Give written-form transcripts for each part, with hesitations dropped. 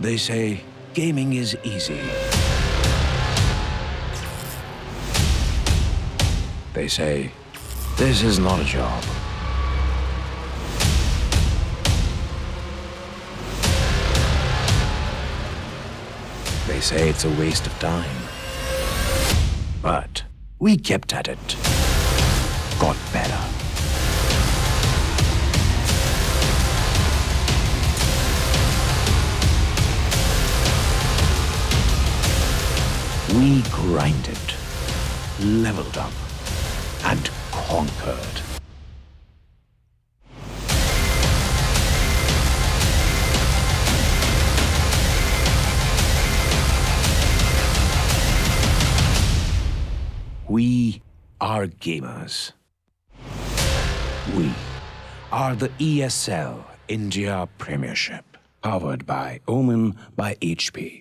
They say gaming is easy. They say this is not a job. They say it's a waste of time. But we kept at it. Got better. We grinded, leveled up, and conquered. We are gamers. We are the ESL India Premiership, powered by Omen by HP.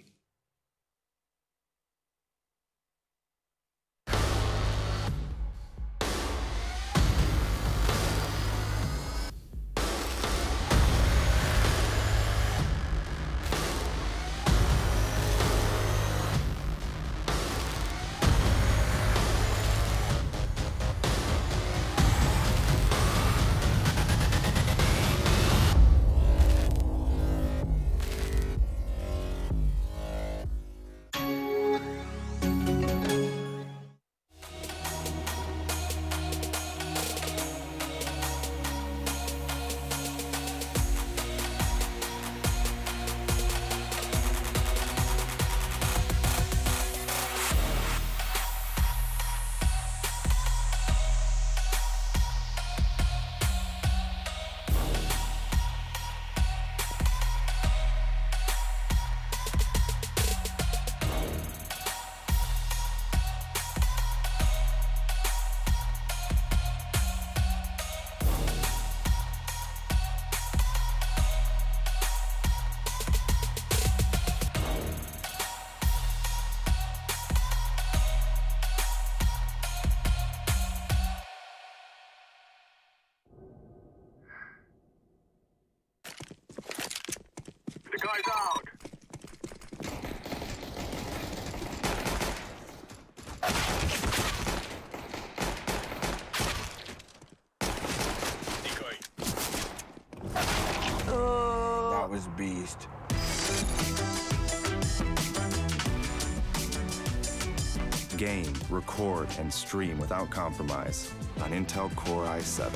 Guy's out. Decoy. That was beast. Game, record, and stream without compromise on Intel Core i7.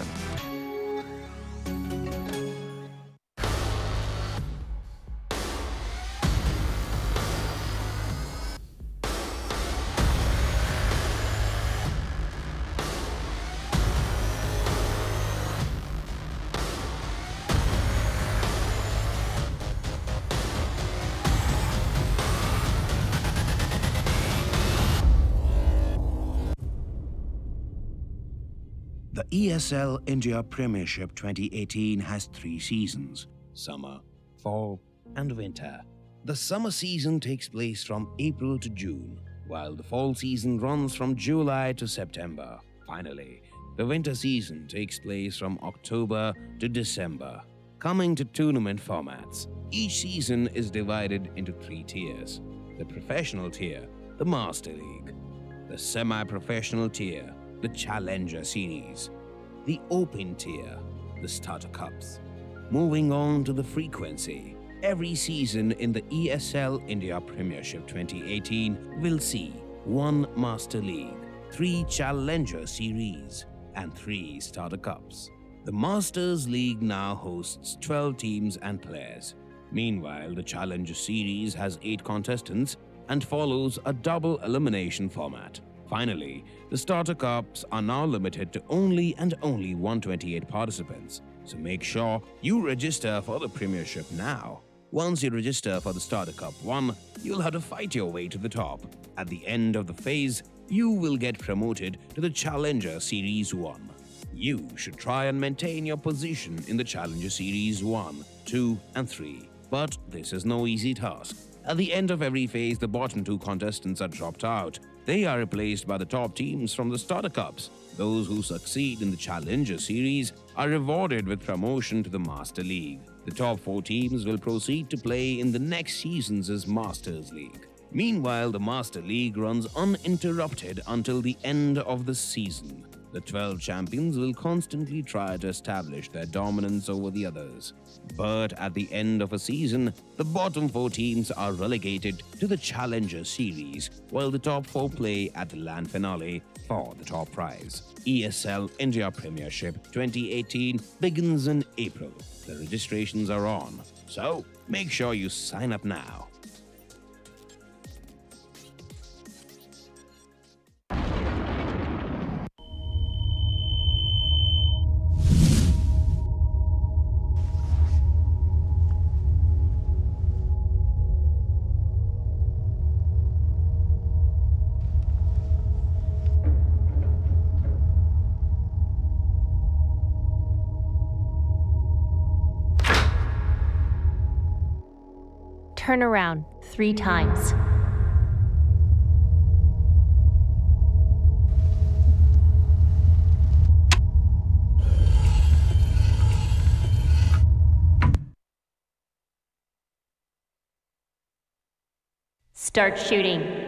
The ESL India Premiership 2018 has 3 seasons: summer, fall, and winter. The summer season takes place from April to June, while the fall season runs from July to September. Finally, the winter season takes place from October to December. Coming to tournament formats, each season is divided into 3 tiers: the professional tier, the Master League; the semi-professional tier, the Challenger Series; the Open tier, the Starter Cups. Moving on to the frequency, every season in the ESL India Premiership 2018 will see 1 Master League, 3 Challenger Series, and 3 Starter Cups. The Masters League now hosts 12 teams and players. Meanwhile, the Challenger Series has 8 contestants and follows a double elimination format. Finally, the Starter Cups are now limited to only 128 participants, so make sure you register for the Premiership now. Once you register for the Starter Cup 1, you'll have to fight your way to the top. At the end of the phase, you will get promoted to the Challenger Series 1. You should try and maintain your position in the Challenger Series 1, 2, and 3. But this is no easy task. At the end of every phase, the bottom 2 contestants are dropped out, They are replaced by the top teams from the starter cups. Those who succeed in the Challenger Series are rewarded with promotion to the Master League. The top 4 teams will proceed to play in the next season's Masters League. Meanwhile, the Master League runs uninterrupted until the end of the season. The 12 champions will constantly try to establish their dominance over the others. But at the end of a season, the bottom 4 teams are relegated to the Challenger Series, while the top 4 play at the Land Finale for the top prize. ESL India Premiership 2018 begins in April. The registrations are on, so make sure you sign up now. Turn around 3 times. Start shooting.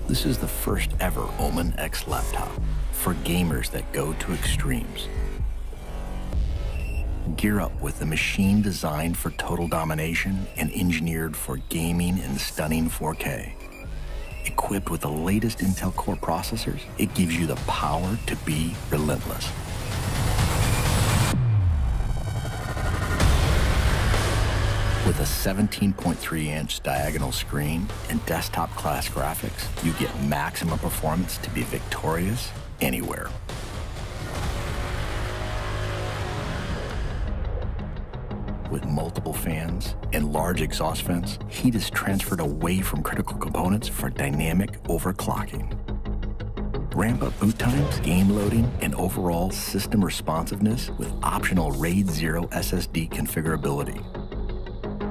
This is the first ever Omen X laptop for gamers that go to extremes. Gear up with the machine designed for total domination and engineered for gaming in stunning 4K. Equipped with the latest Intel Core processors, it gives you the power to be relentless. With a 17.3-inch diagonal screen and desktop-class graphics, you get maximum performance to be victorious anywhere. With multiple fans and large exhaust vents, heat is transferred away from critical components for dynamic overclocking. Ramp up boot times, game loading, and overall system responsiveness with optional RAID 0 SSD configurability.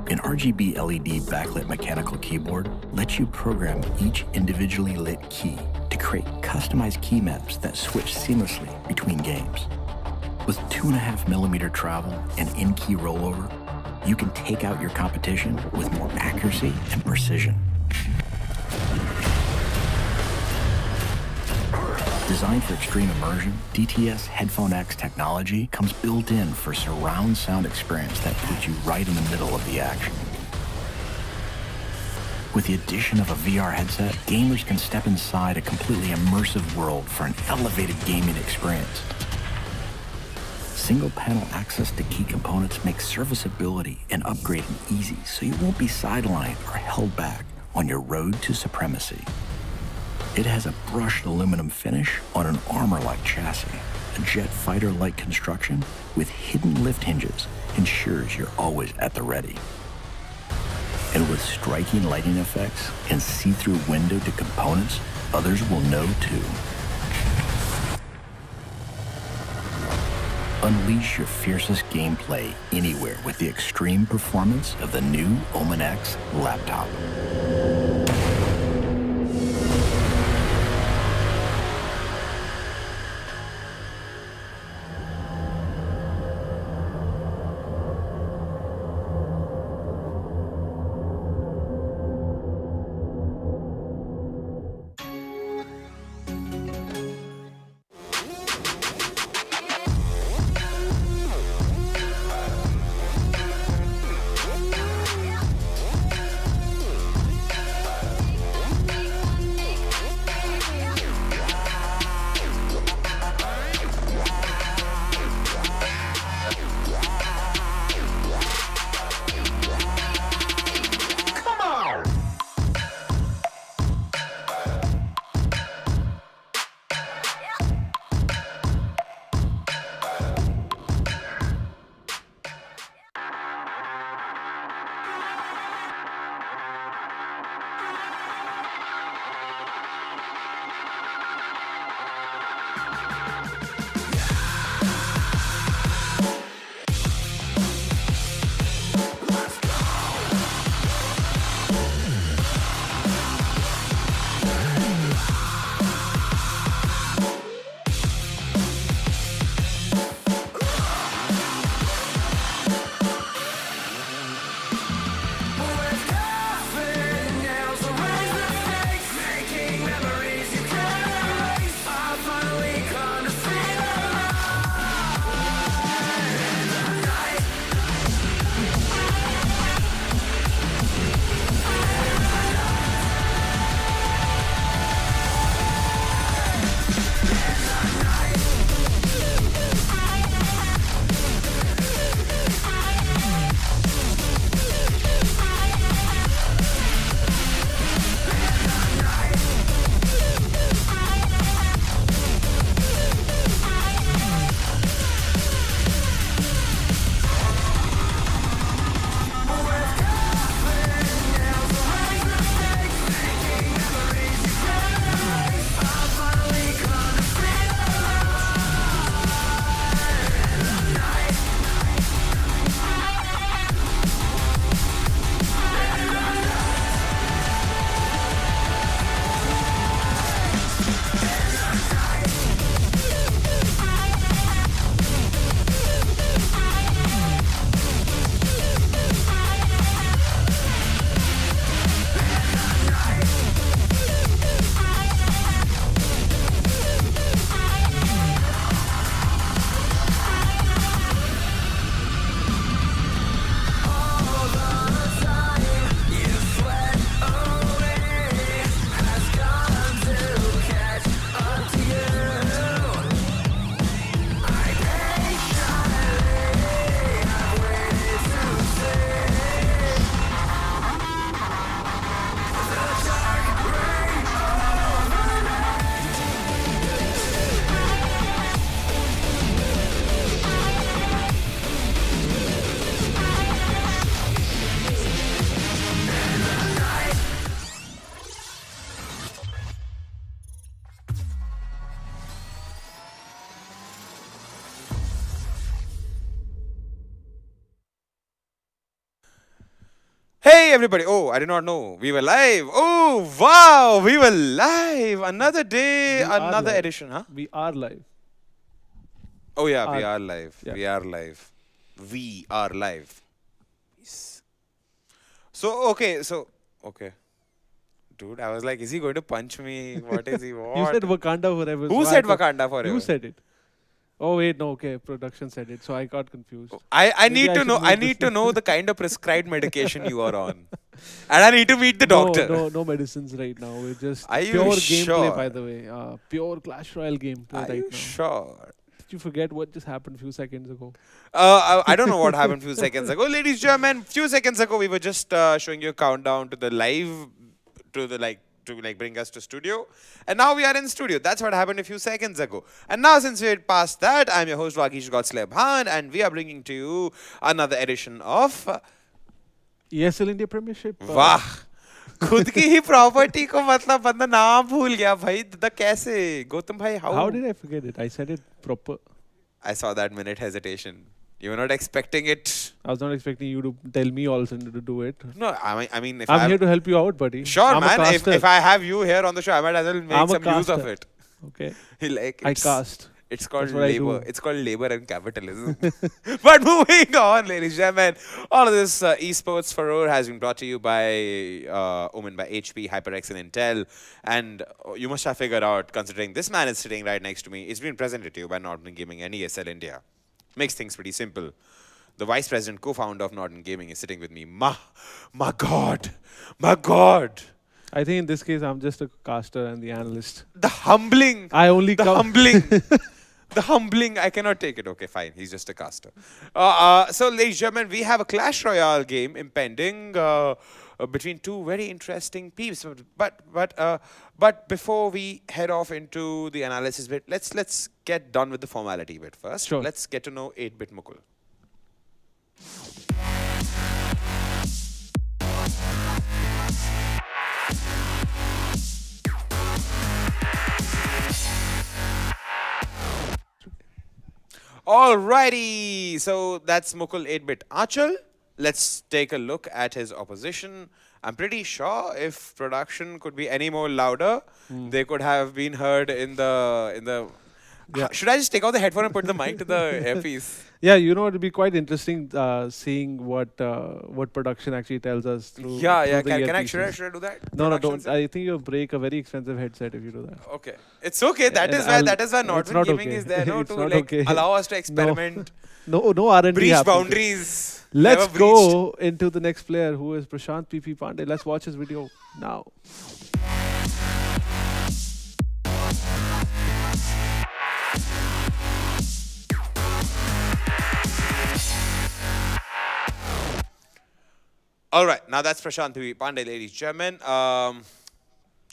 An RGB LED backlit mechanical keyboard lets you program each individually lit key to create customized key maps that switch seamlessly between games. With 2.5mm travel and in-key rollover, you can take out your competition with more accuracy and precision. Designed for extreme immersion, DTS Headphone X technology comes built in for surround sound experience that puts you right in the middle of the action. With the addition of a VR headset, gamers can step inside a completely immersive world for an elevated gaming experience. Single-panel access to key components makes serviceability and upgrading easy, so you won't be sidelined or held back on your road to supremacy. It has a brushed aluminum finish on an armor-like chassis. A jet fighter-like construction with hidden lift hinges ensures you're always at the ready. And with striking lighting effects and see-through window to components, others will know too. Unleash your fiercest gameplay anywhere with the extreme performance of the new Omen X laptop. Hey everybody! Oh, I did not know. We were live. Oh, wow! We were live. Another day, another edition, huh? We are live. Oh yeah, we are live. Yeah. We are live. We are live. Yes. So, okay. Dude, I was like, is he going to punch me? What is he? What? You said Wakanda forever. Who so said Wakanda forever? You said it. Oh wait, no, okay. Production said it, so I got confused. I Maybe need to should know. move I this need to one. know the kind of prescribed medication you are on, and I need to meet the doctor. No medicines right now. We're just Are you pure sure? gameplay, by the way. Pure Clash Royale gameplay Are right you now. sure? Did you forget what just happened a few seconds ago? I don't know what happened a few seconds ago. Ladies and gentlemen, few seconds ago we were just showing you a countdown to the live, to bring us to studio. And now we are in studio. That's what happened a few seconds ago. And now since we're past that, I'm your host Vagish Godsleb Khan, and we are bringing to you another edition of ESL India Premiership. वाह खुद की ही property को मतलब बंदा नाम भूल गया भाई दादा कैसे गौतम भाई How did I forget it? I said it proper. I saw that minute hesitation. You were not expecting it. I was not expecting you to tell me also to do it. No, I mean if I'm here to help you out, buddy. Sure, I'm man. a If caster. I have you here on the show, I might as well make I'm a some use of caster. it. Okay. Like I cast. It's called That's what I labor. do. It's called labor and capitalism. But moving on, ladies and gentlemen, all of this esports furore has been brought to you by Omen by HP, HyperX, and Intel. And you must have figured out, considering this man is sitting right next to me, it's been presented to you by Norton Gaming and ESL India. Makes things pretty simple. The vice president, co-founder of Norton Gaming, is sitting with me. My God, my God. I think in this case, I'm just a caster and the analyst. The humbling. I only the come. humbling. The humbling. I cannot take it. Okay, fine. He's just a caster. So, ladies and gentlemen, we have a Clash Royale game impending between two very interesting peeps. But before we head off into the analysis bit, let's get done with the formality bit first. Sure. Let's get to know 8-bit Mukul. Alrighty, so that's Mukul 8-bit Achal. Let's take a look at his opposition. I'm pretty sure if production could be any more louder, they could have been heard in the. Yeah. Should I just take out the headphone and put the mic to the earpiece? Yeah, you know, it'll be quite interesting seeing what production actually tells us through. Yeah, through yeah. the Should I earpieces. do that? No, Production don't. said- I think you'll break a very expensive headset if you do that. Okay, it's okay. That And is why it's Norton not Gaming okay. is there, no, It's to not like okay. allow us to experiment, No R&D breach happens. boundaries. Let's never breached. go into the next player, who is Prashant PP Pandey. Let's watch his video now. All right, now that's Prashant Pandey, ladies and gentlemen.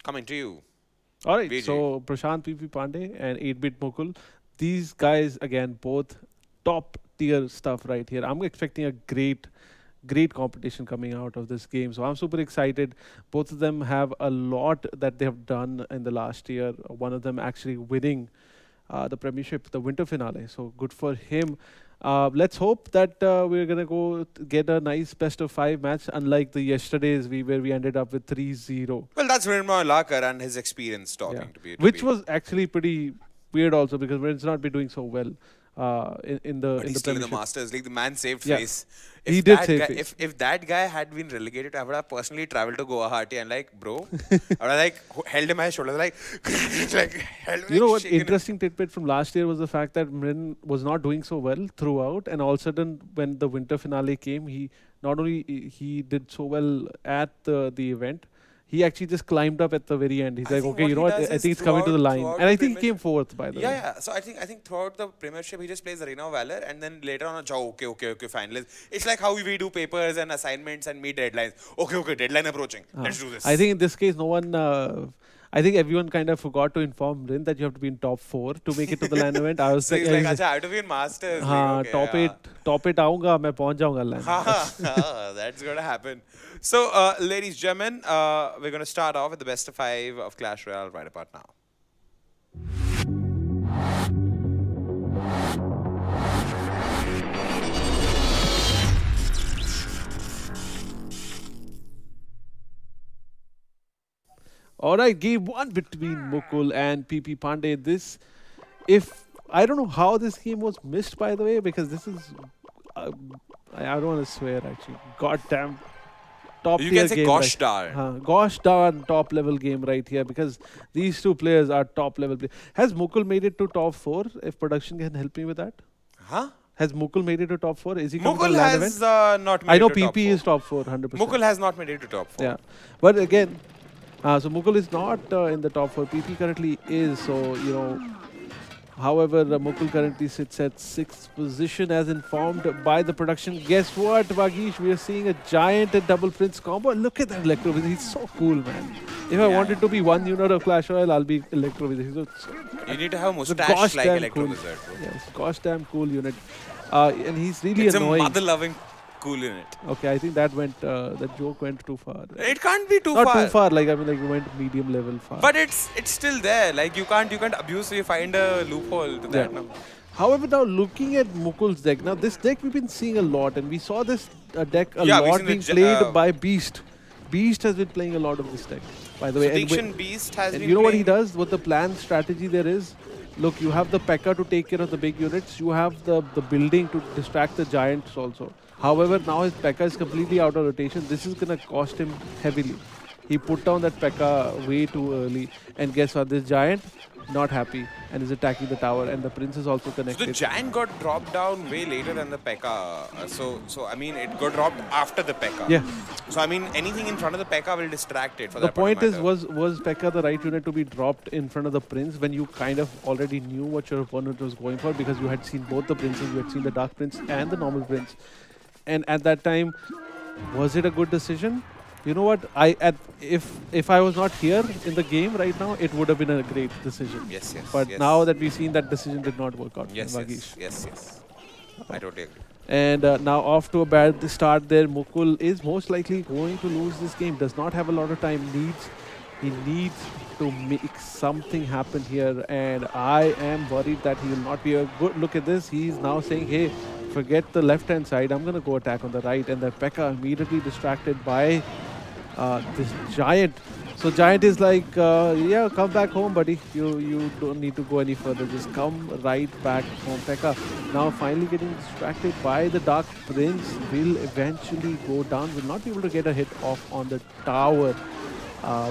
Coming to you. All right, VJ. so Prashant PP Pandey and 8-bit Mukul. These guys, again, both top tier stuff right here. I'm expecting a great competition coming out of this game. So I'm super excited. Both of them have a lot that they have done in the last year. One of them actually winning the Premiership, the winter finale. So good for him. Let's hope that we're going to go get a nice best of 5 match, unlike the yesterdays where we ended up with 3-0. Well, that's Rinma Lakar and his experience talking Yeah. to be. Which was actually pretty weird also, because Vin's not been doing so well in the But he's still in the Premiership. Masters League. The man saved Yeah. face. He did that save guy, face. If that guy had been relegated, I would have personally traveled to Guwahati and like, bro, I would have like held him by his shoulder, like, like held him. You know like, what? shaken him. Interesting tidbit from last year was the fact that Mrin was not doing so well throughout, and all of a sudden, when the winter finale came, he not only he did so well at the event, he actually just climbed up at the very end. He's I like, think okay, what you know he what? does I is think it's coming to the line, throughout and I the think he came Premiership- 4th by the Yeah, way. yeah. So I think throughout the Premiership, he just plays Arena of Valor, and then later on, okay, fine. It's like how we do papers and assignments and meet deadlines. Okay, deadline approaching. Let's do this. I think in this case, no one. I think everyone kind of forgot to inform Rin that you have to be in top 4 to make it to the LAN event. I was so. He's like, like, I have to be in Masters. हाँ, League. top 8, top 8 आऊँगा, मैं पहुँच जाऊँगा LAN. That's going to happen. So, ladies and gentlemen, we're going to start off with the best of 5 of Clash Royale right about now. All right, game 1 between Mukul and PP Pandey. I don't know how this game was missed, by the way, because this is, I don't want to swear actually. Goddamn, top You tier can say game. gosh right. darn. Gosh darn, top level game right here, because these two players are top level players. Has Mukul made it to top 4? If production can help me with that. Huh? Has Mukul made it to top 4? Is he coming to Mukul the LAN has event? not made I know it to top PP 4. is top 4, 100%. Mukul has not made it to top 4. Yeah, but again, so Mukul is not in the top 4. PP currently is, so you know. However, Mukul currently sits at 6th position as informed by the production. Guess what, Vagish? We are seeing a giant and double Prince combo. Look at that Electro Wizard. He's so cool, man. If I wanted to be one unit of Clash Royale, I'll be Electro Wizard. He's You need to have a It's a mustache gosh like damn Electro cool. Wizard. Bro. Yes, gosh damn cool unit. And he's really It's annoying. a mother-loving Mukul in it. Okay, I think that went, that joke went too far. It can't be too Not far. too far, like, I mean, like, you went medium level far. But it's still there. Like, you can't abuse, so you find a loophole to that. No? However, now looking at Mukul's deck, now this deck we've been seeing a lot, and we saw this deck a lot being played by Beast. Beast has been playing a lot of this deck, by the way. Prediction Beast has and been you know what playing. he does? What the plan strategy there is? Look, you have the P.E.K.K.A. to take care of the big units. You have the building to distract the giants also. However, now his P.E.K.K.A. is completely out of rotation. This is going to cost him heavily. He put down that P.E.K.K.A. way too early. And guess what? This giant, not happy and is attacking the tower. And the prince is also connected. So the giant got dropped down way later than the P.E.K.K.A. So I mean, it got dropped after the P.E.K.K.A. Yeah. So I mean, anything in front of the P.E.K.K.A. will distract it. For the that point is, matter. was P.E.K.K.A. the right unit to be dropped in front of the prince when you kind of already knew what your opponent was going for, because you had seen both the princes, you had seen the dark prince and the normal prince. And at that time, was it a good decision? You know what? If I was not here in the game right now, it would have been a great decision. Yes. But yes. now that we've seen that decision did not work out. Yes. Vagish. Yes. I totally agree. And now off to a bad start there. Mukul is most likely going to lose this game. Does not have a lot of time. He needs to make something happen here. And I am worried that he will not be a good look at this. He's now saying, hey, forget the left-hand side. I'm going to go attack on the right. And the P.E.K.K.A. immediately distracted by this giant. So giant is like, yeah, come back home, buddy. You don't need to go any further. Just come right back home. P.E.K.K.A. now finally getting distracted by the Dark Prince. Will eventually go down. Will not be able to get a hit off on the tower.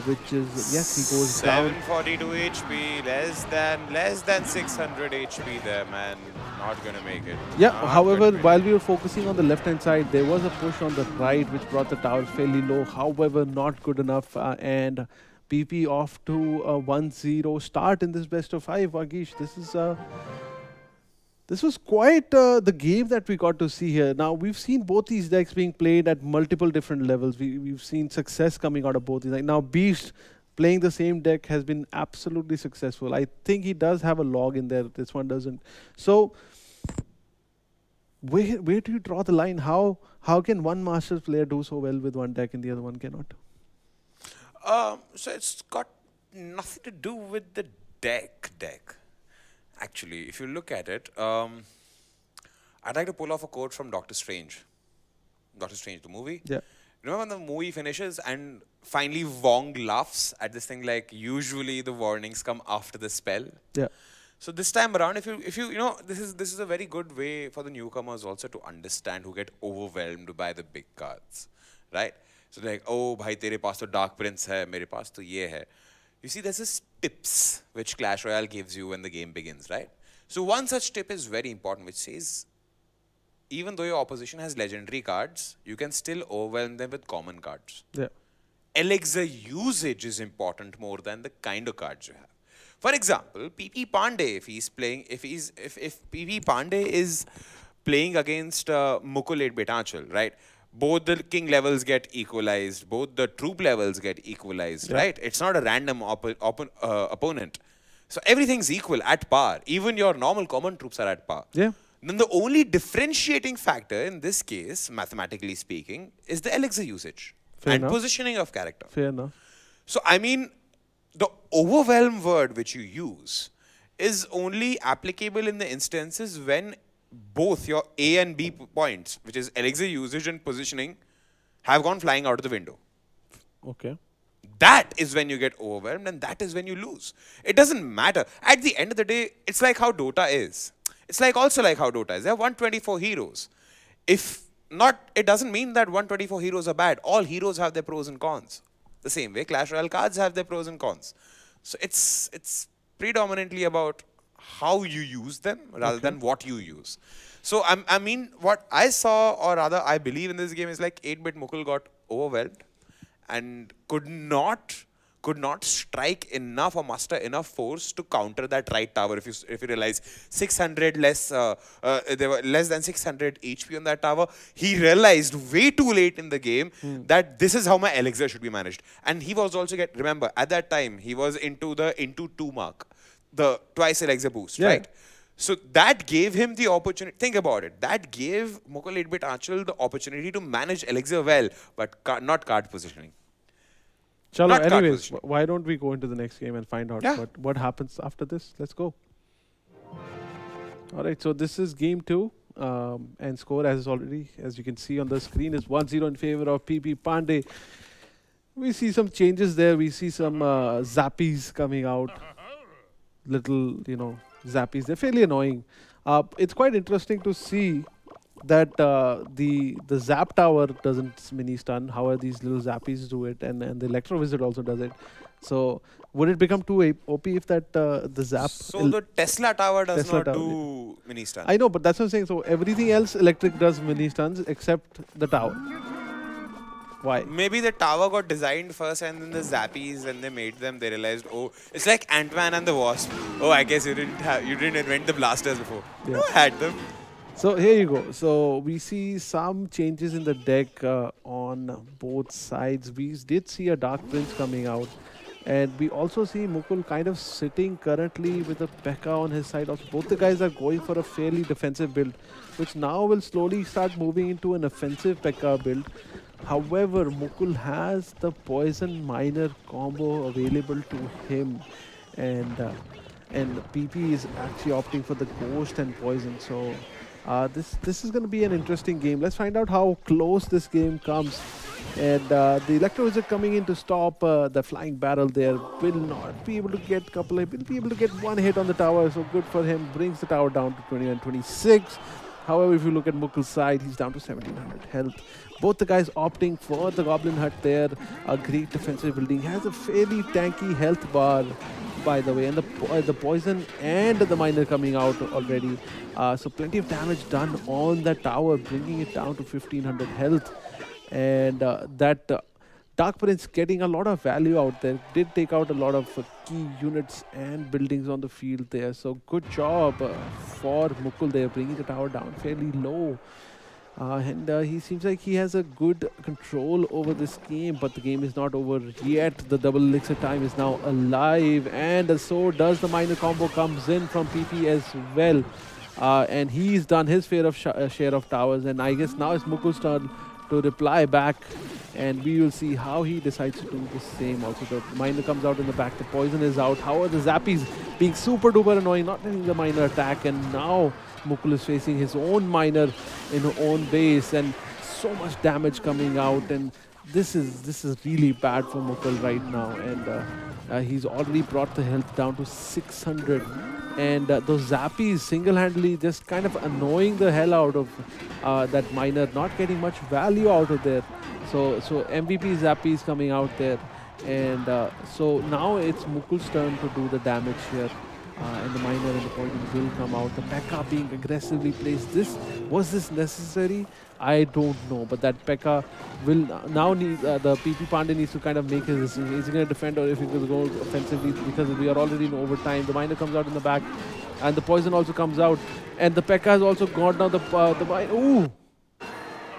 Which is, yes, he goes 742 HP, less than 600 HP there, man. Not gonna make it. Yeah, Not however, while we were focusing on the left-hand side, there was a push on the right, which brought the tower fairly low. However, not good enough. And PP off to a 1-0 start in this best of 5. Vagish, this was quite the game that we got to see here. Now, we've seen both these decks being played at multiple different levels. We've seen success coming out of both these. Like now, Beast playing the same deck has been absolutely successful. I think he does have a log in there. This one doesn't. So, where do you draw the line? How can one Masters player do so well with one deck and the other one cannot? So it's got nothing to do with the deck. Actually, if you look at it, I'd like to pull off a quote from Doctor Strange. Doctor Strange, the movie. Yeah. Remember when the movie finishes and finally Wong laughs at this thing like usually the warnings come after the spell. Yeah. So this time around, if you know, this is a very good way for the newcomers also to understand who get overwhelmed by the big cards, right? So like, oh, bhai, tere paas to Dark Prince hai, mere paas to ye hai. You see, there's this tips which Clash Royale gives you when the game begins, right? So one such tip is very important, which says, even though your opposition has legendary cards, you can still overwhelm them with common cards. Yeah. Elixir usage is important more than the kind of cards you have. For example, PP Pandey, if PP Pandey is playing against Mukul 8-bit Aanchal, right? Both the king levels get equalized, both the troop levels get equalized, right? It's not a random opponent. So everything's equal at par. Even your normal common troops are at par. Yeah. Then the only differentiating factor in this case, mathematically speaking, is the elixir usage and positioning of character. Fair enough. So, I mean, the overwhelm word which you use is only applicable in the instances when both your A and B points, which is elixir usage and positioning, have gone flying out of the window. Okay. That is when you get overwhelmed and that is when you lose. It doesn't matter. At the end of the day, it's like how Dota is. It's also like how Dota is. There are 124 heroes. If not, it doesn't mean that 124 heroes are bad. All heroes have their pros and cons. The same way, Clash Royale cards have their pros and cons. So it's predominantly about how you use them rather than what you use. So I mean, what I saw, or rather I believe in this game, is like 8-bit Mukul got overwhelmed and could not strike enough or muster enough force to counter that right tower. If you realize 600 less, there were less than 600 HP on that tower. He realized way too late in the game that this is how my elixir should be managed. And he was also remember at that time he was into the into 2 mark, the twice elixir boost, right? So that gave him the opportunity. Think about it. That gave Mukul 8-bit Archel the opportunity to manage Elixir well, but not card positioning. Chalo, Not card anyways, positioning. why don't we go into the next game and find out what happens after this? Let's go. All right, so this is game 2. And score as you can see on the screen, is 1-0 in favor of PP Pandey. We see some changes there. We see some zappies coming out. Little, zappies. They're fairly annoying. It's quite interesting to see that the zap tower doesn't mini stun. However, these little zappies do it, and the electro wizard also does it. So would it become too OP if that the zap? So the Tesla tower does Tesla not tower, do mini stun. I know, but that's what I'm saying. So everything else electric does mini stuns except the tower. Why? Maybe the tower got designed first and then the zappies, and they made them, they realized, oh, it's like Ant-Man and the Wasp. Oh, I guess you didn't invent the blasters before. Yeah. No, I had them. So here you go. So we see some changes in the deck on both sides. We did see a Dark Prince coming out. And we also see Mukul kind of sitting currently with a P.E.K.K.A on his side. Also, both the guys are going for a fairly defensive build, which now will slowly start moving into an offensive P.E.K.K.A build. However, Mukul has the Poison Miner combo available to him. And PP is actually opting for the Ghost and Poison. So this is going to be an interesting game. Let's find out how close this game comes. And the Electro Wizard coming in to stop the Flying Barrel there will not be able to get will be able to get one hit on the tower. So good for him. Brings the tower down to 21-26. However, if you look at Mukul's side, he's down to 1700 health. Both the guys opting for the Goblin Hut there. A great defensive building. Has a fairly tanky health bar, by the way. And the Poison and the Miner coming out already. So plenty of damage done on that tower, bringing it down to 1500 health. And that Dark Prince getting a lot of value out there. Did take out a lot of key units and buildings on the field there. So good job for Mukul there, bringing the tower down fairly low. And he seems like he has a good control over this game, but the game is not over yet. The double elixir time is now alive, and so does the Miner combo comes in from PP as well. And he's done his fair of share of towers, and I guess now it's Mukul's turn to reply back, and we will see how he decides to do the same. Also, the Miner comes out in the back, the Poison is out. However, the Zappies being super duper annoying, not letting the Miner attack, and now Mukul is facing his own Miner in her own base, and so much damage coming out, and this is really bad for Mukul right now, and he's already brought the health down to 600. And those Zappies single-handedly just kind of annoying the hell out of that Miner, not getting much value out of there. So MVP Zappies coming out there. And so now it's Mukul's turn to do the damage here. And the Miner and the Poison will come out. The P.E.K.K.A being aggressively placed. Was this necessary? I don't know. But that P.E.K.K.A will now need, the PP Pandey needs to kind of make his decision. Is he going to defend, or if he will go offensively, because we are already in overtime. The Miner comes out in the back, and the Poison also comes out. And the P.E.K.K.A has also gone down the Miner. Ooh!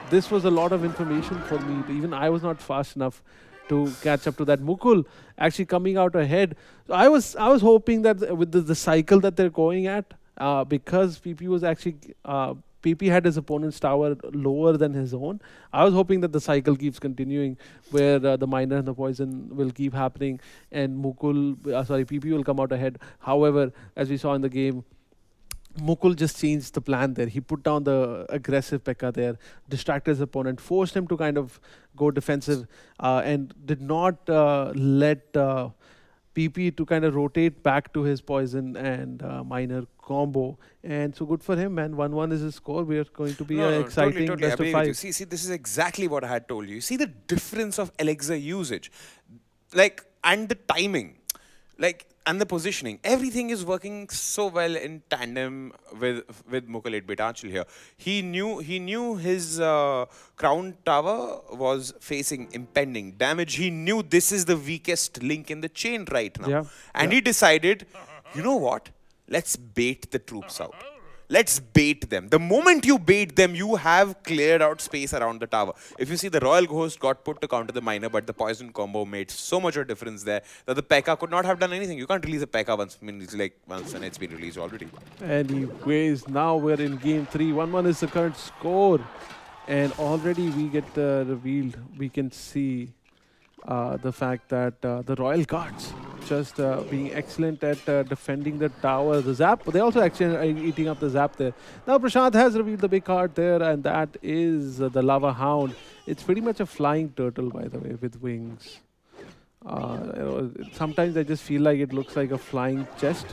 This was a lot of information for me. Even I was not fast enough to catch up to that. Mukul actually coming out ahead. So I was hoping that with the cycle that they're going at, because PP was actually PP had his opponent's tower lower than his own. I was hoping that the cycle keeps continuing, where the Miner and the Poison will keep happening, and PP will come out ahead. However, as we saw in the game, Mukul just changed the plan there. He put down the aggressive P.E.K.K.A there, distracted his opponent, forced him to kind of go defensive, and did not let PP to kind of rotate back to his Poison and Miner combo. And so good for him, man. 1-1 is his score. We are going to be an exciting totally best of 5. See, this is exactly what I had told you. See the difference of elixir usage, like, and the timing, like, and the positioning. Everything is working so well in tandem with Mukul 8-bit Archel here. He knew his crown tower was facing impending damage. He knew this is the weakest link in the chain right now. Yeah. And he decided, you know what? Let's bait the troops out. let's bait them. The moment you bait them, you have cleared out space around the tower. If you see, the Royal Ghost got put to counter the Miner, but the poison combo made so much of a difference there that the P.E.K.K.A. could not have done anything. You can't release a P.E.K.K.A. once, and it's been released already. Anyways, now we're in game 3. 1-1 is the current score. And already we get revealed. We can see the fact that the Royal Guards just being excellent at defending the tower. The Zap, they also actually are eating up the Zap there. Now Prashant has revealed the big card there, and that is the Lava Hound. It's pretty much a flying turtle, by the way, with wings. Sometimes I just feel like it looks like a flying chest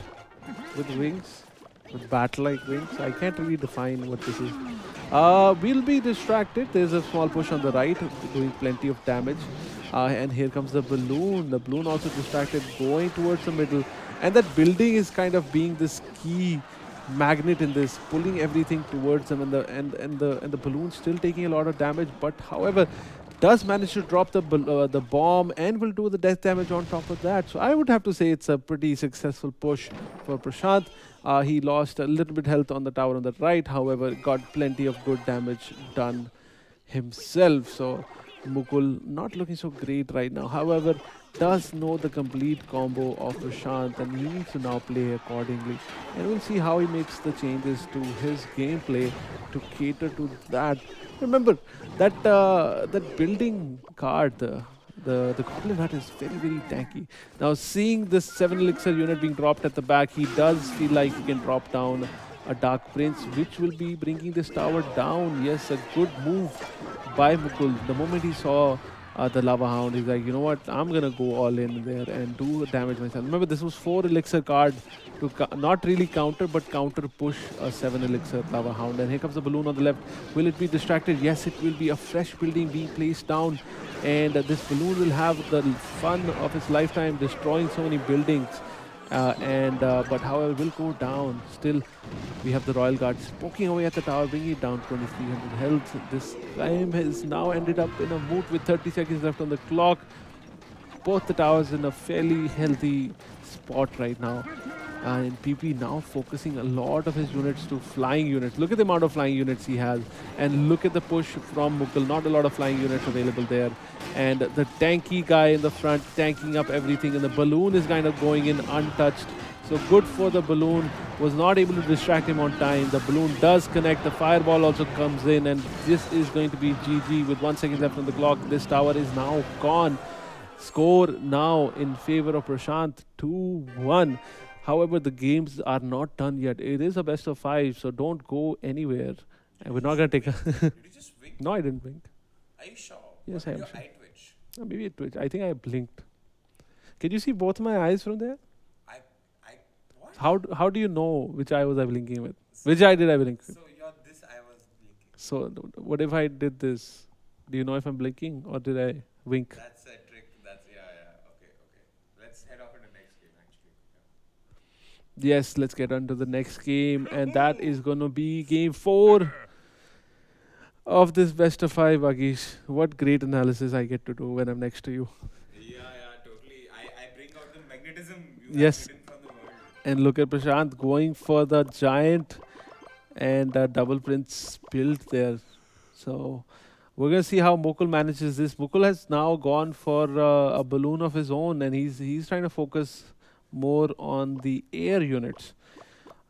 with wings, with bat-like wings. I can't really define what this is. We'll be distracted. There's a small push on the right, doing plenty of damage. And here comes the balloon. The balloon also distracted, going towards the middle. And that building is kind of being this key magnet in this, pulling everything towards them. And the balloon still taking a lot of damage. But however, does manage to drop the bomb and will do the death damage on top of that. So I would have to say it's a pretty successful push for Prashant. He lost a little bit health on the tower on the right. However, got plenty of good damage done himself. So Mukul not looking so great right now. However, does know the complete combo of Prashant, and he needs to now play accordingly. And we'll see how he makes the changes to his gameplay to cater to that. Remember that that building card, the Goblin Hut is very, very tanky. Now seeing this 7 elixir unit being dropped at the back, he does feel like he can drop down a Dark Prince, which will be bringing this tower down. Yes, a good move by Mukul. The moment he saw the Lava Hound, he's like, you know what, I'm going to go all in there and do damage myself. Remember, this was 4 elixir card to not really counter, but counter push a 7 elixir Lava Hound. And here comes the balloon on the left. Will it be distracted? Yes, it will be. A fresh building being placed down. And this balloon will have the fun of its lifetime, destroying so many buildings. But however, will go down. Still, we have the Royal Guards poking away at the tower, bringing it down 2300 health. This time has now ended up in a moot with 30 seconds left on the clock. Both the towers in a fairly healthy spot right now. And PP now focusing a lot of his units to flying units. Look at the amount of flying units he has. And look at the push from Mukul. Not a lot of flying units available there. And the tanky guy in the front tanking up everything. And the balloon is kind of going in untouched. So good for the balloon. Was not able to distract him on time. The balloon does connect. The fireball also comes in. And this is going to be GG with 1 second left on the clock. This tower is now gone. Score now in favor of Prashant, 2-1. However, the games are not done yet. It is a best of 5, so don't go anywhere. And we're not going to take a... Did you just wink? No, I didn't blink. Are you sure? Yes, I am Your sure. eye twitch. Maybe it twitched. I think I blinked. Can you see both my eyes from there? What? How do you know which eye was I blinking with? Which eye did I blink with? So this eye was blinking. So what if I did this? Do you know if I'm blinking or did I wink? That's a trick. That's, yeah. Okay. Let's head off into the next game, actually. Yeah. Yes, let's get on to the next game. And that is going to be game 4 of this best of 5, Agish. What great analysis I get to do when I'm next to you. Yeah, totally. I bring out the magnetism you Yes. have hidden from the world. And look at Prashant going for the giant and double prince build there. So we're going to see how Mukul manages this. Mukul has now gone for a balloon of his own, and he's trying to focus more on the air units.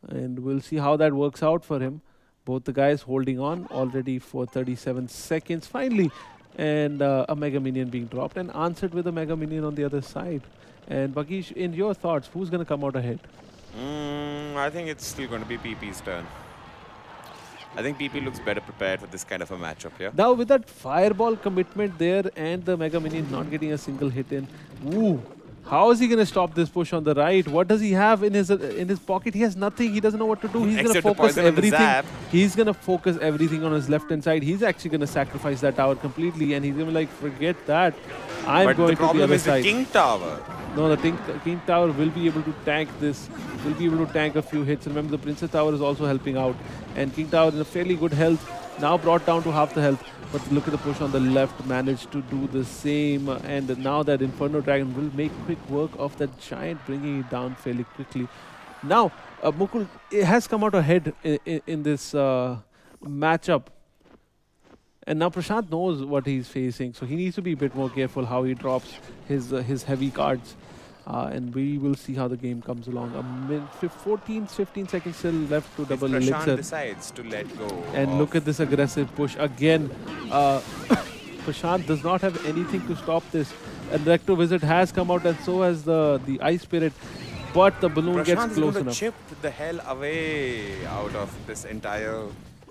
And we'll see how that works out for him. Both the guys holding on already for 37 seconds. Finally, and a Mega Minion being dropped and answered with a Mega Minion on the other side. And Bakish, in your thoughts, who's going to come out ahead? I think it's still going to be PP's turn. I think PP looks better prepared for this kind of a matchup, yeah? Now with that fireball commitment there and the Mega Minion not getting a single hit in. Ooh, how is he going to stop this push on the right? What does he have in his pocket? He has nothing. He doesn't know what to do. He's going to focus everything. He's going to focus everything on his left-hand side. He's actually going to sacrifice that tower completely, and he's going to be like, forget that. I'm going to the other side. But the problem is the King Tower. No, the King Tower will be able to tank this. Will be able to tank a few hits. Remember, the Princess Tower is also helping out. And King Tower in a fairly good health. Now brought down to half the health. But look at the push on the left. Managed to do the same. And now that Inferno Dragon will make quick work of that giant, bringing it down fairly quickly. Now, Mukul has come out ahead in this matchup. And now Prashant knows what he's facing, so he needs to be a bit more careful how he drops his heavy cards. And we will see how the game comes along. 15 seconds still left to double Prashant elixir. decides to let go. And look at this aggressive push again. Prashant does not have anything to stop this. And the Electro Wizard has come out, and so has the Ice Spirit. But the balloon gets close enough. Chip the hell away out of this entire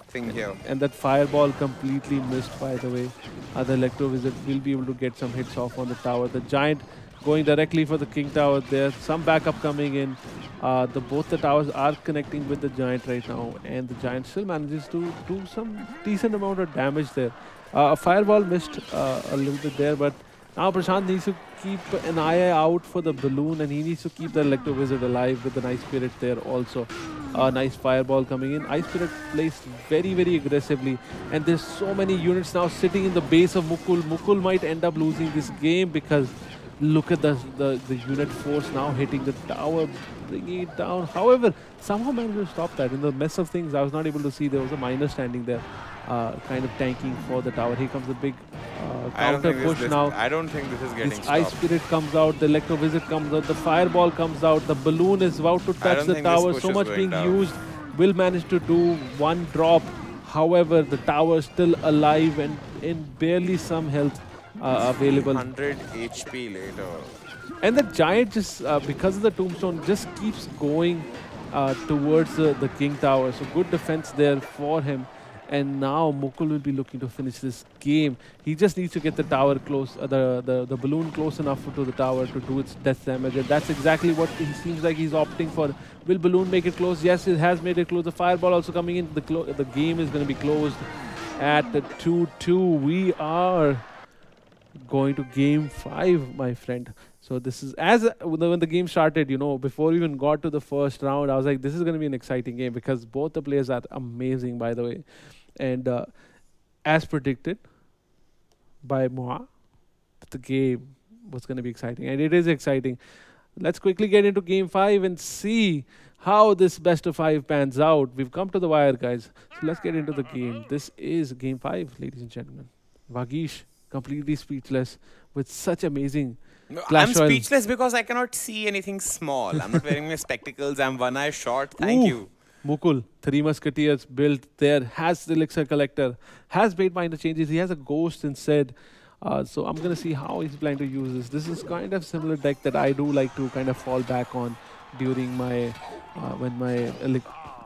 thing here. And that fireball completely missed, by the way. The Electro Wizard will be able to get some hits off on the tower. The Giant going directly for the King Tower there. Some backup coming in. Both the towers are connecting with the Giant right now. And the Giant still manages to do some decent amount of damage there. A fireball missed a little bit there, but now Prashant needs to keep an eye out for the balloon, and he needs to keep the Electro Wizard alive with the Ice Spirit there also. A nice fireball coming in. Ice Spirit placed very, very aggressively, and there's so many units now sitting in the base of Mukul. Mukul might end up losing this game because look at the unit force now hitting the tower, bringing it down. However, somehow managed to stop that. In the mess of things, I was not able to see there was a miner standing there, kind of tanking for the tower. Here comes the big counter push now. I don't think this is getting stopped. Ice Spirit comes out, the Electro Wizard comes out, the Fireball comes out, the balloon is about to touch the tower. So much being used, will manage to do one drop. However, the tower is still alive and in barely some health available. 100 HP later. And the Giant just, because of the tombstone, just keeps going towards the King Tower. So good defense there for him. And now Mukul will be looking to finish this game. He just needs to get the tower close, the balloon close enough to the tower to do its death damage. And that's exactly what he seems like he's opting for. Will balloon make it close? Yes, it has made it close. The fireball also coming in. The game is going to be closed at 2-2. We are going to game 5, my friend. So this is, when the game started, you know, before we even got to the first round, I was like, this is going to be an exciting game because both the players are amazing, by the way. And as predicted by Moa, the game was going to be exciting. And it is exciting. Let's quickly get into game 5 and see how this best of 5 pans out. We've come to the wire, guys. So let's get into the game. This is game 5, ladies and gentlemen. Vagish, completely speechless with such amazing I'm speechless because I cannot see anything small. I'm not wearing my spectacles. I'm one eye short. Thank you. Mukul, 3 Musketeers built there, has the Elixir Collector, has made minor changes. He has a Ghost instead. So I'm going to see how he's planning to use this. This is kind of similar deck that I do like to kind of fall back on during my, when my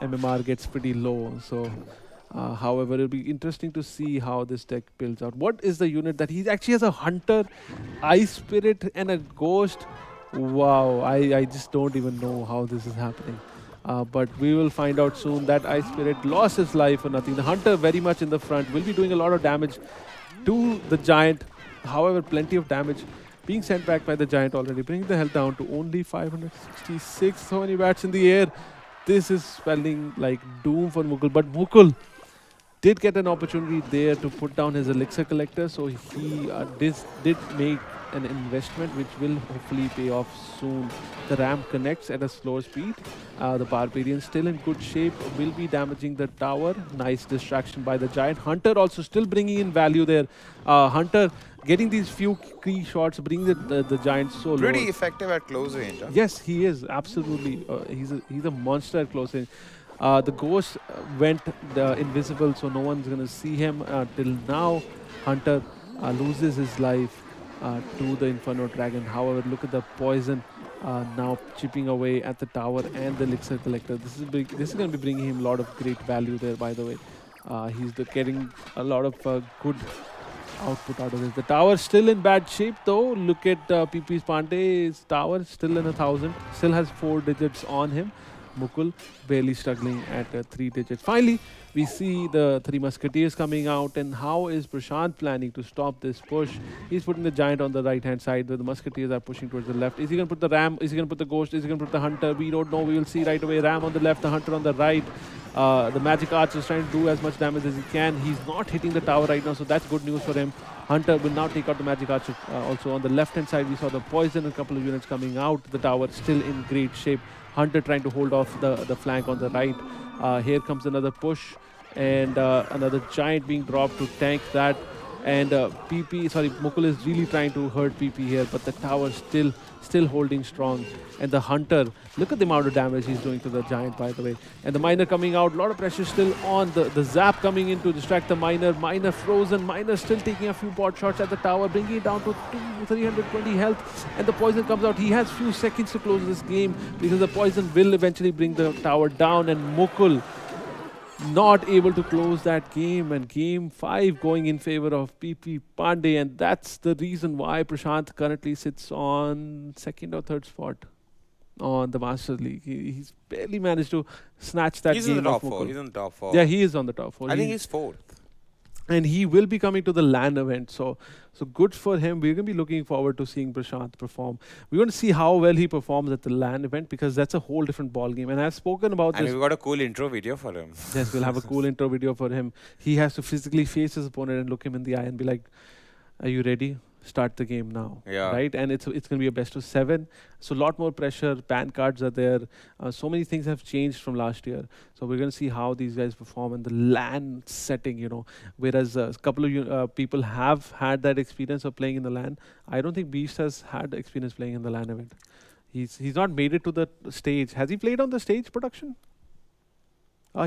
MMR gets pretty low. So, however, it'll be interesting to see how this deck builds out. What is the unit that he actually has? A Hunter, Ice Spirit, and a Ghost. Wow, I just don't even know how this is happening. But we will find out soon. That Ice Spirit lost his life for nothing. The Hunter very much in the front, will be doing a lot of damage to the Giant. However, plenty of damage being sent back by the Giant already, bringing the health down to only 566. So many bats in the air. This is spelling like doom for Mukul. But Mukul did get an opportunity there to put down his Elixir Collector. So he did make an investment which will hopefully pay off soon. The ramp connects at a slower speed. The Barbarian still in good shape, will be damaging the tower. Nice distraction by the Giant. Hunter also still bringing in value there. Hunter getting these few key shots, bringing the Giant so low. Pretty effective at close range. Huh? Yes, he is absolutely. He's a monster at close range. The Ghost went invisible, so no one's gonna see him till now. Hunter loses his life to the Inferno Dragon. However, look at the poison now chipping away at the tower and the Elixir Collector. This is big. This is going to be bringing him a lot of great value there, by the way. He's getting a lot of good output out of this. The tower still in bad shape though. Look at PP's Pandey's tower, still in 1,000. Still has 4 digits on him. Mukul barely struggling at 3 digits. Finally, we see the 3 Musketeers coming out. And how is Prashant planning to stop this push? He's putting the Giant on the right-hand side, where the Musketeers are pushing towards the left. Is he going to put the Ram? Is he going to put the Ghost? Is he going to put the Hunter? We don't know. We will see right away. Ram on the left, the Hunter on the right. The Magic Archer is trying to do as much damage as he can. He's not hitting the tower right now, so that's good news for him. Hunter will now take out the Magic Archer. Also on the left-hand side, we saw the Poison, a couple of units coming out. The tower still in great shape. Hunter trying to hold off the flank on the right. Here comes another push, and another Giant being dropped to tank that. And Mukul is really trying to hurt PP here, but the tower still holding strong. And the Hunter, look at the amount of damage he's doing to the Giant, by the way. And the Miner coming out, a lot of pressure still on. The Zap coming in to distract the Miner. Miner frozen, Miner still taking a few pot shots at the tower, bringing it down to 320 health. And the Poison comes out. He has few seconds to close this game because the Poison will eventually bring the tower down. And Mukul not able to close that game, and game 5 going in favor of PP Pandey, and that's the reason why Prashant currently sits on 2nd or 3rd spot on the Master League. He's barely managed to snatch that He's game. in the top off 4. Mukul. He's in the top 4. Yeah, he is on the top 4. I think he's 4th. And he will be coming to the LAN event, so good for him. We're going to be looking forward to seeing Prashant perform. We're going to see how well he performs at the LAN event, because that's a whole different ball game. And I've spoken about And this. we've got a cool intro video for him. Yes, we'll have a cool intro video for him. He has to physically face his opponent and look him in the eye and be like, "Are you ready? Start the game now." Yeah. Right? And it's going to be a best of 7. So a lot more pressure. Pan cards are there. So many things have changed from last year. So we're going to see how these guys perform in the LAN setting, you know. Whereas a couple of people have had that experience of playing in the LAN. I don't think Beast has had experience playing in the LAN event. He's not made it to the stage. Has he played on the stage, production?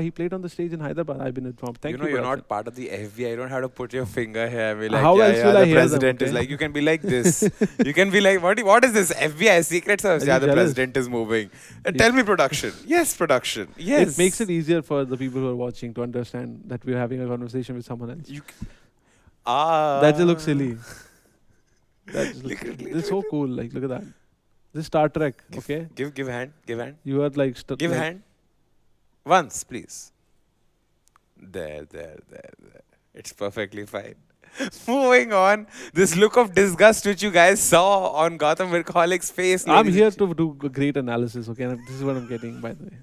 He played on the stage in Hyderabad, I've been informed. Thank you. You're not part of the FBI. You don't have to put your finger here and be like, How else will I the hear them, president is okay? like, you can be like this. You can be like, what is this? FBI Secret Service? Are Yeah, you the jealous? president is moving. Tell me production. Yes, production. Yes. It makes it easier for the people who are watching to understand that we're having a conversation with someone else. That just looks silly. This is so cool. Like, look at that. This is Star Trek, okay? Give hand. Give hand. You are like... Give hand. Once, please. There. It's perfectly fine. Moving on. This look of disgust which you guys saw on Gotham Workaholic's face. I'm here to do a great analysis, okay? And this is what I'm getting, by the way.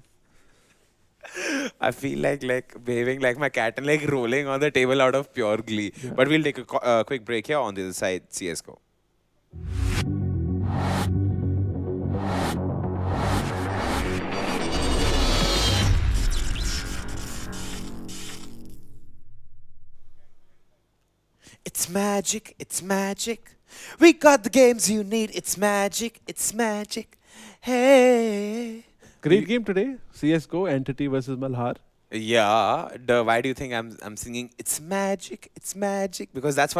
I feel like behaving like my cat and like rolling on the table out of pure glee. Yeah. But we'll take a quick break here on the other side. CSGO. It's magic, it's magic. We got the games you need. It's magic, it's magic. Hey. Great game today. CSGO, Entity versus Malhar. Yeah. Why do you think I'm singing it's magic, it's magic? Because that's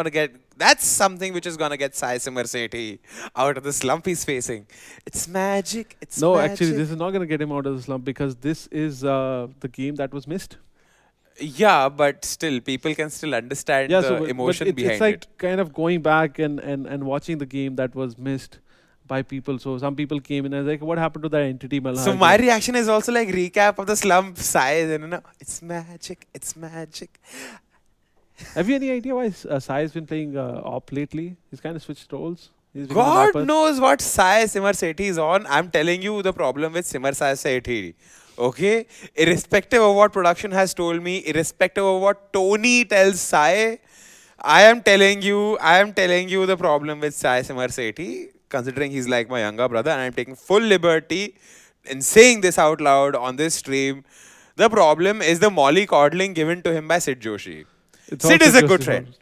something which is gonna get Sai Simar Sethi out of the slump he's facing. It's magic, it's No, magic. actually, this is not going to get him out of the slump, because this is the game that was missed. Yeah, but still, people can still understand the emotion behind it's like it. kind of going back and watching the game that was missed by people. So some people came in and like, what happened to that Entity Malhar? So my reaction is also like recap of the slump size. You know, it's magic, it's magic. Have you any idea why Sai has been playing op lately? He's kind of switched roles. He's become a God rapper. knows what Sai Simar Sethi is on. I'm telling you the problem with Simar Sai Sethi. Okay? Irrespective of what production has told me, irrespective of what Tony tells Sai, I am telling you the problem with Sai Simar Sethi, considering he's like my younger brother, and I'm taking full liberty in saying this out loud on this stream. The problem is the mollycoddling given to him by Sid Joshi. Sid is a good friend.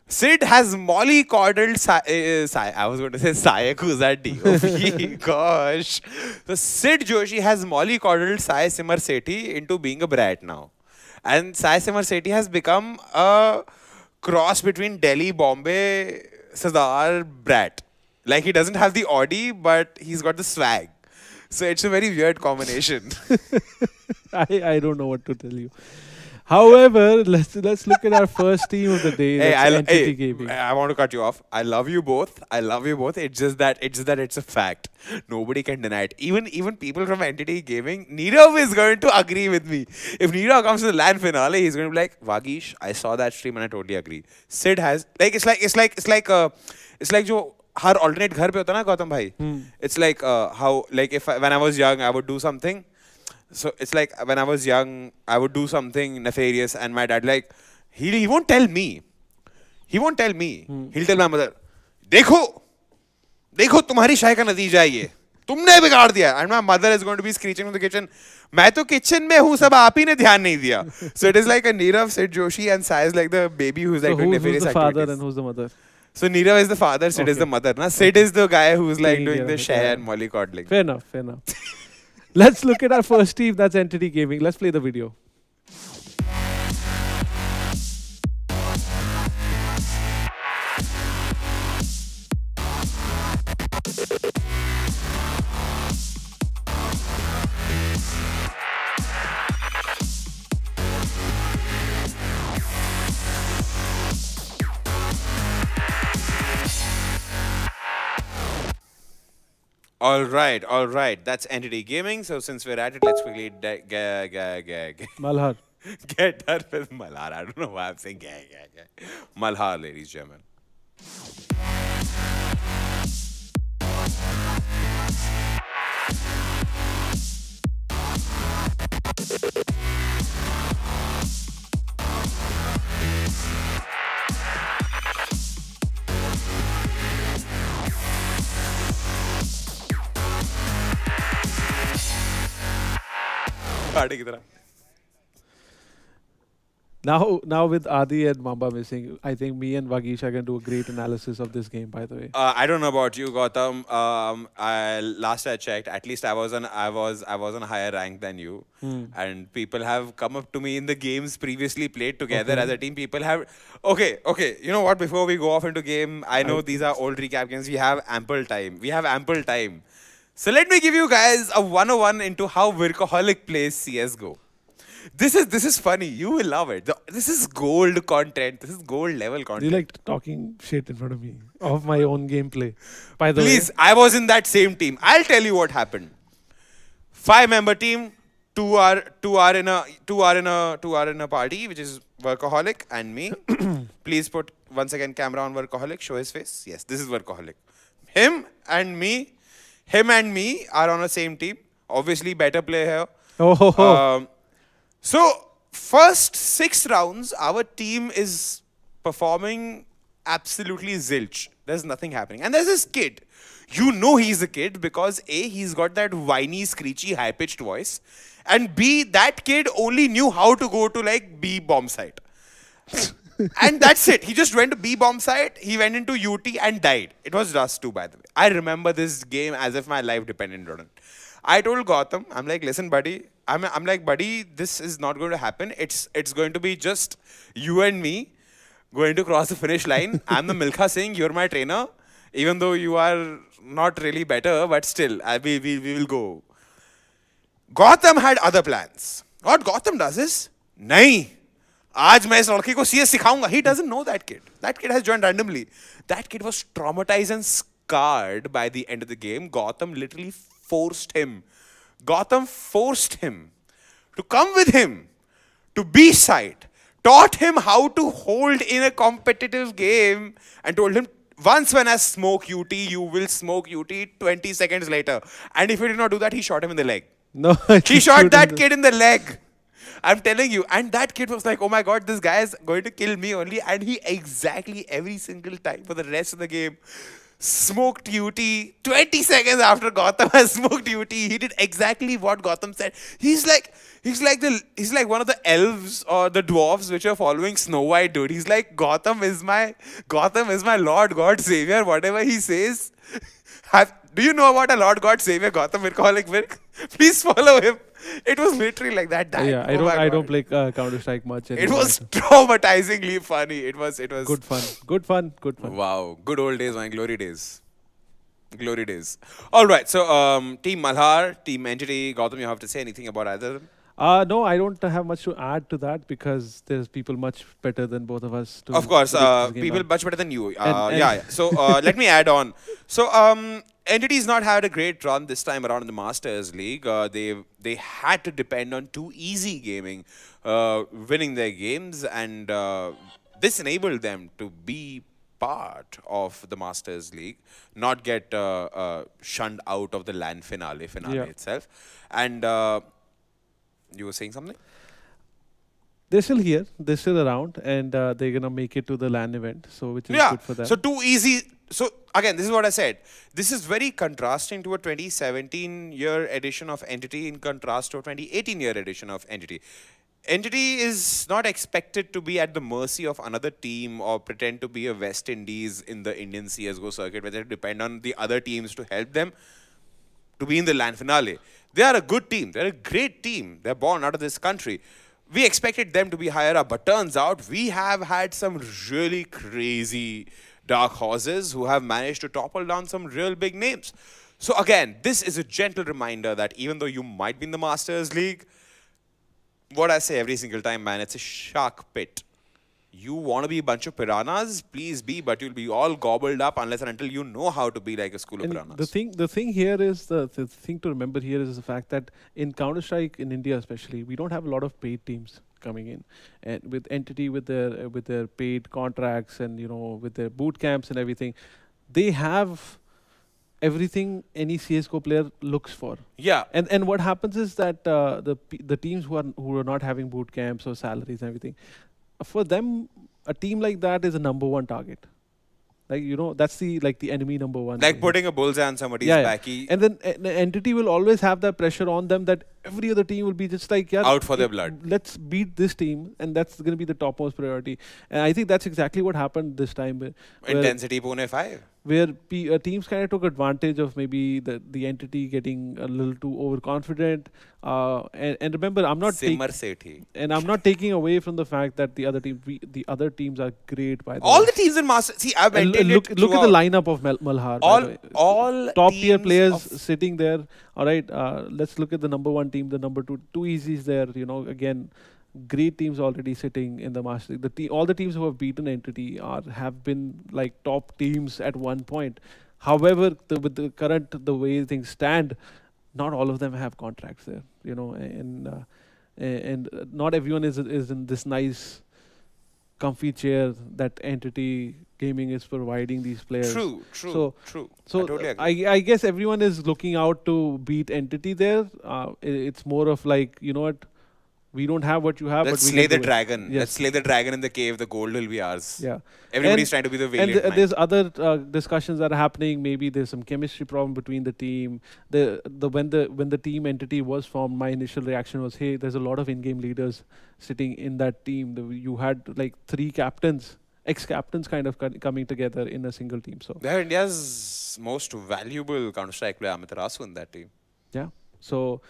Sid has mollycoddled Sai. I was going to say Sai Kuzadi. Gosh. So Sid Joshi has mollycoddled Sai Simar Sethi into being a brat now. And Sai Simar Sethi has become a cross between Delhi, Bombay, Sardar brat. Like, he doesn't have the Audi, but he's got the swag. So it's a very weird combination. I don't know what to tell you. However, let's look at our first team of the day. Entity Gaming. I want to cut you off. I love you both. It's just that it's a fact. Nobody can deny it. Even people from Entity Gaming, Nirav is going to agree with me. If Nirav comes to the LAN finale, he's going to be like, Vagish, I saw that stream and I totally agree. Sid has it's like जो हर alternate घर पे होता ना गौतम भाई. It's like how like when I was young I would do something. So it's like when I was young, I would do something nefarious and my dad he won't tell me. He won't tell me. He'll tell my mother, देखो तुम्हारी शाय का नतीजा है ये. तुमने बिगाड़ दिया. And my mother is going to be screeching in the kitchen. मैं तो kitchen में हूँ, सब आप ही ने ध्यान नहीं दिया. So it is like a Nirav, Sid Joshi, and Sai is like the baby who's like doing nefarious activities. Who's the father and who's the mother? So Nirav is the father, Sid is the mother. Na? Sid is the guy who's like doing the share and mollycoddling. Fair enough, fair enough. Let's look at our first team. That's Entity Gaming. Let's play the video. All right. That's Entity Gaming. So since we're at it, let's quickly Malhar. get done with Malhar. I don't know why I'm saying Malhar, ladies and gentlemen. Now with Adi and Mamba missing, I think me and Vagish are going to do a great analysis of this game, by the way. I don't know about you, Gautam. Last I checked, at least I was on a higher rank than you. And people have come up to me in the games previously played together as a team. People have... Okay. You know what? Before we go off into game, I know these are old recap games. We have ample time. So let me give you guys a 101 into how Workaholic plays CSGO. This is funny. You will love it. This is gold content. This is gold level content. You like talking shit in front of me of my own gameplay. By the way, please, I was in that same team. I'll tell you what happened. 5-member team. Two are in a party, which is Workaholic and me. Please put once again camera on Workaholic. Show his face. Yes, this is Workaholic. Him and me are on the same team. Obviously, better play here. So, first 6 rounds, our team is performing absolutely zilch. There's nothing happening. And there's this kid. You know he's a kid because A, he's got that whiny, screechy, high-pitched voice. And B, that kid only knew how to go to like B bomb site. And that's it. He just went to B bomb site. He went into UT and died. It was Rust 2, by the way. I remember this game as if my life depended on it. I told Gautam, I'm like, listen, buddy. I'm like, buddy, this is not going to happen. It's going to be just you and me going to cross the finish line. I'm the Milkha Singh. You're my trainer. Even though you are not really better, but still, we will go. Gautam had other plans. What Gautam does is, nahi, aaj main is ladki ko CS sikhaunga. He doesn't know that kid. That kid has joined randomly. That kid was traumatized and scarred by the end of the game. Gautam literally forced him to come with him to B side, taught him how to hold in a competitive game, and told him, once when I smoke UT, you will smoke UT 20 seconds later. And if he did not do that, he shot him in the leg. No, he shot that kid in the leg. I'm telling you. And that kid was like, oh my God, this guy is going to kill me only. And he exactly every single time for the rest of the game smoked UT 20 seconds after Gautam has smoked UT. He did exactly what Gautam said. He's like one of the elves or the dwarves which are following Snow White, dude. He's like, Gautam is my Lord God Savior. Whatever he says. Do you know about a Lord God Savior, Gautam Workaholic Virk? Please follow him. It was literally like that. Yeah, I don't play Counter-Strike much anymore. It was traumatizingly funny. It was good fun. Wow, good old days, man. Glory days. All right, so Team Malhar, Team Entity, Gautam, you have to say anything about either of them? No, I don't have much to add to that because there's people much better than both of us. Of course, people much better than you. Yeah. So let me add on. So Entity's not had a great run this time around in the Masters League. They had to depend on too easy gaming, winning their games, and this enabled them to be part of the Masters League, not get shunned out of the LAN finale itself. And you were saying something? They're still here. They're still around, and they're gonna make it to the LAN event. So which is good for them. So too easy. So again, this is what I said. This is very contrasting to a 2017 year edition of Entity in contrast to a 2018 year edition of Entity. Entity is not expected to be at the mercy of another team or pretend to be a West Indies in the Indian CSGO circuit where they depend on the other teams to help them to be in the LAN finale. They are a good team. They're a great team. They're born out of this country. We expected them to be higher up, but turns out we have had some really crazy dark horses who have managed to topple down some real big names. So again, this is a gentle reminder that even though you might be in the Masters League, what I say every single time, man, it's a shark pit. You want to be a bunch of piranhas? Please be, but you'll be all gobbled up unless and until you know how to be like a school of piranhas. The thing here is, the thing to remember here is the fact that in Counter-Strike, in India especially, we don't have a lot of paid teams coming in, and with Entity with their paid contracts and with their boot camps and everything, they have everything any CS:GO player looks for. Yeah. And what happens is that the teams who are not having boot camps or salaries and everything, for them a team like that is a #1 target. Like that's the enemy #1. Like putting a bullseye on somebody's back. And then the Entity will always have that pressure on them that every other team will be just like, yeah, out for their blood. Let's beat this team, and that's going to be the topmost priority. And I think that's exactly what happened this time. Intensity Pune 5. Where teams kind of took advantage of maybe the Entity getting a little too overconfident. And remember, I'm not taking away from the fact that the other teams are great. By the all way. the teams in Master. See, I've maintained look at the lineup of Malhar. All top tier players sitting there. All right, let's look at the #1 team, the #2. Two easies there. Again. Great teams already sitting in the Master League. All the teams who have beaten Entity have been like top teams at one point. However, with the way things stand, not all of them have contracts there. And not everyone is in this nice, comfy chair that Entity Gaming is providing these players. True. So I totally agree. I guess everyone is looking out to beat Entity there. It's more of like, you know what? We don't have what you have. Let's but slay the dragon. Yes. Let's slay the dragon in the cave. The gold will be ours. Yeah. Everybody's trying to be the valiant. And there's other discussions that are happening. Maybe there's some chemistry problem between the team. When the team Entity was formed, my initial reaction was, hey, there's a lot of in-game leaders sitting in that team. You had like 3 captains, ex-captains kind of coming together in a single team. So they're India's most valuable Counter-Strike player, Amitarasu, in that team. Yeah. So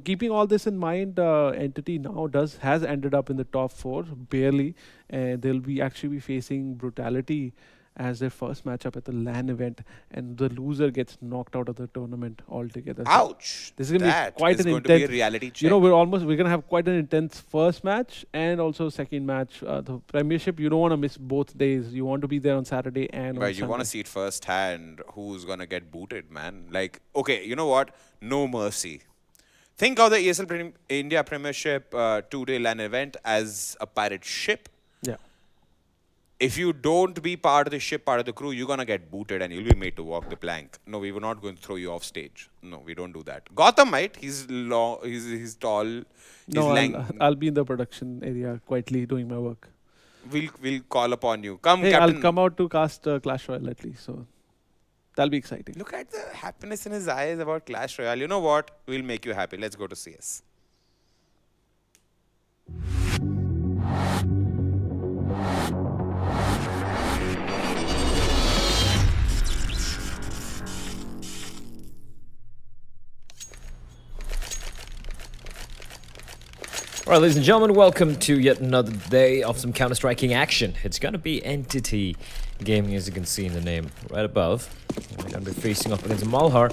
keeping all this in mind, Entity now has ended up in the top 4 barely, and they'll actually be facing Brutality as their first matchup at the LAN event, and the loser gets knocked out of the tournament altogether. Ouch! So this is going to be quite an going intense. To be a reality check. We're going to have quite an intense first match and also second match. The Premiership, you don't want to miss both days. You want to be there on Saturday and on Sunday. You want to see it firsthand. Who's going to get booted, man? Like, okay, you know what? No mercy. Think of the ESL India Premiership 2-day LAN event as a pirate ship. Yeah. If you don't be part of the ship, part of the crew, you're going to get booted and you'll be made to walk the plank. No, we were not going to throw you off stage. No, we don't do that. Gotham might. He's long, he's tall. I'll be in the production area quietly doing my work. We'll call upon you. Come, hey, Captain. I'll come out to cast Clash Royale at least. So that'll be exciting. Look at the happiness in his eyes about Clash Royale. You know what? We'll make you happy. Let's go to CS. All right, ladies and gentlemen, welcome to yet another day of some Counter-Striking action. It's going to be Entity Gaming, as you can see in the name right above. We're going to be facing up against Malhar.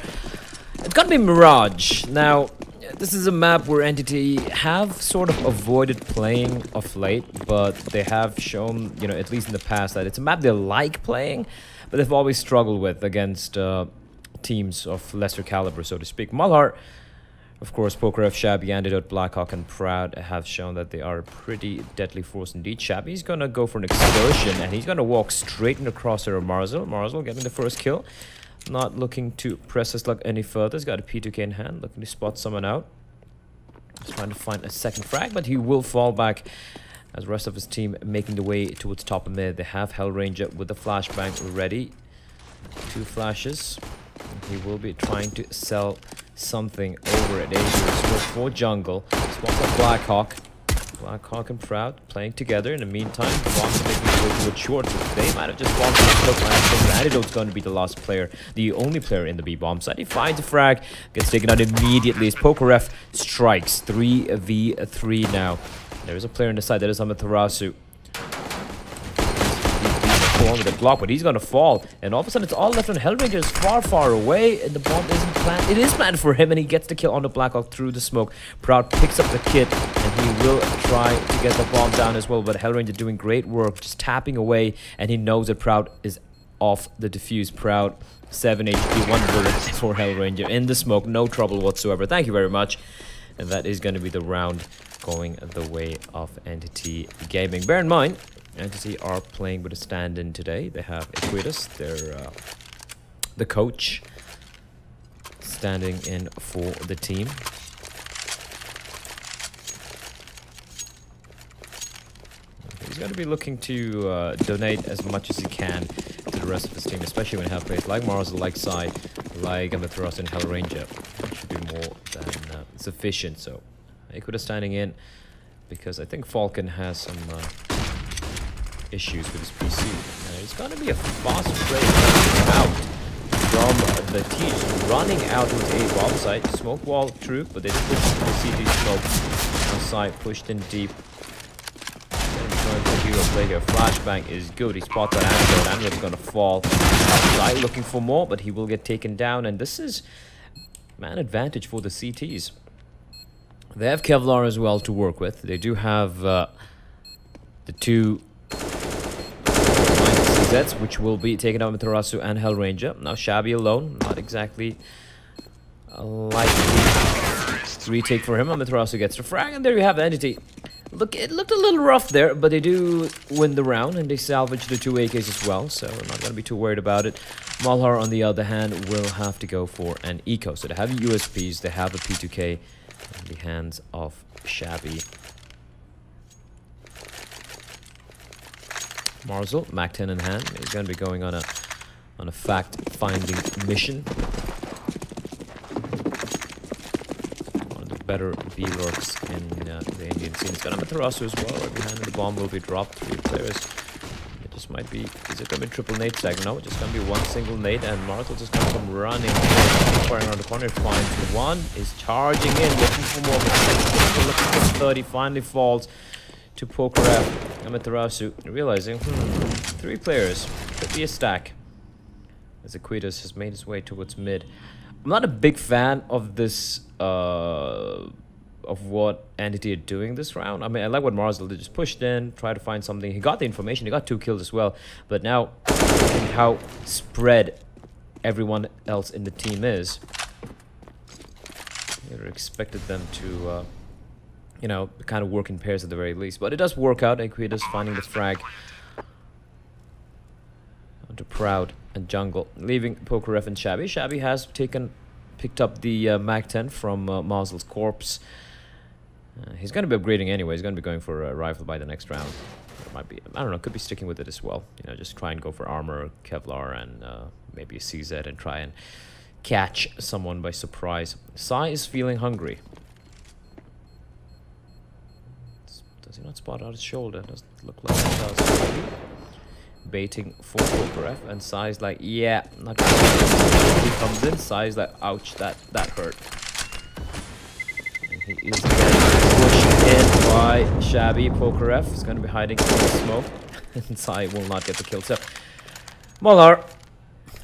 It's going to be Mirage. Now, this is a map where Entity have sort of avoided playing of late, but they have shown, at least in the past, that it's a map they like playing, but they've always struggled with against teams of lesser caliber, so to speak. Malhar, of course, PokerF, Shabby, Antidote, Blackhawk, and Proud have shown that they are a pretty deadly force indeed. Shabby's going to go for an excursion, and he's going to walk straight in the crosshair of Marzel. Marzel getting the first kill. Not looking to press his luck any further. He's got a P2K in hand, looking to spot someone out. He's trying to find a second frag, but he will fall back as the rest of his team making the way towards top of mid. They have Hellranger with the flashbang ready. 2 flashes. He will be trying to sell something over at Asia for jungle. Spots up Blackhawk. Blackhawk and Proud playing together. In the meantime, the bombs are making their way towards short. So they might have just bombed the Antidote's going to be the last player, the only player in the B bomb side. He finds a frag, gets taken out immediately as Pokeref strikes. 3v3 now. There is a player on the side, that is Amaterasu. With the block, but he's gonna fall, and all of a sudden it's all left on Hellranger. Is far away, and the bomb isn't planned. It is planned for him, and he gets the kill on the Blackhawk through the smoke. Proud picks up the kit, and he will try to get the bomb down as well, but Hellranger doing great work, just tapping away, and he knows that Proud is off the defuse. Proud 7 HP, 1 bullet for Hellranger in the smoke, no trouble whatsoever. Thank you very much. And that is going to be the round going the way of Entity Gaming. Bear in mind, Entity are playing with a stand-in today. They have Equitas, the coach, standing in for the team. He's going to be looking to donate as much as he can to the rest of his team, especially when he has players like Mars, like Sai, like Amaterasu and Hellranger. That should be more than sufficient. So Equitas standing in because I think Falcon has some issues with his PC. It's going to be a fast break out from the team, running out with a bomb site. Smoke wall true, but they didn't push the CT smoke outside, pushed in deep. Going to do a play here. Flashbang is good. He spots that Antidote. Antidote's going to fall outside, looking for more, but he will get taken down. And this is man advantage for the CTs. They have Kevlar as well to work with. They do have the 2 CZs, which will be taken out with Amaterasu and Hellranger. Now Shabby alone, not exactly a likely retake for him. Amaterasu gets the frag, and there you have Entity. Look, it looked a little rough there, but they do win the round, and they salvage the 2 AKs as well, so I'm not going to be too worried about it. Malhar, on the other hand, will have to go for an eco. So they have USPs, they have a P2K in the hands of Shabby. Marzel, Mac 10 in hand. He's going to be going on a fact-finding mission. One of the better B-lurks in the Indian scene. It's got Amaterasu as well. Right behind him, the bomb will be dropped. 3 players. It just might be. Is it going to be triple nade stack? No, it's just going to be 1 single nade, and Marzel just going to come running, firing around the corner. Finds one, is charging in, looking for more. Looking for 30. Finally falls to Pokeref. Amaterasu realizing, 3 players could be a stack. As Equitas has made his way towards mid. I'm not a big fan of this, of what Entity are doing this round. I mean, I like what Marzel did, just pushed in, tried to find something. He got the information, he got 2 kills as well. But now, looking how spread everyone else in the team is, you expected them to, you know, kind of work in pairs at the very least. But it does work out. Equitas finding the frag onto Proud and Jungle, leaving Pokeref and Shabby. Shabby has picked up the Mac 10 from Marzel's corpse. He's going to be upgrading anyway. He's going to be going for a rifle by the next round. It might be, I don't know, could be sticking with it as well. You know, just try and go for armor, Kevlar, and maybe a CZ, and try and catch someone by surprise. Sai is feeling hungry. Does he not spot out his shoulder? Doesn't look like he does. Baiting for Pokeref, and Sai's like, yeah, not gonna he comes in, Sai's like, ouch, that hurt. And he is getting pushed in by Shabby. Pokeref is gonna be hiding in the smoke, and Sai will not get the kill. So Malhar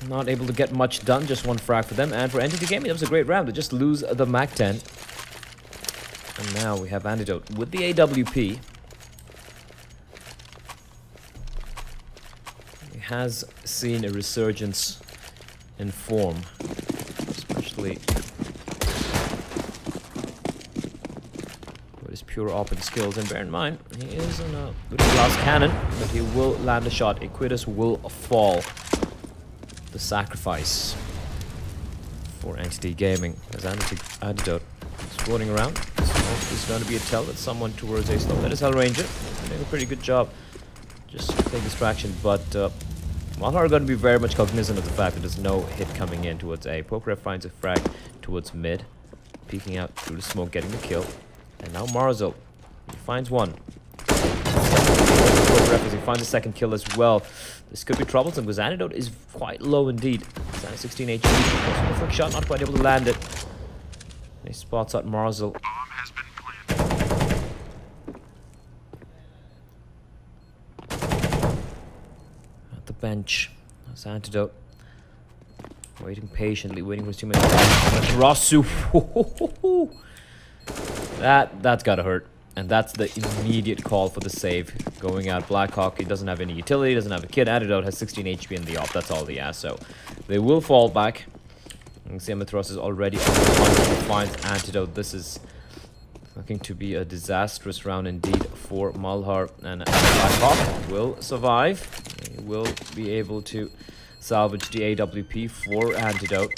not able to get much done, just 1 frag for them. And for Entity Gaming, that was a great round. They just lose the Mac 10. And now we have Antidote with the AWP. He has seen a resurgence in form, especially with his pure open skills. And bear in mind, he is on a good glass cannon, but he will land a shot. Equitas will fall. The sacrifice for Entity Gaming as Antidote is floating around. It's going to be a tell that someone towards A slope. That is Hellranger. doing a pretty good job. Just take distraction, but Malhar are going to be very much cognizant of the fact that there's no hit coming in towards A. Pokeref finds a frag towards mid, peeking out through the smoke, getting the kill. And now Marzel, he finds one. Pokeref as he finds a second kill as well. This could be troublesome because Antidote is quite low indeed. It's at 16 HP. A flick shot, not quite able to land it. And he spots out Marzel. At the bench, that's Antidote. Waiting patiently, waiting for his teammate. Rasu. That's gotta hurt. And that's the immediate call for the save. Going out Blackhawk, he doesn't have any utility, doesn't have a kit. Antidote has 16 HP in the op, that's all he has. So they will fall back. You can see Ametros is already on the hunt to find Antidote. This is looking to be a disastrous round indeed for Malhar. And Blackhawk will survive. He will be able to salvage the AWP for Antidote.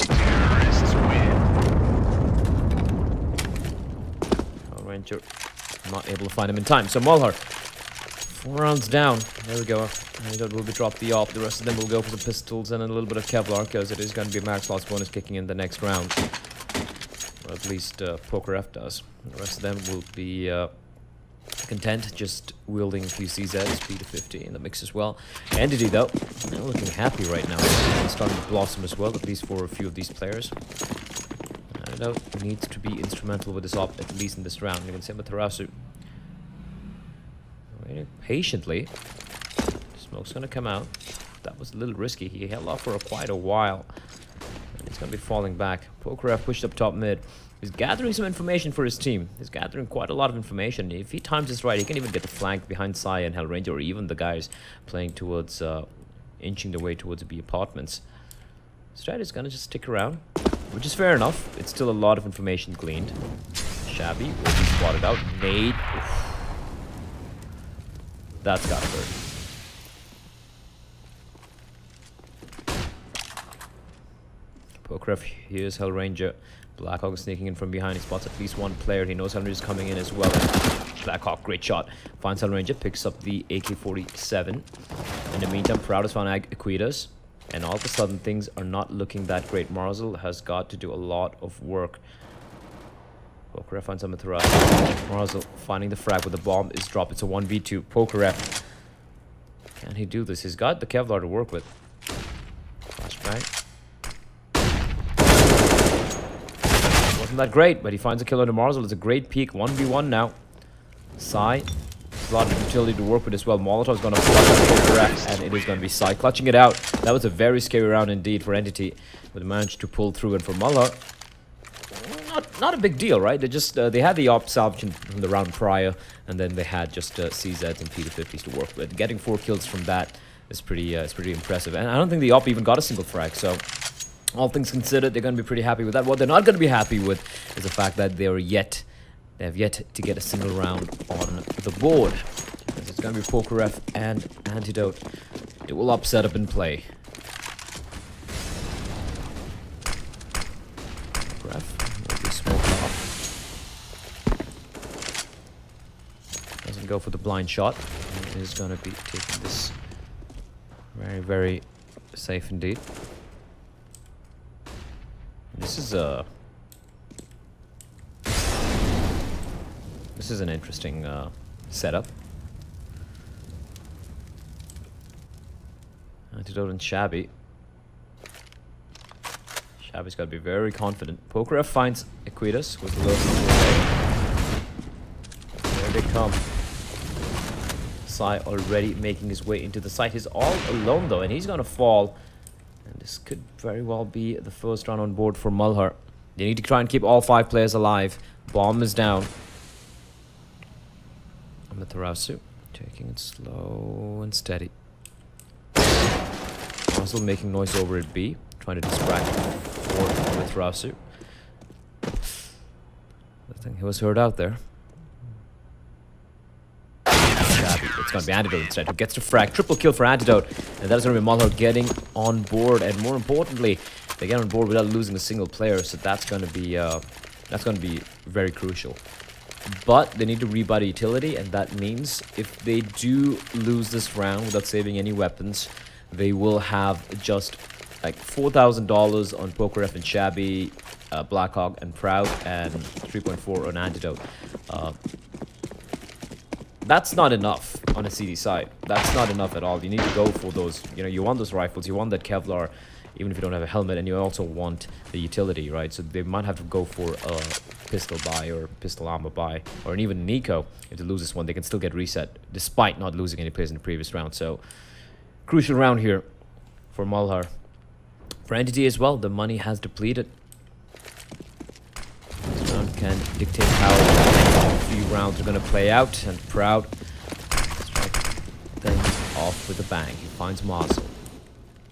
Ranger not able to find him in time. So Malhar, 4 rounds down. There we go. Antidote will be dropped the op. The rest of them will go for the pistols and a little bit of Kevlar because it is going to be a max loss bonus kicking in the next round. Or at least Pokeref does. The rest of them will be content just wielding a few CZs, speed of 50 in the mix as well. Entity though, they're looking happy right now. It's starting to blossom as well, at least for a few of these players. Antidote needs to be instrumental with this op, at least in this round. You can see with Tarasu waiting patiently. Smoke's gonna come out. That was a little risky. He held off for quite a while. And he's gonna be falling back. Pokeref pushed up top mid. He's gathering some information for his team. He's gathering quite a lot of information. If he times this right, he can even get the flank behind Sai and Hellranger, or even the guys playing towards, inching their way towards the B apartments. Strat is gonna just stick around, which is fair enough. It's still a lot of information gleaned. Shabby will be spotted out. Nade. Oof. That's gotta hurt. Pokeref, here's Hellranger. Blackhawk is sneaking in from behind. He spots at least one player. He knows Hellranger is coming in as well. Blackhawk, great shot. Finds Hellranger, picks up the AK-47. In the meantime, Proud has found Aquitas. And all of a sudden, things are not looking that great. Marzel has got to do a lot of work. Pokeref finds Amethyra. Marzel finding the frag with the bomb is dropped. It's a 1v2. Pokeref. Can he do this? He's got the Kevlar to work with. Flashbang. Wasn't that great, but he finds a killer to Marzel. It's a great peek. 1v1 now. Sai. A lot of utility to work with as well. Molotov's going to flush out Pokeref, and it is going to be Sai clutching it out. That was a very scary round indeed for Entity, but they managed to pull through. And for Malhar, not a big deal, right? They had the op salvage from the round prior, and then they had just CZs and P250s to work with. Getting 4 kills from that is pretty impressive. And I don't think the op even got a single frag, so all things considered, they're going to be pretty happy with that. What they're not going to be happy with is the fact that they have yet to get a single round on the board. Because it's going to be Pokeref and Antidote. It will upset up in play. Pokeref will be smoked off. Doesn't go for the blind shot. He is going to be taking this very, very safe indeed. This is an interesting setup. Antidote and Shabby. Shabby's got to be very confident. Pokeref finds Aquitas with the low. There they come. Sai already making his way into the site. He's all alone though, and he's gonna fall. And this could very well be the first round on board for Malhar. They need to try and keep all 5 players alive. Bomb is down. Amaterasu taking it slow and steady. Also making noise over at B, trying to distract for Amaterasu. I think he was heard out there. It's going to be Antidote instead, who gets the frag. Triple kill for Antidote, and that is going to be Malhar getting on board. And more importantly, they get on board without losing a single player. So that's going to be very crucial. but they need to rebuy the utility, and that means if they do lose this round without saving any weapons, they will have just like $4,000 on PokerF and Shabby, Blackhawk and Proud, and 3.4 on Antidote. That's not enough on a CD side. That's not enough at all. You need to go for those, you know, you want those rifles, you want that Kevlar, even if you don't have a helmet, and you also want the utility, right? So they might have to go for a pistol buy or pistol armor buy, or even Nico. If they lose this one, they can still get reset, despite not losing any players in the previous round. So, crucial round here for Malhar. For Entity as well, the money has depleted. This round can dictate how the next few rounds are going to play out, and Proud strike things off with a bang. He finds Marzel.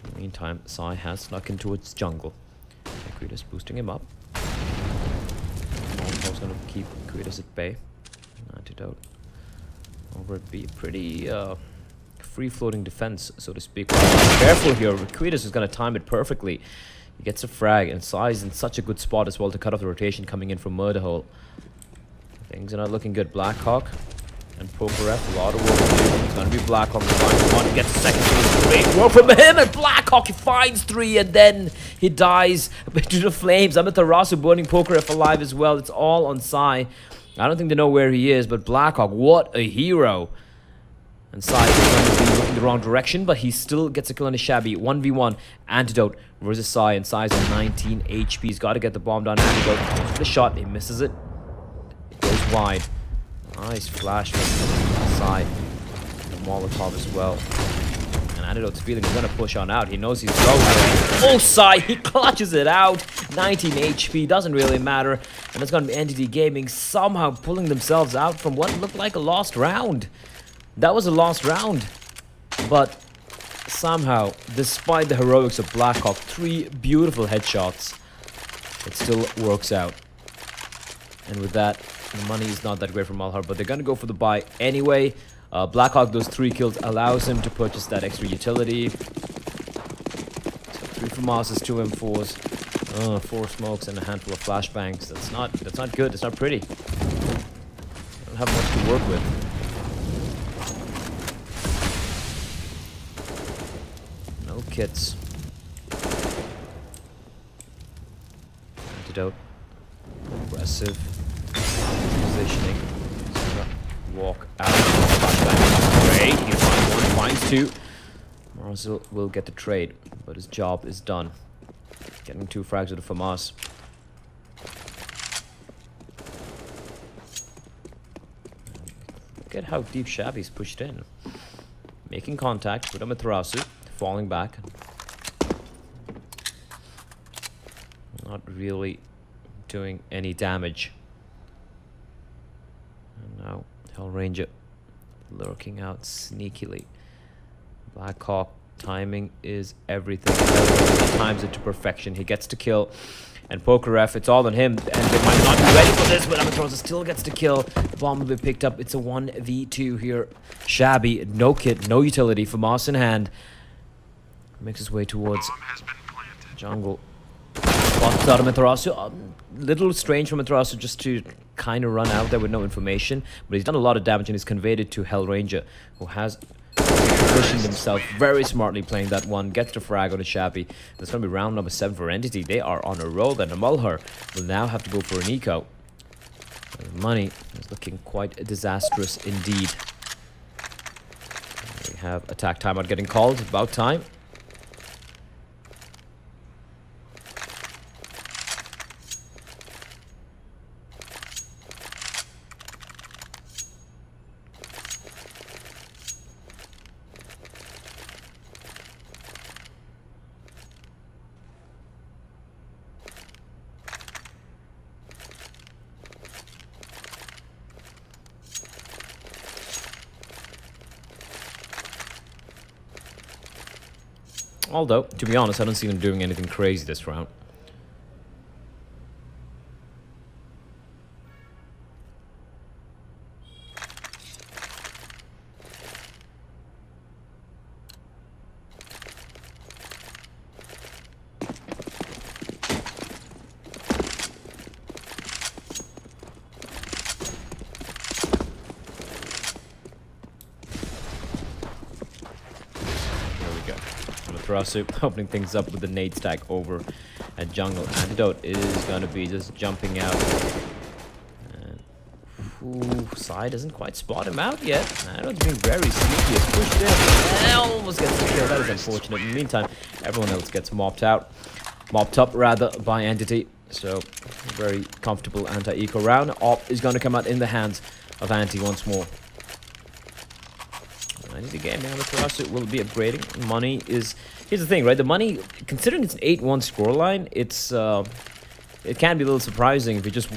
In the meantime, Sai has snuck into its jungle. Quidus boosting him up. Malhar's going to keep Quidus at bay. Antidote over at B. Pretty free-floating defense, so to speak. Careful here. Quidus is going to time it perfectly. He gets a frag, and Sai's in such a good spot as well to cut off the rotation coming in from Murder Hole. Things are not looking good. Blackhawk and PokerF, a lot of work to do. It's going to be Blackhawk to find one, gets a second kill. Great work from him, and Blackhawk, he finds 3, and then he dies to the flames. Amaterasu burning PokerF alive as well. It's all on Sai. I don't think they know where he is, but Blackhawk, what a hero. And Sai is going to be looking the wrong direction, but he still gets a kill on his Shabby. 1v1 Antidote versus Sai, and Sai's on 19 HP. He's got to get the bomb down. Antidote goes for the shot. He misses it. It goes wide. Nice flash from Sai. The Molotov as well. And Antidote's feeling he's going to push on out. He knows he's low. Oh, Sai, he clutches it out. 19 HP, doesn't really matter. And it's going to be Entity Gaming somehow pulling themselves out from what looked like a lost round. That was a lost round, but somehow, despite the heroics of Blackhawk, 3 beautiful headshots, it still works out. And with that, the money is not that great for Malhar, but they're going to go for the buy anyway. Blackhawk, those 3 kills allows him to purchase that extra utility. So 3 FAMASs, 2 M4s, 4 smokes, and a handful of flashbangs. That's not good. It's not pretty. Don't have much to work with. No kits. Antidote. Aggressive. Positioning. Walk out. Great. He finds 1, finds 2. Marzel will get the trade, but his job is done. Getting 2 frags with the FAMAS. Look at how deep Shabby's pushed in. Making contact with Amaterasu. Falling back. Not really doing any damage. And now Hell Ranger lurking out sneakily. Blackhawk, timing is everything. He times it to perfection. He gets to kill. And PokerF, it's all on him. And they might not be ready for this, but Amaterasu still gets to kill. The bomb will be picked up. It's a 1v2 here. Shabby, no kit, no utility. FAMAS in hand. Makes his way towards jungle. Spots out Amaterasu. Little strange for Amaterasu just to kind of run out there with no information. But he's done a lot of damage and he's conveyed it to Hell Ranger, who has positioned himself very smartly playing that one. Gets the frag on a Shabby. That's going to be round number 7 for Entity. They are on a roll. Then Malhar will now have to go for an eco. The money is looking quite disastrous indeed. We have attack timeout getting called. About time. Although, to be honest, I don't see them doing anything crazy this round. Amaterasu opening things up with the nade stack over at jungle. Antidote is going to be just jumping out. Ooh, Sai doesn't quite spot him out yet. Antidote's being very sneaky. It's pushed in. And almost gets the kill. That is unfortunate. In the meantime, everyone else gets mopped up rather, by Entity. So, very comfortable anti-eco round. Op is going to come out in the hands of Anti once more. Entity game now, Amaterasu will be upgrading. Money is... Here's the thing, right? The money, considering it's an 8-1 scoreline, it's... it can be a little surprising if you just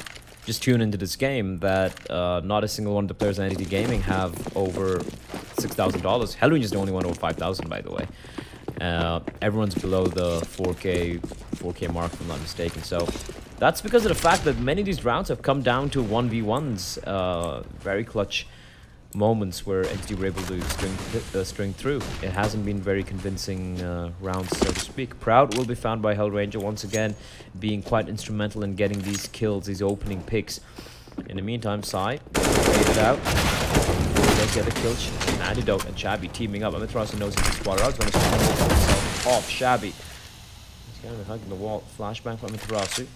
tune into this game that not a single one of the players in Entity Gaming have over $6,000. Hellrange is the only one over 5,000, by the way. Everyone's below the 4K mark, if I'm not mistaken. So that's because of the fact that many of these rounds have come down to 1v1s, very clutch moments where Entity were able to string through. It hasn't been very convincing rounds, so to speak. Proud will be found by Hellranger once again, being quite instrumental in getting these kills, these opening picks. In the meantime, Sai faded out. They get a kill. Antidote and Shabby teaming up. Amaterasu knows he's squad out. He's going to himself off Shabby. He's kind of hugging the wall. Flashbang from Amaterasu.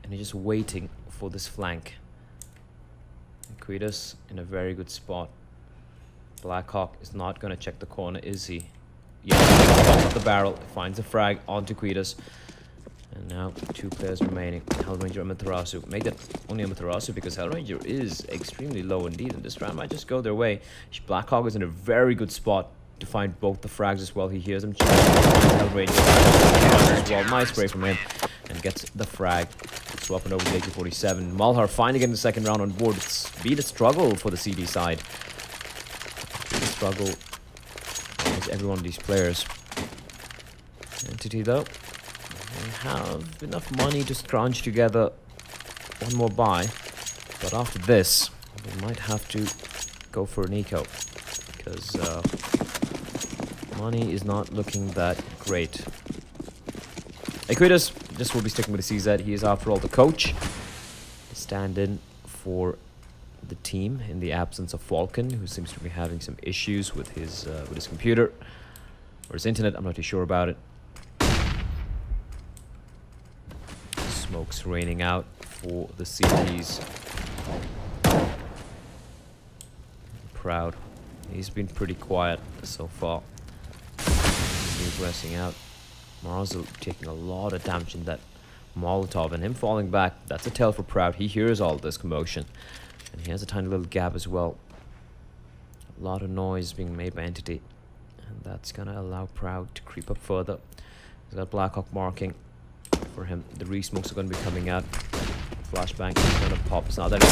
And he's just waiting for this flank. Quidus in a very good spot. Blackhawk is not going to check the corner, is he? Yeah, top of the barrel. Finds a frag onto Quidus. And now 2 players remaining. Hellranger and Amaterasu. Make that only Amaterasu because Hellranger is extremely low indeed. And this round might just go their way. Blackhawk is in a very good spot to find both the frags as well. He hears them. Hellranger as well. Nice spray from him. And gets the frag. Swapping over to AK-47. Malhar finally getting the second round on board. It's been a struggle for the CD side. It's been a struggle against every one of these players. Entity though, they have enough money to scrounge together one more buy. But after this, they might have to go for an eco. Because money is not looking that great. Equitas just will be sticking with the CZ. He is, after all, the coach. Stand-in for the team in the absence of Falcon, who seems to be having some issues with his computer or his internet. I'm not too sure about it. Smoke's raining out for the CDs. Proud. He's been pretty quiet so far. He's pressing out. Marzel taking a lot of damage in that Molotov, and him falling back, that's a tell for Proud. He hears all this commotion, and he has a tiny little gap as well. A lot of noise being made by Entity, and that's gonna allow Proud to creep up further. He's got Blackhawk marking for him. The re-smokes are gonna be coming out. Flashbang is gonna pop. It's not that.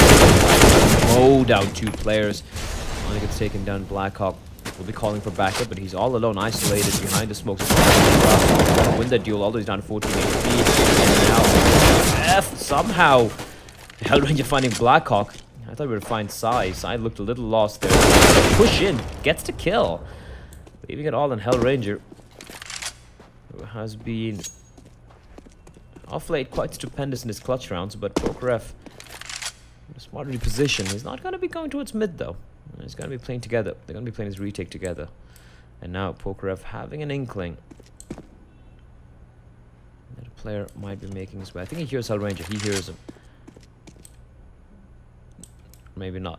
Oh, down 2 players. Only gets taken down. Blackhawk will be calling for backup, but he's all alone, isolated behind the smokes. Gonna win that duel, although he's down 14 HP. And now F somehow Hellranger finding Blackhawk. I thought we would find Sai. Sai looked a little lost there. Push in, gets the kill. Leaving it all on Hellranger, who has been off late quite stupendous in his clutch rounds, but PokerF smartly positioned. He's not going to be going towards mid though. He's going to be playing together. They're going to be playing his retake together. And now PokerF having an inkling that a player might be making his way. I think he hears Hellranger. He hears him. Maybe not.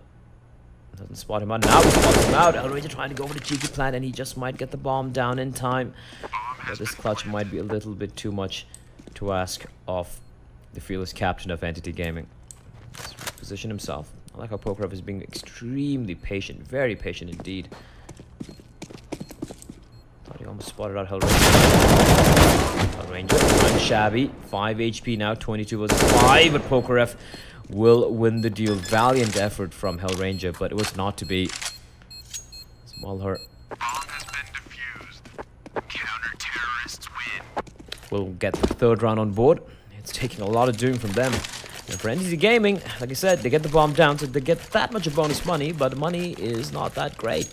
Doesn't spot him out. Now he spots him out. Hellranger trying to go for the cheeky plant, and he just might get the bomb down in time. But this clutch might be a little bit too much to ask of the fearless captain of Entity Gaming. Let's position himself. I like how PokerF is being extremely patient, very patient indeed. Thought he almost spotted out Hellranger. Hellranger, Shabby, 5 HP now, 22 versus 5, but PokerF will win the duel. Valiant effort from Hellranger, but it was not to be. Malhar will get the 3rd round on board. It's taking a lot of doing from them. And for Entity Gaming, like I said, they get the bomb down, so they get that much of bonus money, but the money is not that great.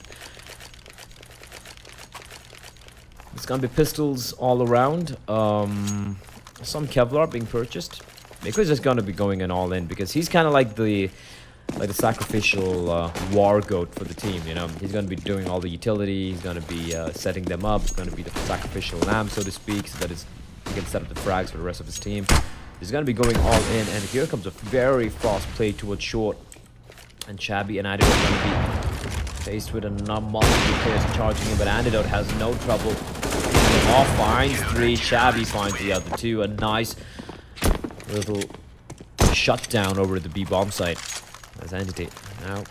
It's gonna be pistols all around. Some Kevlar being purchased. Miku's just gonna be going in all in because he's kind of like the like the sacrificial war goat for the team. You know, he's going to be doing all the utility. He's going to be setting them up. He's going to be the sacrificial lamb, so to speak, so that he can set up the frags for the rest of his team. He's going to be going all in, and here comes a very fast play towards short. And Chabby and Antidote are going to be faced with a multiple players charging in, but Antidote has no trouble. Off finds 3, Chabby finds the other 2. A nice little shutdown over at the B bomb site. As Entity now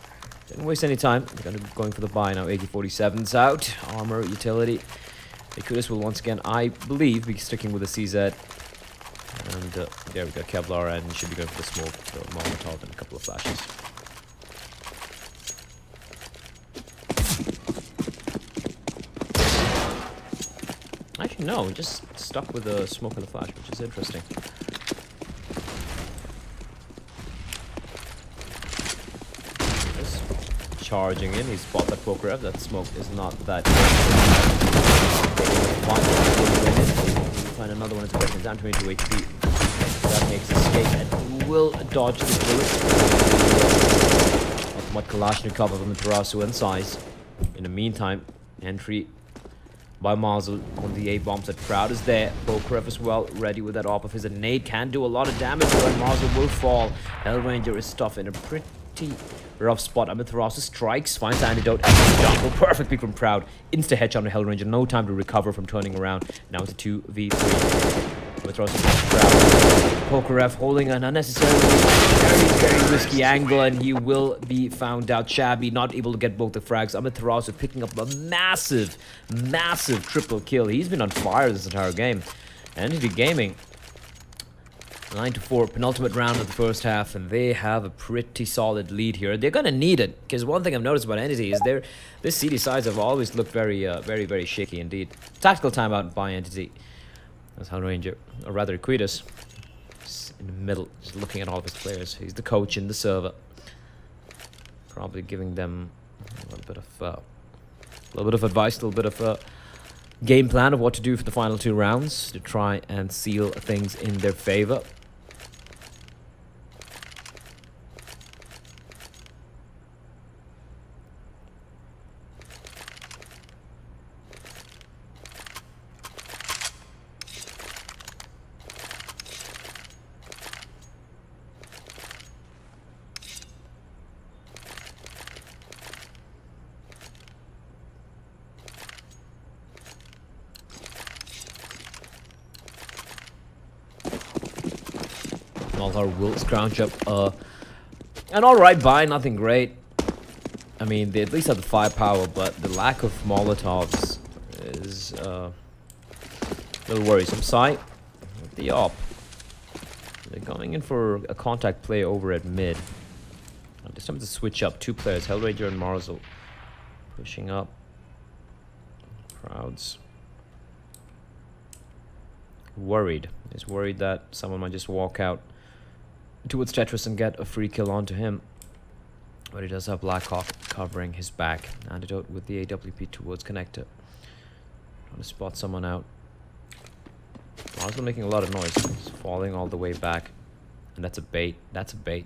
didn't waste any time. They're going to be going for the buy now. AK-47's out. Armor, utility. Ikutis will once again, I believe, be sticking with the CZ. And there we go, Kevlar, and should be going for the smoke, the Molotov, and a couple of flashes. Actually, no, just stuck with the smoke and the flash, which is interesting. Just charging in, he spot that poker up. That smoke is not that find another one as a down to 22 HP. That makes escape and will dodge the bullet. What Kalashnikov of the Tarasu and size. In the meantime, entry by Mazel on the 8 bombs. That Proud is there. Bokarev as well, ready with that op of his. A nade can do a lot of damage, but Mazel will fall. Hellranger is stuffed in a pretty rough spot. Amaterasu strikes, finds Antidote, and jungle. Perfect pick from Proud. Insta headshot on the Hellranger. No time to recover from turning around. Now it's a 2v3. Amaterasu Proud. Bokarev holding an unnecessarily very risky angle, and he will be found out. Chabby not able to get both the frags. Amaterasu picking up a massive triple kill. He's been on fire this entire game. Entity Gaming 9-4, penultimate round of the first half, and they have a pretty solid lead here. They're gonna need it, because one thing I've noticed about Entity is this CD sides have always looked very shaky indeed. Tactical timeout by Entity. That's Hellranger, or rather Quitus, in the middle, just looking at all of his players. He's the coach in the server, probably giving them a little bit of advice, a little bit of a game plan of what to do for the final 2 rounds to try and seal things in their favor. Malhar will scrounge up an alright buy, nothing great. I mean, they at least have the firepower, but the lack of Molotovs is a little worrisome. Sight with the op. They're going in for a contact play over at mid. This time to switch up 2 players, Hellranger and Marzel. Pushing up. Prouds. Worried. He's worried that someone might just walk out towards Tetris and get a free kill onto him. But he does have Blackhawk covering his back. Antidote with the AWP towards connector. Trying to spot someone out. Also making a lot of noise. He's falling all the way back. And that's a bait. That's a bait.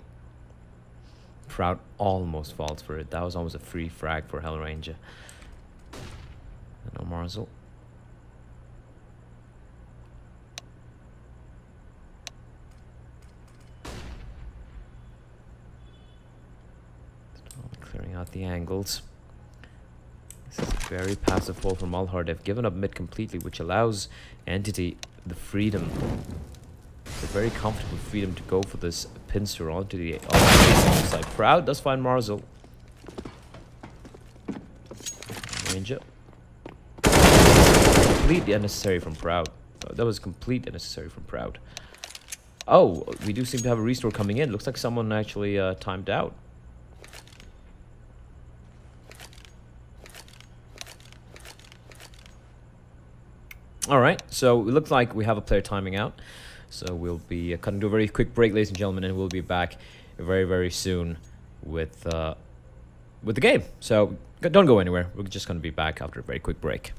Proud almost falls for it. That was almost a free frag for Hellranger. And no Marzel. Clearing out the angles. This is a very passive hold from Malhar. They've given up mid completely, which allows Entity the freedom, the very comfortable freedom to go for this pincer onto the side. Proud does find Marzel. Ranger. Completely unnecessary from Proud. That was completely unnecessary from Proud. Oh, we do seem to have a restore coming in. Looks like someone actually timed out. Alright, so it looks like we have a player timing out. So we'll be cutting to a very quick break, ladies and gentlemen, and we'll be back very soon with the game. So don't go anywhere. We're just going to be back after a very quick break.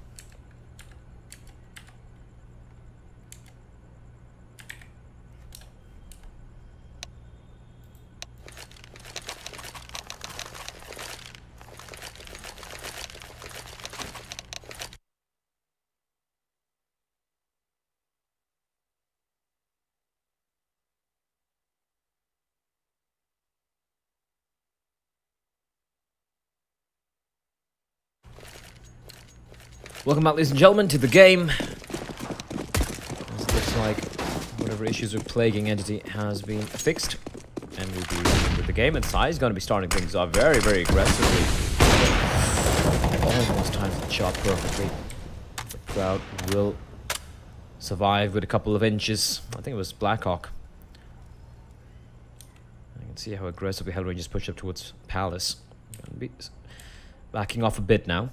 Welcome back, ladies and gentlemen, to the game. As it looks like whatever issues are plaguing Entity has been fixed. And we'll be running with the game. And Sai is going to be starting things off very, very aggressively. Almost times the shot perfectly. The crowd will survive with a couple of inches. I think it was Blackhawk. I can see how aggressively Hellrangers push up towards Palace. Gonna be backing off a bit now.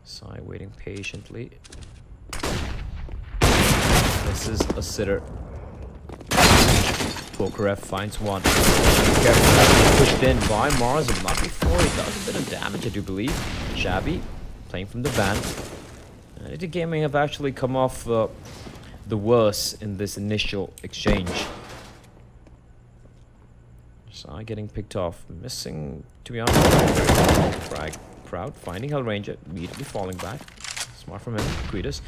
Sai waiting patiently. This is a sitter. Pokerev finds one. Pushed in by Mars, but not before he does a bit of damage, I do believe. Shabby playing from the van. Entity Gaming have actually come off the worst in this initial exchange. Sai getting picked off, missing, to be honest. Frag. Proud finding Hellranger, immediately falling back. Smart from him. Quidus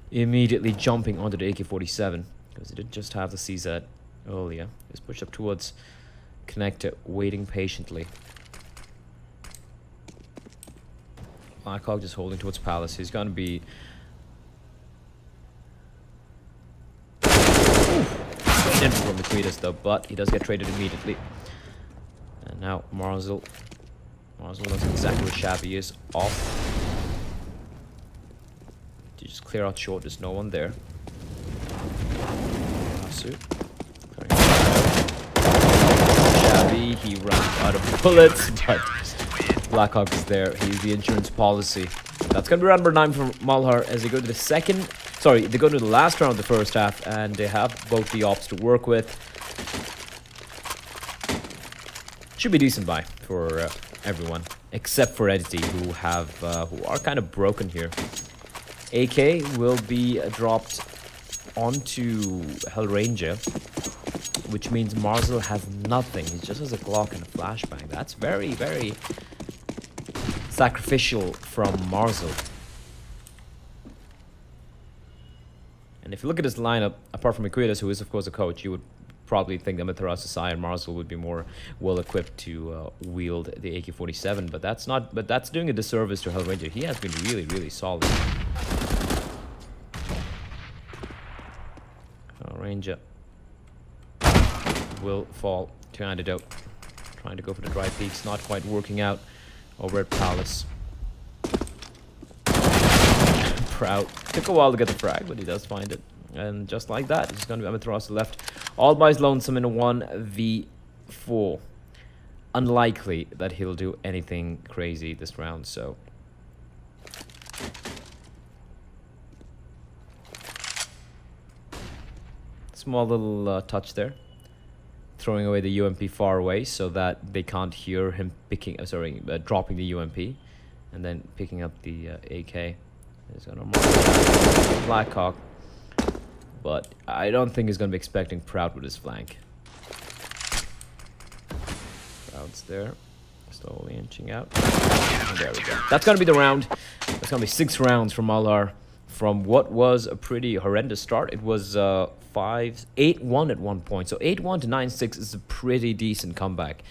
immediately jumping onto the AK-47 because he didn't just have the CZ earlier. He's pushed up towards Connector, waiting patiently. Blackhawk just holding towards Palace. He's gonna be in from the Quidus though, but he does get traded immediately. And now Marzel knows exactly where Shabby is. Off. You just clear out short, there's no one there. Shabby, he runs out of bullets, but Blackhawk is there. He's the insurance policy. That's gonna be round number 9 for Malhar as they go to the they go to the last round of the first half, and they have both the ops to work with. Should be decent buy for everyone except for Entity, who are kind of broken here. AK will be dropped onto Hellranger, which means Marzel has nothing. He just has a Glock and a flashbang. That's very, very sacrificial from Marzel. And if you look at his lineup, apart from Equitas, who is of course a coach, you would probably think that Mithras, Sai, and Marzel would be more well equipped to wield the AK-47, but that's doing a disservice to Hellranger. He has been really, really solid. Hellranger will fall to Antidote. Trying to go for the dry peaks, not quite working out over at Palace. Proud. Took a while to get the frag, but he does find it. And just like that, it's going to be Amaterasu left. All by his lonesome in a 1v4. Unlikely that he'll do anything crazy this round, so. Small little touch there. Throwing away the UMP far away so that they can't hear him dropping the UMP. And then picking up the AK. He's going to Blackhawk. But I don't think he's going to be expecting Proud with his flank. Proud's there. Slowly inching out. And there we go. That's going to be the round. That's going to be 6 rounds from Malhar. From what was a pretty horrendous start. It was 8-1 at one point. So 8-1 to 9-6 is a pretty decent comeback.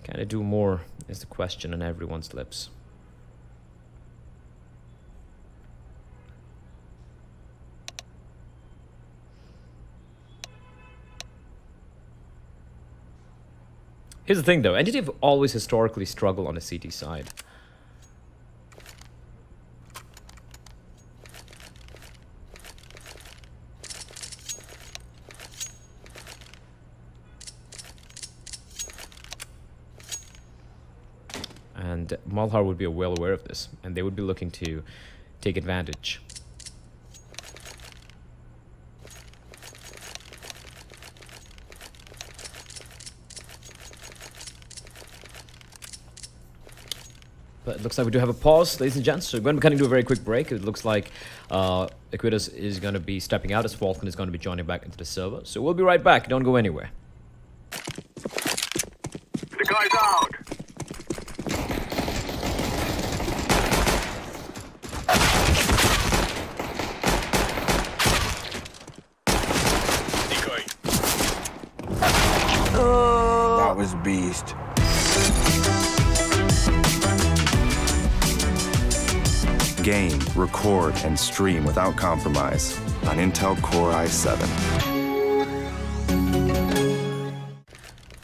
Can it do more is the question on everyone's lips. Here's the thing though, Entity have always historically struggled on the CT side. And Malhar would be well aware of this, and they would be looking to take advantage. But it looks like we do have a pause, ladies and gents. So we're going to be cutting to a very quick break. It looks like Equitas is going to be stepping out as Falcon is going to be joining back into the server. So we'll be right back. Don't go anywhere. The guy's out. Game, record, and stream without compromise on Intel Core i7.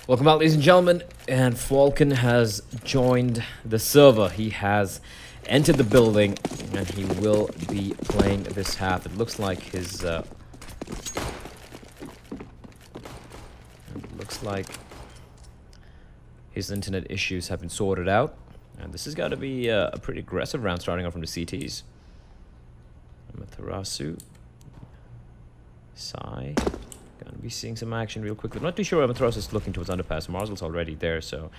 Welcome out, ladies and gentlemen, and Falcon has joined the server. He has entered the building, and he will be playing this half. It looks like his internet issues have been sorted out, and this is going to be a pretty aggressive round starting off from the CTs. Amaterasu, Sai. Gonna be seeing some action real quickly. I'm not too sure Amaterasu is looking towards underpass. Marzel's already there, so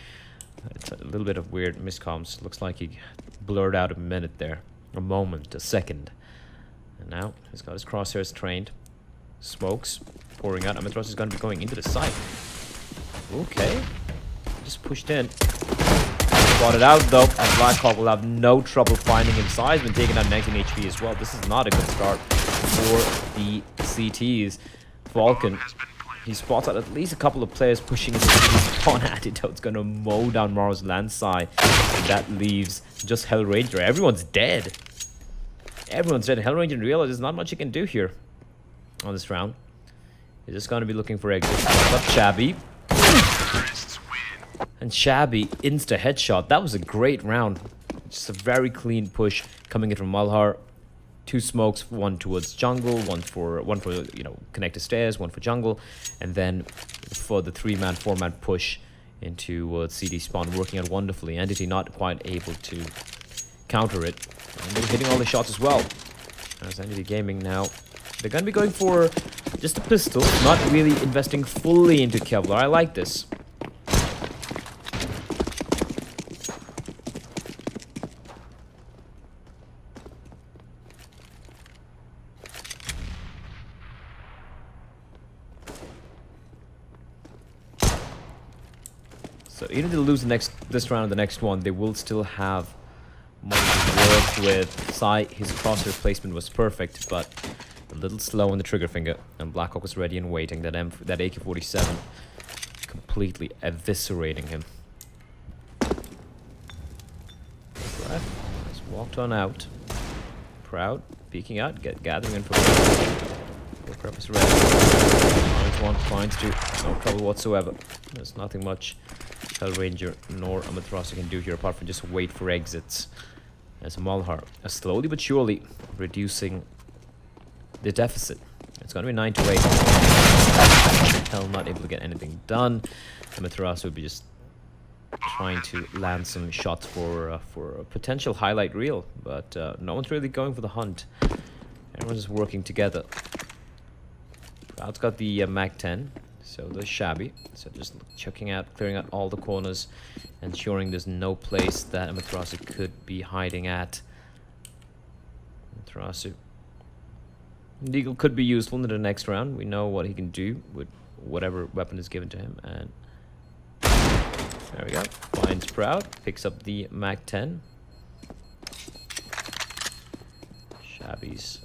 it's a little bit of weird miscomms. Looks like he blurred out a minute there. A moment, a second. And now he's got his crosshairs trained. Smokes pouring out. Amaterasu is going to be going into the site. Okay. Just pushed in. Spotted out though, and Blackhawk will have no trouble finding him. Sai's been taking out 19 HP as well. This is not a good start for the CTs. Falcon, he spots out at least a couple of players pushing into the spawn. Antidote's gonna mow down Mars Landside. And that leaves just Hellranger. Everyone's dead. Everyone's dead. Hellranger realizes there's not much he can do here on this round. He's just gonna be looking for exits. Up Shabby. And Shabby insta headshot. That was a great round. Just a very clean push coming in from Malhar. Two smokes, one towards jungle, one for you know, connected stairs, one for jungle, and then for the 3-man, 4-man push into CD spawn, working out wonderfully. Entity not quite able to counter it, and they're hitting all the shots as well. As Entity Gaming now, they're gonna be going for just a pistol, not really investing fully into Kevlar. I like this. So even if they lose this round and the next one, they will still have money to work with. Sai, his crosshair placement was perfect, but a little slow on the trigger finger. And Blackhawk was ready and waiting. That AK-47 completely eviscerating him. Right, just walked on out. Proud, peeking out, gathering information. Your purpose ready. One finds two, no trouble whatsoever. There's nothing much Hellranger nor Amaterasu can do here apart from just wait for exits. As Malhar slowly but surely reducing the deficit. It's going to be 9 to 8. Hell, not able to get anything done. Amaterasu would be just trying to land some shots for a potential highlight reel, but no one's really going for the hunt. Everyone's just working together. Proud's got the Mag 10. So the Shabby, so just checking out, clearing out all the corners, ensuring there's no place that Amaterasu could be hiding at. Amaterasu. Deagle could be useful in the next round. We know what he can do with whatever weapon is given to him, and there we go. Finds Proud, picks up the Mag 10. Shabby's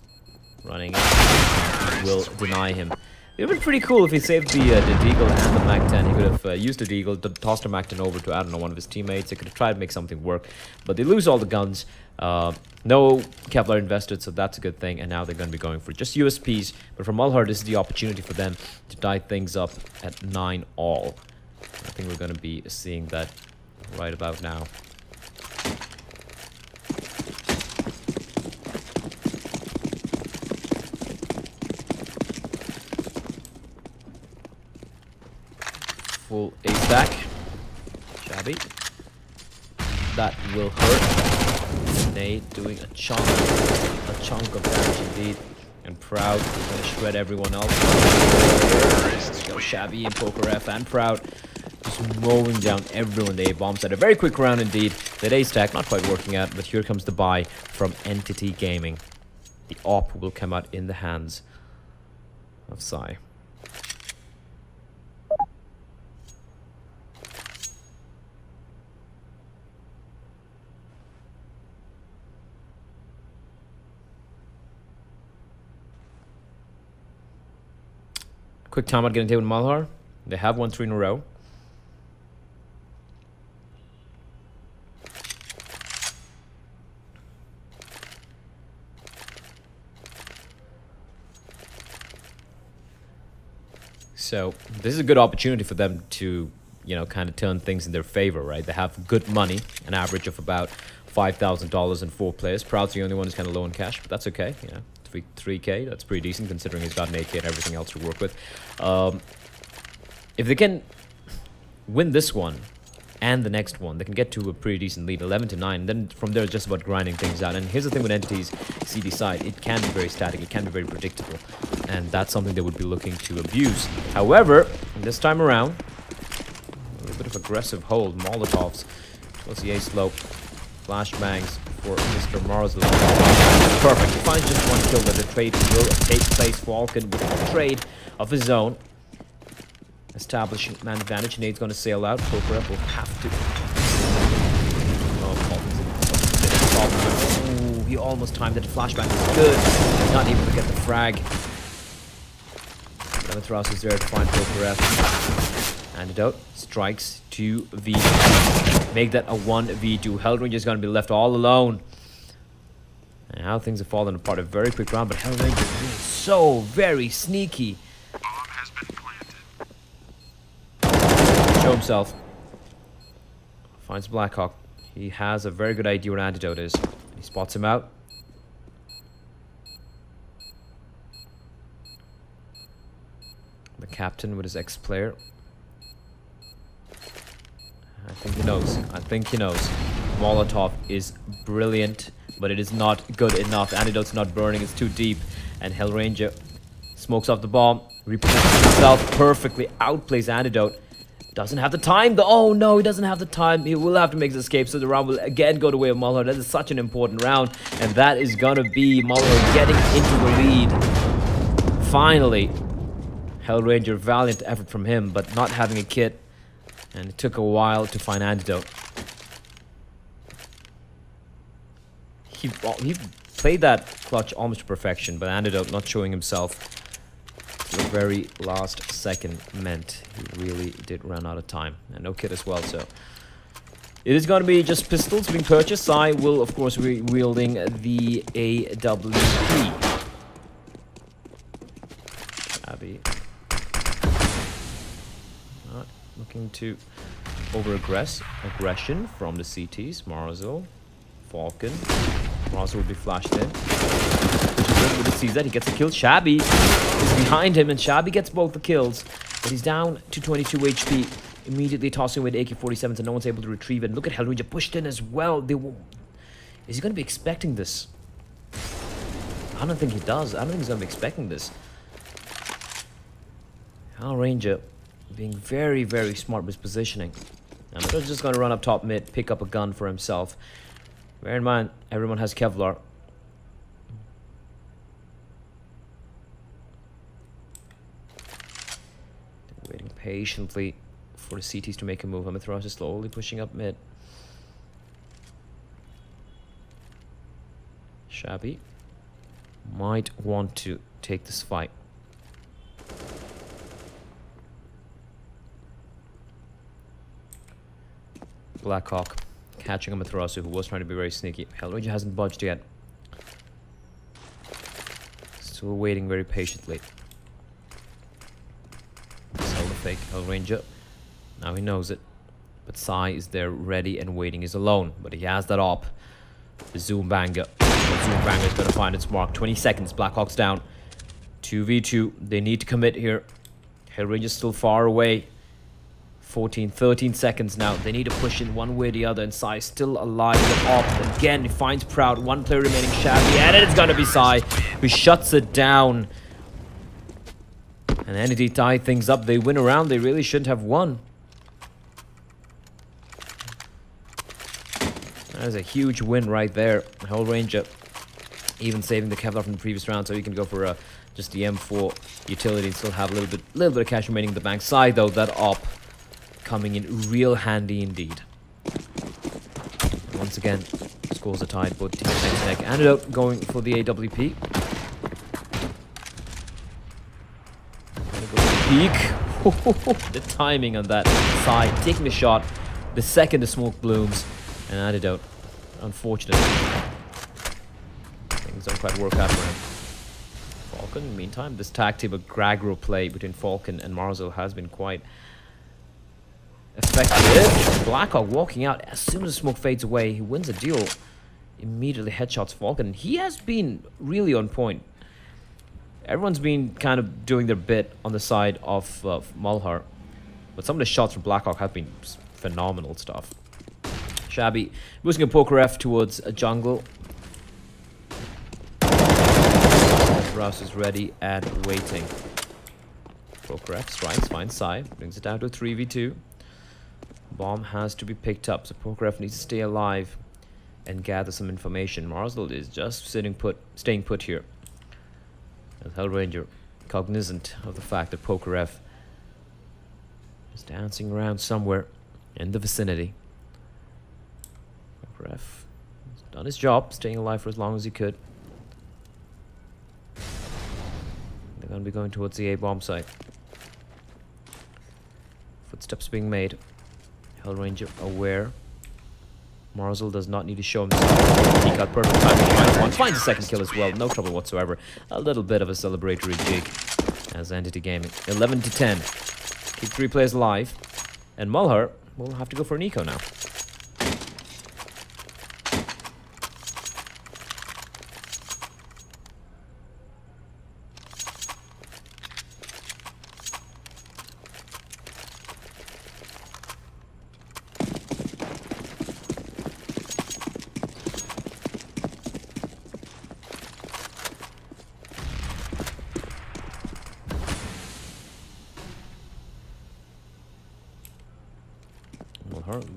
running in. Will deny him. It would be pretty cool if he saved the Deagle and the Mag 10. He could have used the Deagle, tossed the Mag 10 over to, I don't know, one of his teammates. He could have tried to make something work. But they lose all the guns. No Kevlar invested, so that's a good thing. And now they're going to be going for just USPs. But for Malhar, this is the opportunity for them to tie things up at 9-all. I think we're going to be seeing that right about now. Full ace back. Shabby. That will hurt. Nade doing a chunk of damage indeed. And Proud is going to shred everyone else. Go Shabby and Poker F and Proud just mowing down everyone. They bombs at a very quick round indeed. That ace stack not quite working out, but here comes the buy from Entity Gaming. The AWP will come out in the hands of Sai. Quick timeout getting taken with Malhar. They have won 3 in a row. So this is a good opportunity for them to, you know, kind of turn things in their favor, right? They have good money, an average of about $5,000 in 4 players. Proud's the only one who's kind of low in cash, but that's okay. You know, 3K, that's pretty decent considering he's got an AK and everything else to work with. If they can win this one and the next one, they can get to a pretty decent lead, 11-9. Then from there, it's just about grinding things out. And here's the thing with Entity's CD side. It can be very static. It can be very predictable. And that's something they would be looking to abuse. However, this time around, a little bit of aggressive hold. Molotovs towards the A slope. Flashbangs for Mr. Marzl. Perfect. He finds just one kill, but the trade will take place. Falcon with a trade of his own. Establishing man advantage. Nade's going to sail out. Poker will have to. Oh, Falcon's in. Ooh, he almost timed it. The flashbang was good. Not able to get the frag. Demetros is there to find Poker. Antidote strikes 2v. Make that a 1v2. Hellranger is going to be left all alone. And how things have fallen apart. A very quick round, but Hellranger is so very sneaky. Show himself. Finds Blackhawk. He has a very good idea what Antidote is. He spots him out. The captain with his ex-player. I think he knows. I think he knows. Molotov is brilliant, but it is not good enough. Antidote's not burning. It's too deep. And Hellranger smokes off the bomb. Repositions himself perfectly. Outplays Antidote. Doesn't have the time though. Oh no, he doesn't have the time. He will have to make his escape, so the round will again go the way of Malhar. That is such an important round, and that is gonna be Malhar getting into the lead. Finally, Hellranger, valiant effort from him, but not having a kit, and it took a while to find Antidote. He played that clutch almost to perfection, but Antidote not showing himself. The very last second meant he really did run out of time, and no kit as well. So it is going to be just pistols being purchased. I will of course be wielding the AWP. Abby not looking to aggression from the CTs. Marzl, Falcon. Marzl will be flashed in. With the CZ, he gets a kill. Shabby is behind him, and Shabby gets both the kills, but he's down to 22 HP. Immediately tossing with AK-47s, and no one's able to retrieve it. And look at Hellranger pushed in as well. Is he going to be expecting this? I don't think he does. I don't think he's going to be expecting this. Hellranger being very, very smart with his positioning. And they're just going to run up top mid, pick up a gun for himself. Bear in mind, everyone has Kevlar. Waiting patiently for the CTs to make a move. Amaterasu is slowly pushing up mid. Shabby might want to take this fight. Blackhawk catching Amaterasu, who was trying to be very sneaky. Hellranger hasn't budged yet. Still waiting very patiently. Sell the fake Hellranger. Now he knows it. But Sai is there ready and waiting. He's alone, but he has that op. The Zoom Banger. The Zoom Banger is going to find its mark. 20 seconds. Blackhawk's down. 2v2. They need to commit here. Hellranger's still far away. 13 seconds now. They need to push in one way or the other, and Sai still alive with an op. Again, he finds Proud. One player remaining, Shabby, and it's gonna be Sai who shuts it down. And Entity tie things up. They win a round they really shouldn't have won. That is a huge win right there. Hellranger even saving the Kevlar from the previous round, so he can go for just the M4 utility and still have a little bit of cash remaining in the bank. Sai though, that op coming in real handy indeed. Once again, scores are tied, both teams neck to neck. Antidote going for the AWP. Peek. The timing on that side, taking the shot the second the smoke blooms, and Antidote, unfortunately, things don't quite work out for him. Falcon, meantime, this tag team aggro play between Falcon and Marzel has been quite effective. Blackhawk walking out as soon as the smoke fades away. He wins a duel. Immediately headshots Falcon. He has been really on point. Everyone's been kind of doing their bit on the side of Malhar. But some of the shots from Blackhawk have been phenomenal stuff. Shabby losing a poker F towards a jungle. Rouse is ready and waiting. Poker F strikes, finds side, brings it down to a 3v2. Bomb has to be picked up, so Poker F needs to stay alive and gather some information. Marzel is just staying put here. As Hellranger, cognizant of the fact that Poker F is dancing around somewhere in the vicinity. Poker F has done his job, staying alive for as long as he could. They're going to be going towards the A bomb site. Footsteps being made. Hellranger aware. Marzel does not need to show himself. He got perfect timing. Finds a second kill as well. No trouble whatsoever. A little bit of a celebratory jig as Entity Gaming. 11 to 10. Keep 3 players alive. And Malhar will have to go for an eco now.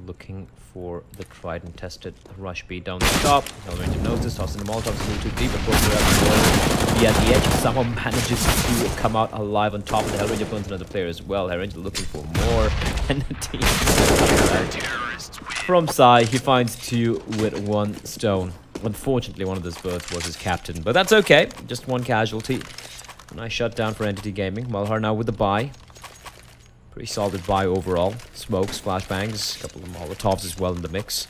Looking for the tried and tested rush B down the top. Hellranger knows this, tossing the Molotovs a little too deep, but be at the edge. Somehow manages to come out alive on top, and the Hellranger burns another player as well. Hellranger looking for more, and the team from Sai, he finds 2 with 1 stone. Unfortunately, one of those birds was his captain, but that's okay. Just 1 casualty. A nice shutdown for Entity Gaming. Malhar now with the buy. Pretty solid buy overall. Smokes, flashbangs, a couple of Molotovs as well in the mix.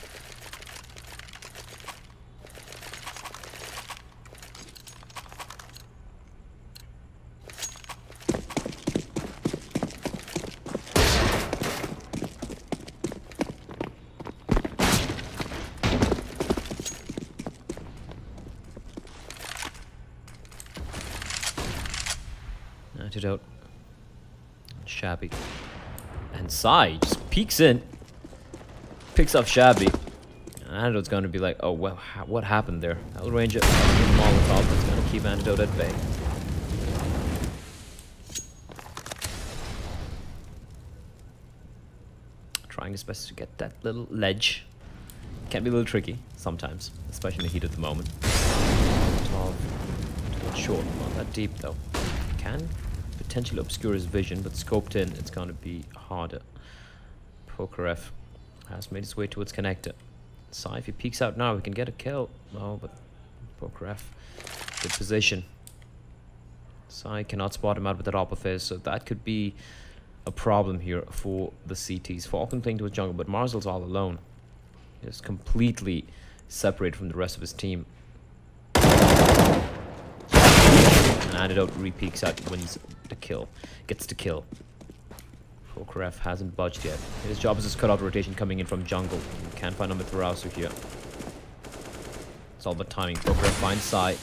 Antidote. Shabby. And Sai just peeks in, picks up Shabby. Antidote's going to be like, oh, well, what happened there? Hellranger, Molotov, that's going to keep Antidote at bay. Trying his best to get that little ledge. Can be a little tricky sometimes, especially in the heat of the moment. Molotov, short, not that deep though. Can potentially obscure his vision, but scoped in, it's going to be harder. Poker F has made his way towards connector. Sai, if he peeks out now, he can get a kill. No, but Poker F, good position. Sai cannot spot him out with that AWP of his, so that could be a problem here for the CTs. Falcon playing to his jungle, but Marzel's all alone. He's completely separated from the rest of his team. And Antidote re-peeks out, wins the kill, gets the kill. Poker F hasn't budged yet. His job is his cutout rotation coming in from jungle. Can't find Amaterasu here. It's all about timing. Poker F finds Sai.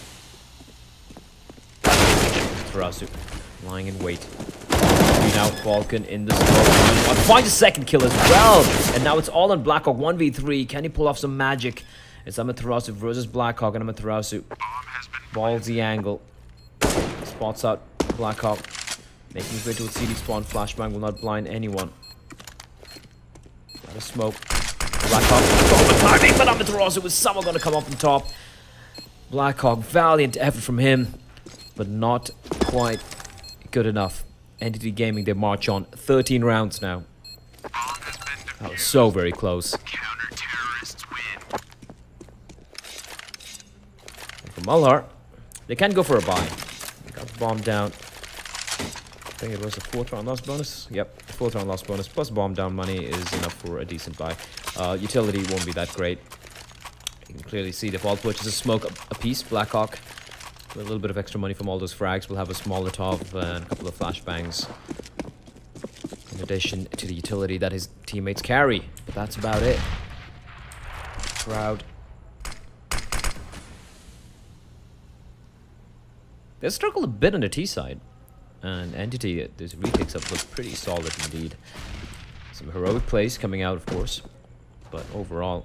Amaterasu lying in wait. Now Falcon in the smoke. Finds a second kill as well. And now it's all on Blackhawk 1v3. Can he pull off some magic? It's Amaterasu versus Blackhawk, and Amaterasu ballsy angle. Spots out Blackhawk, making his way to a CD spawn. Flashbang will not blind anyone. Got a smoke. Blackhawk, timing, but Amaterasu was someone going to come up on top. Blackhawk, valiant effort from him, but not quite good enough. Entity Gaming, they march on. 13 rounds now. That was so very close. And for Malhar, they can go for a buy. Got the bomb down. I think it was a 4th round loss bonus. Yep, 4th round loss bonus plus bomb down money is enough for a decent buy. Utility won't be that great. You can clearly see they've all purchased a smoke a piece. Blackhawk With a little bit of extra money from all those frags, we'll have a smaller top and a couple of flashbangs. In addition to the utility that his teammates carry. But that's about it. Crowd. They struggled a bit on the T side. And Entity, these retakes up look pretty solid indeed. Some heroic plays coming out, of course. But overall,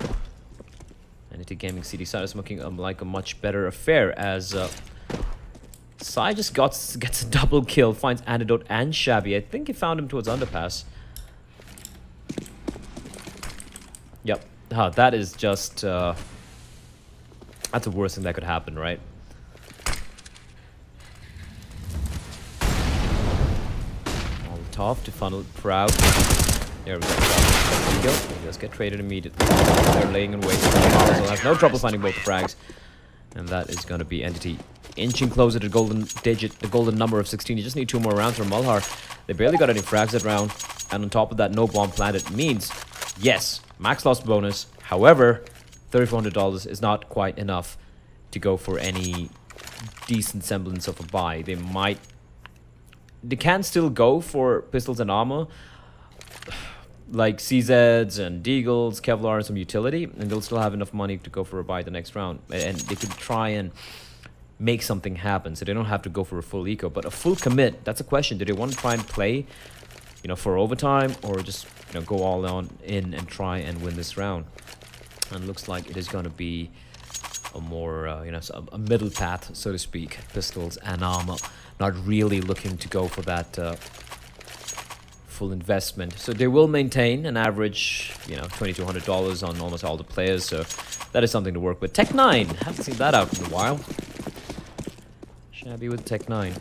Entity Gaming CD side is looking like a much better affair as Sai just gets a double kill, finds Antidote and Shabby. I think he found him towards underpass. Yep. That is just... that's the worst thing that could happen, right? Tough to funnel Proud. There we go. There we go. He does get traded immediately. They're laying in wait. Marzel has no trouble finding both the frags. And that is going to be Entity inching closer to the golden number of 16. You just need 2 more rounds from Malhar. They barely got any frags that round. And on top of that, no bomb planted means, yes, max loss bonus. However, $3,400 is not quite enough to go for any decent semblance of a buy. They can still go for pistols and armor, like CZs and Deagles, Kevlar, and some utility, and they'll still have enough money to go for a buy the next round. And they could try and make something happen, so they don't have to go for a full eco. But a full commit, that's a question. Do they want to try and play, for overtime, or just, go all on in and try and win this round? And it looks like it is going to be a more, a middle path, so to speak, pistols and armor. Not really looking to go for that full investment. So they will maintain an average, $2,200 on almost all the players. So that is something to work with. Tech 9, haven't seen that out in a while. Shabby with Tech 9.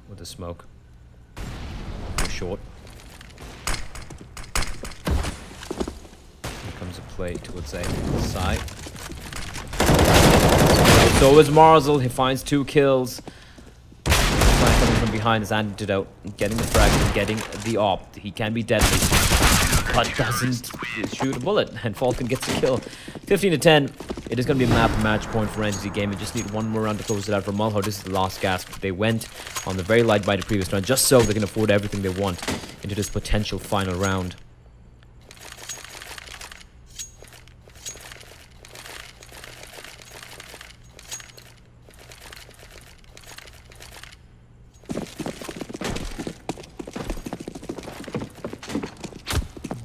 With the smoke. Short. Here comes a play towards a side. So is Marzel. He finds 2 kills. Coming from behind is Antidote. Getting the frag and getting the op. He can be deadly, but doesn't shoot a bullet. And Falcon gets a kill. 15 to 10. It is going to be a map match point for Entity Gaming. Just need 1 more round to close it out for Malhar. This is the last gasp. They went on the very light by the previous round just so they can afford everything they want into this potential final round.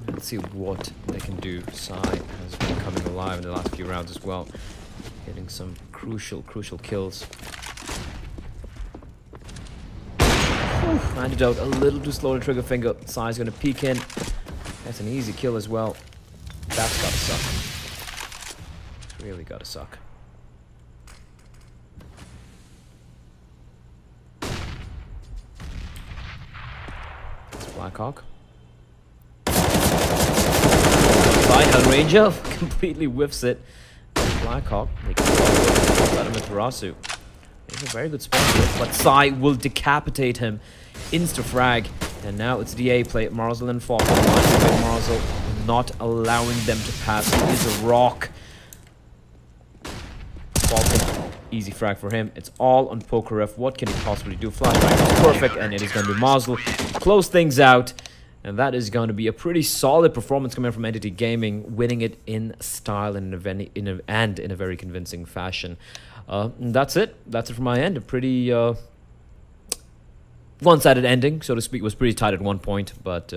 Let's see what they can do. Sai has been coming alive in the last few rounds as well. Getting some crucial kills. Antidote a little too slow to trigger finger. Sai's gonna peek in. That's an easy kill as well. That's gotta suck. It's really gotta suck. It's Blackhawk. Ranger completely whiffs it. Blackhawk, they can let him into Rasu. It's a very good spot for it, but Sai will decapitate him. Insta-frag. And now it's DA play. Marzel and Falcon. Marzel not allowing them to pass. He is a rock. Falcon, easy frag for him. It's all on Pokeref. What can he possibly do? Flashbang is perfect, and it is going to be Marzel. Close things out. And that is going to be a pretty solid performance coming from Entity Gaming, winning it in style and in a very convincing fashion. And that's it. That's it from my end. A pretty one-sided ending, so to speak. It was pretty tight at one point, but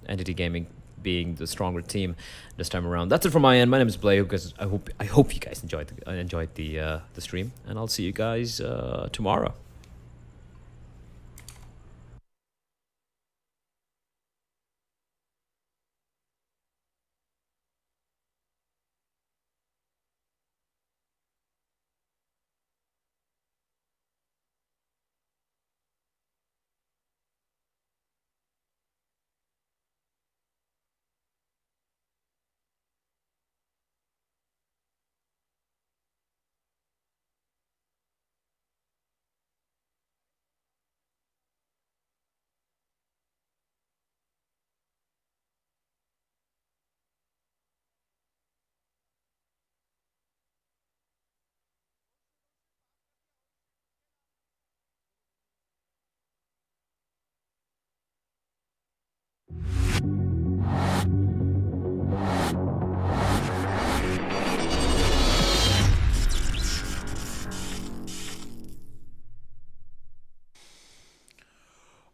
Entity Gaming being the stronger team this time around. That's it from my end. My name is Blay. I hope you guys enjoyed the stream, and I'll see you guys tomorrow.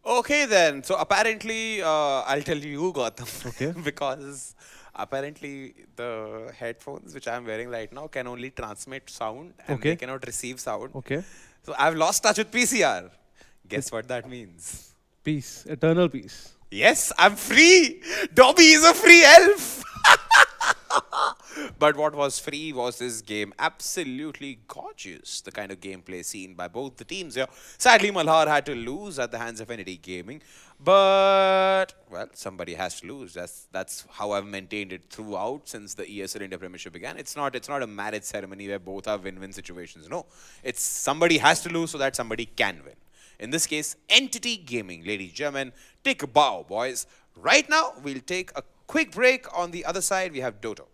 Okay then. So apparently, I'll tell you, Gautam. Okay. Because apparently the headphones which I'm wearing right now can only transmit sound and Okay. they cannot receive sound. Okay. So I've lost touch with PCR. Guess what that means? Peace. Eternal peace. Yes, I'm free. Dobby is a free elf. But what was free was this game. Absolutely gorgeous. The kind of gameplay seen by both the teams here. Sadly, Malhar had to lose at the hands of Entity Gaming. But, well, somebody has to lose. That's how I've maintained it throughout since the ESL India Premiership began. It's not a marriage ceremony where both are win-win situations. No. It's somebody has to lose so that somebody can win. In this case, Entity Gaming, ladies and gentlemen. Take a bow, boys. Right now, we'll take a quick break. On the other side, we have DOTA.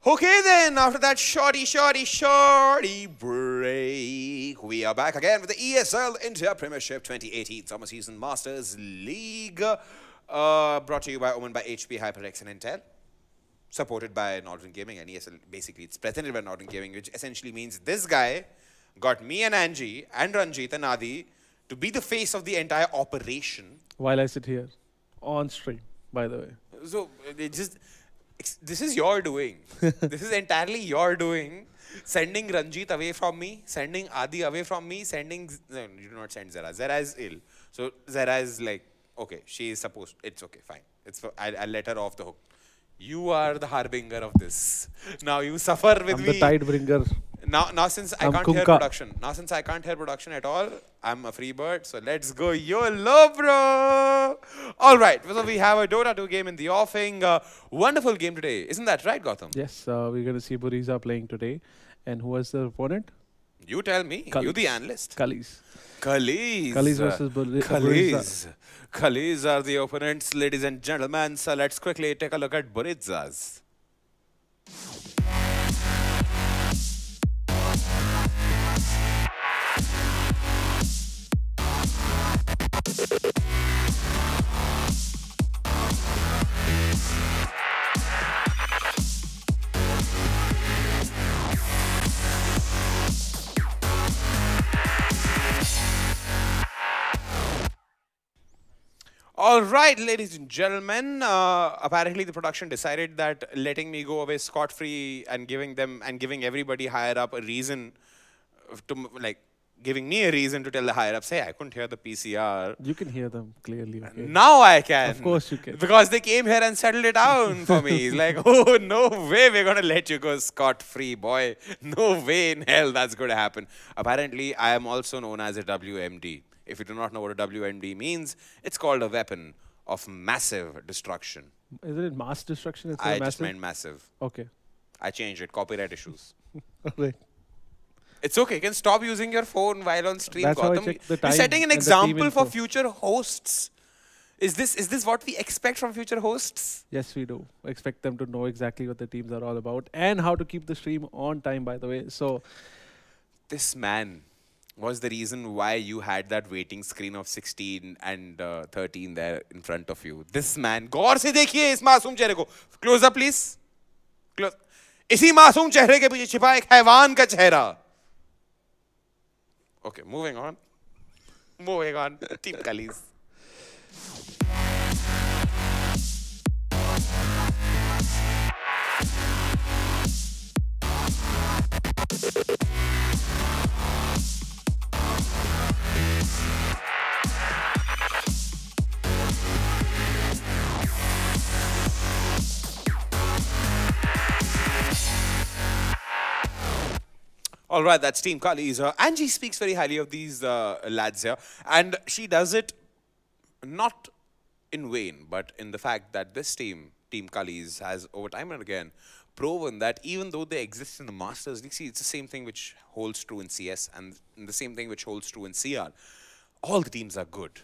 Okay then, after that shorty break, we are back again with the ESL India Premiership 2018 Summer Season Masters League. Brought to you by Omen by HP, HyperX and Intel. Supported by Northern Gaming and ESL. Basically, it's presented by Northern Gaming, which essentially means this guy got me and Angie and Ranjit and Adi to be the face of the entire operation. While I sit here on stream, by the way. So, this is your doing. This is entirely your doing. Sending Ranjit away from me, sending Adi away from me, sending... No, you do not send Zara. Zara is ill. So, Zara is like, okay, she is supposed... It's okay, fine. I'll let her off the hook. You are the harbinger of this. Now you suffer with me. I'm the tide bringer. Now since I can't hear production. Now since I can't hear production at all, I'm a free bird. So let's go YOLO, bro. All right. So we have a Dota 2 game in the offing. Wonderful game today. Isn't that right, Gautam? Yes, we're going to see Buriza playing today. And who was the opponent? You tell me. Cullies. You the analyst. Cullies. Cullies. Cullies versus Buriza. Cullies. Cullies are the opponents, ladies and gentlemen. So let's quickly take a look at Buriza's. All right, ladies and gentlemen. Apparently, the production decided that letting me go away scot-free and giving everybody higher up a reason to giving me a reason to tell the higher ups, hey, I couldn't hear the PCR. You can hear them clearly. Okay. Now I can. Of course you can. Because they came here and settled it down for me. It's like, oh, no way we're going to let you go scot-free, boy. No way in hell that's going to happen. Apparently, I am also known as a WMD. If you do not know what a WMD means, it's called a weapon of massive destruction. Isn't it mass destruction? I just meant massive. Okay. I changed it. Copyright issues. All right. It's okay. You can stop using your phone while on stream, That's how I Gautam. check the You're time setting an and the team example for info. future hosts. Is this what we expect from future hosts? Yes, we do. Expect them to know exactly what the teams are all about and how to keep the stream on time, by the way. So, This man was the reason why you had that waiting screen of 16 and 13 there in front of you. This man. गौर से देखिए इस मासूम चेहरे को. Close up, please. Close. इसी मासूम चेहरे के पीछे छिपा एक हैवान का चेहरा. Okay, moving on. Moving on. Team Cullies. All right, that's Team Cullies. Angie speaks very highly of these lads here. And she does it not in vain, but in the fact that this team, Team Cullies, has over time and again proven that even though they exist in the Masters League, see, it's the same thing which holds true in CS and the same thing which holds true in CR. All the teams are good.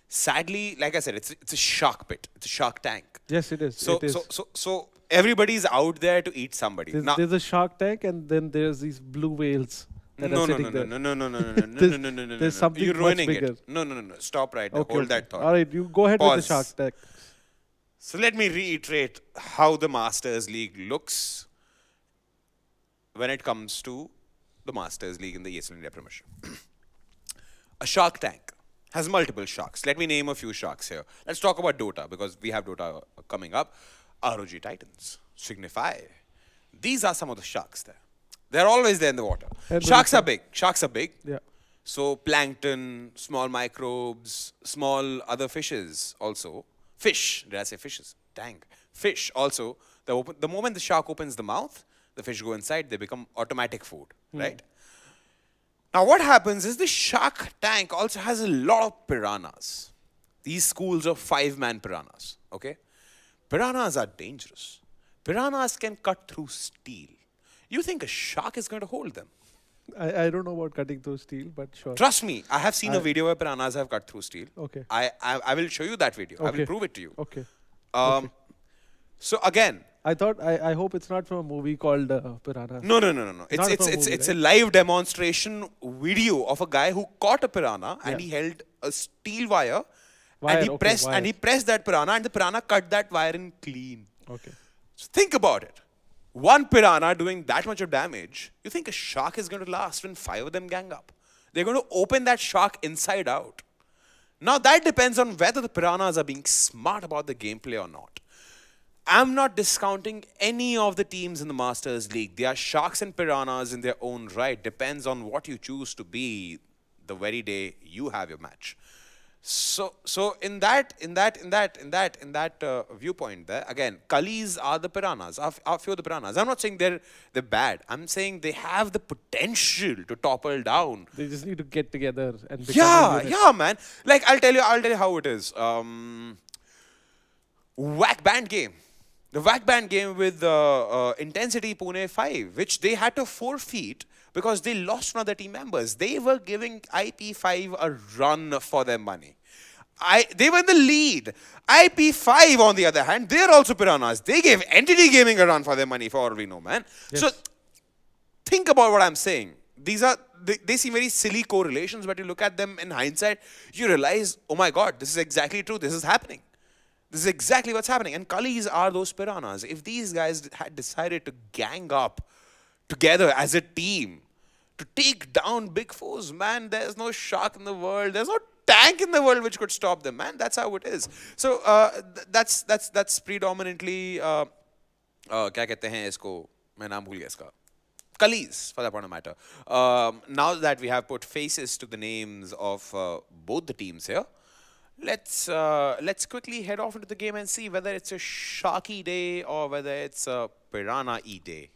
Sadly, like I said, it's a shark pit. It's a shark tank. Yes, it is. So it is. so everybody's out there to eat somebody. There's a shark tank, and then there's these blue whales that are sitting there. No. There's something You're much ruining bigger. it. No. Stop right there. Okay, Hold okay. that thought. All right, you go ahead with the shark Pause. tank. So let me reiterate how the Masters League looks when it comes to the Masters League in the ESL India Premiership. A shark tank has multiple sharks. Let me name a few sharks here. Let's talk about DOTA because we have DOTA coming up. ROG Titans, Signify. These are some of the sharks there. They're always there in the water. Sharks are big. Sharks are big. Yeah. So plankton, small microbes, small other fishes also. Fish, did I say fishes? Dang. Fish also. The moment the shark opens the mouth, the fish go inside, they become automatic food, right? Now what happens is the shark tank also has a lot of piranhas. These schools of 5-man piranhas, okay? Piranhas are dangerous. Piranhas can cut through steel. You think a shark is going to hold them? I don't know about cutting through steel, but sure. Trust me, I have seen a video where piranhas have cut through steel. Okay. I will show you that video. I will Okay. prove it to you. Okay. So again, I hope it's not from a movie called Piranha. no. Not from a movie, It's a right? live demonstration video of a guy who caught a piranha and Yeah. he held a steel wire, Wire, and he okay, pressed wire. and he pressed that piranha and the piranha cut that wire in clean. Okay. So think about it. One piranha doing that much of damage, you think a shark is going to last when 5 of them gang up? They're going to open that shark inside out. Now that depends on whether the piranhas are being smart about the gameplay or not. I'm not discounting any of the teams in the Masters League. They are sharks and piranhas in their own right. Depends on what you choose to be the very day you have your match. So in that viewpoint there, again, Cullies are the piranhas, are a few of the piranhas. I'm not saying they're bad. I'm saying they have the potential to topple down. They just need to get together and become a unit. Yeah, man. Like I'll tell you how it is. Whack band game. The whack band game with Intensity Pune 5, which they had to forfeit because they lost one of their team members. They were giving IP5 a run for their money. They were in the lead. IP5, on the other hand, they're also piranhas. They gave Entity Gaming a run for their money, for all we know, man. Yes. So think about what I'm saying. They seem very silly correlations, but you look at them in hindsight, you realize, oh my God, this is exactly true. This is happening. This is exactly what's happening. And Cullies are those piranhas. If these guys had decided to gang up together as a team to take down big foes, man, there's no shark in the world. There's no tank in the world which could stop them, man. That's how it is. So that's predominantly क्या कहते हैं इसको मैं नाम भूल गया इसका Cullies, for that part of the matter. Now that we have put faces to the names of both the teams here, let's quickly head off into the game and see whether it's a sharky day or whether it's a piranha-y day.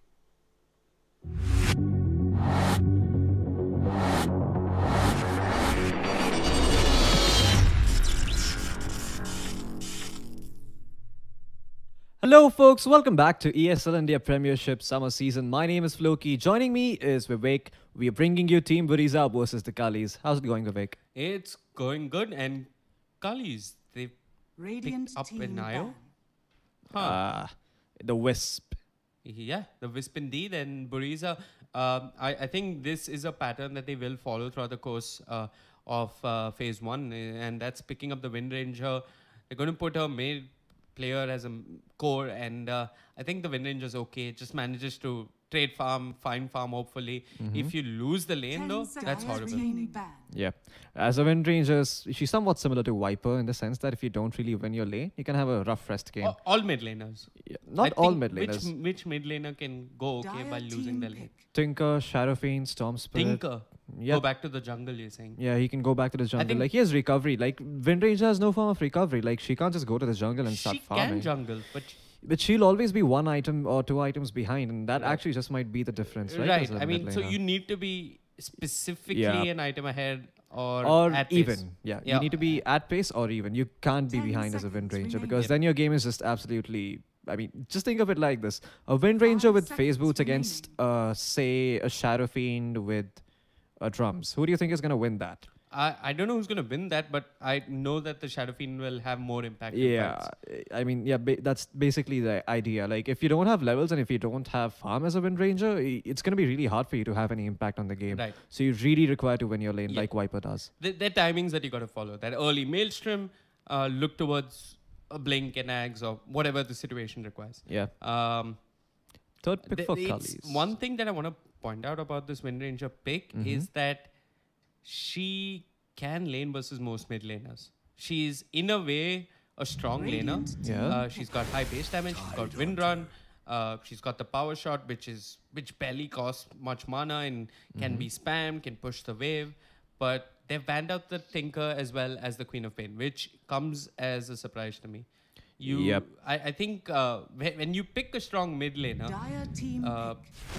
Hello folks, welcome back to ESL India Premiership Summer Season. My name is Floki. Joining me is Vivek. We are bringing you Team Buriza versus the Cullies. How's it going, Vivek? It's going good, and Cullies, they've Radiant picked up team an Nio. ban. The Wisp. Yeah, the Wisp indeed, and Buriza. I think this is a pattern that they will follow throughout the course of Phase 1, and that's picking up the Wind Ranger. They're going to put a mid player as a core, and I think the Wind Ranger's okay. It just manages to trade farm, find farm, hopefully. If you lose the lane, 10 though, seconds that's horrible. remaining ban. Yeah. As a Wind Ranger, she's somewhat similar to Viper in the sense that if you don't really win your lane, you can have a rough rest game. All mid laners. Yeah, I not all think mid laners. Which mid laner can go okay Dire by losing team their lane? pick. Tinker, Shadowfiend, Storm Spirit. Tinker. Yeah. Go back to the jungle, you're saying. Yeah, he can go back to the jungle. think- Like, he has recovery. Like, Wind Ranger has no form of recovery. Like, she can't just go to the jungle and start She farming. can jungle, But she'll always be 1 item or 2 items behind, and that actually just might be the difference, right? right. as a I mean, mid so laner. you need to be specifically Yeah. an item ahead or at even. pace. Yeah, Yeah. you need to be at pace or even. You can't be 10 behind as a Wind seconds Ranger remaining. because then your game is just absolutely. I mean, just think of it like this: a Wind Ranger 5 with phase seconds boots against, say, a Shadow Fiend with drums. Who do you think is gonna win that? I don't know who's going to win that, but I know that the Shadow Fiend will have more impact. Yeah, I mean, yeah, that's basically the idea. Like, if you don't have levels and if you don't have farm as a Wind Ranger, it's going to be really hard for you to have any impact on the game. Right. So you really require to win your lane like Viper does. There are timings that you got to follow. That early Maelstrom, look towards a Blink and Ags or whatever the situation requires. Yeah. Third pick for Cullies. One thing that I want to point out about this Wind Ranger pick is that she can lane versus most mid laners. She's in a way a strong laner. Yeah. She's got high base damage. She's got wind run. She's got the power shot, which barely costs much mana and can be spammed, can push the wave. But they've banned out the Tinker as well as the Queen of Pain, which comes as a surprise to me. I think when you pick a strong mid laner,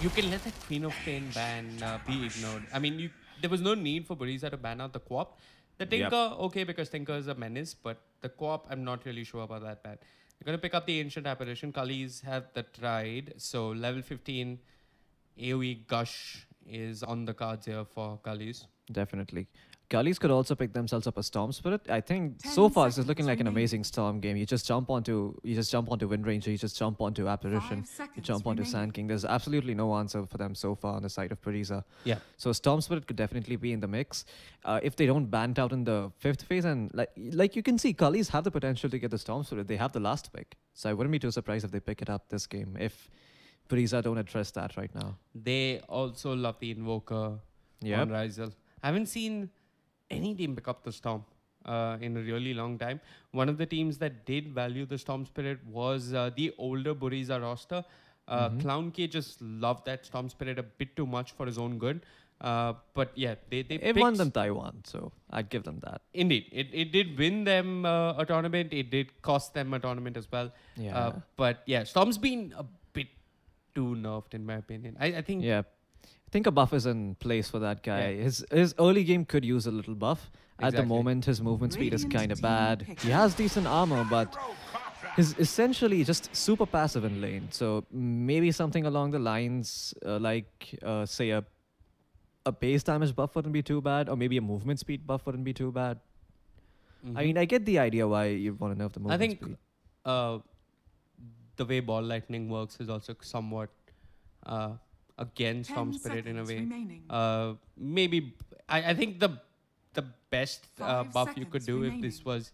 you can let that Queen of Pain ban be ignored. I mean, there was no need for Buriza to ban out the Co-op. The Tinker, okay, because Tinker is a menace, but the Co-op, I'm not really sure about that ban. You're going to pick up the Ancient Apparition. Cullies have the Tried, so level 15 AoE Gush is on the cards here for Cullies. Definitely. Cullies could also pick themselves up a Storm Spirit. I think so far this is looking like an amazing Storm game. You just jump onto Wind Ranger, you just jump onto Apparition, you jump onto Sand King. There's absolutely no answer for them so far on the side of Buriza. Yeah. So Storm Spirit could definitely be in the mix. If they don't ban it out in the 5th phase, and like you can see, Cullies have the potential to get the Storm Spirit. They have the last pick. So I wouldn't be too surprised if they pick it up this game, if Buriza don't address that right now. They also love the Invoker on Rizal. I haven't seen any team pick up the Storm in a really long time. One of the teams that did value the Storm Spirit was the older Buriza roster. Clown K just loved that Storm Spirit a bit too much for his own good. But yeah, they won them Taiwan, so I'd give them that. Indeed. It did win them a tournament. It did cost them a tournament as well. Yeah. But yeah, Storm's been a bit too nerfed in my opinion. I think... Yeah. I think a buff is in place for that guy. Yeah. His early game could use a little buff. Exactly. At the moment, his movement speed is kind of bad. He has decent armor, but he's essentially just super passive in lane. So maybe something along the lines say a base damage buff wouldn't be too bad, or maybe a movement speed buff wouldn't be too bad. I mean, I get the idea why you want to nerf the movement speed. I think the way Ball Lightning works is also somewhat... against Storm Spirit in a way. Maybe I think the best buff you could do if this was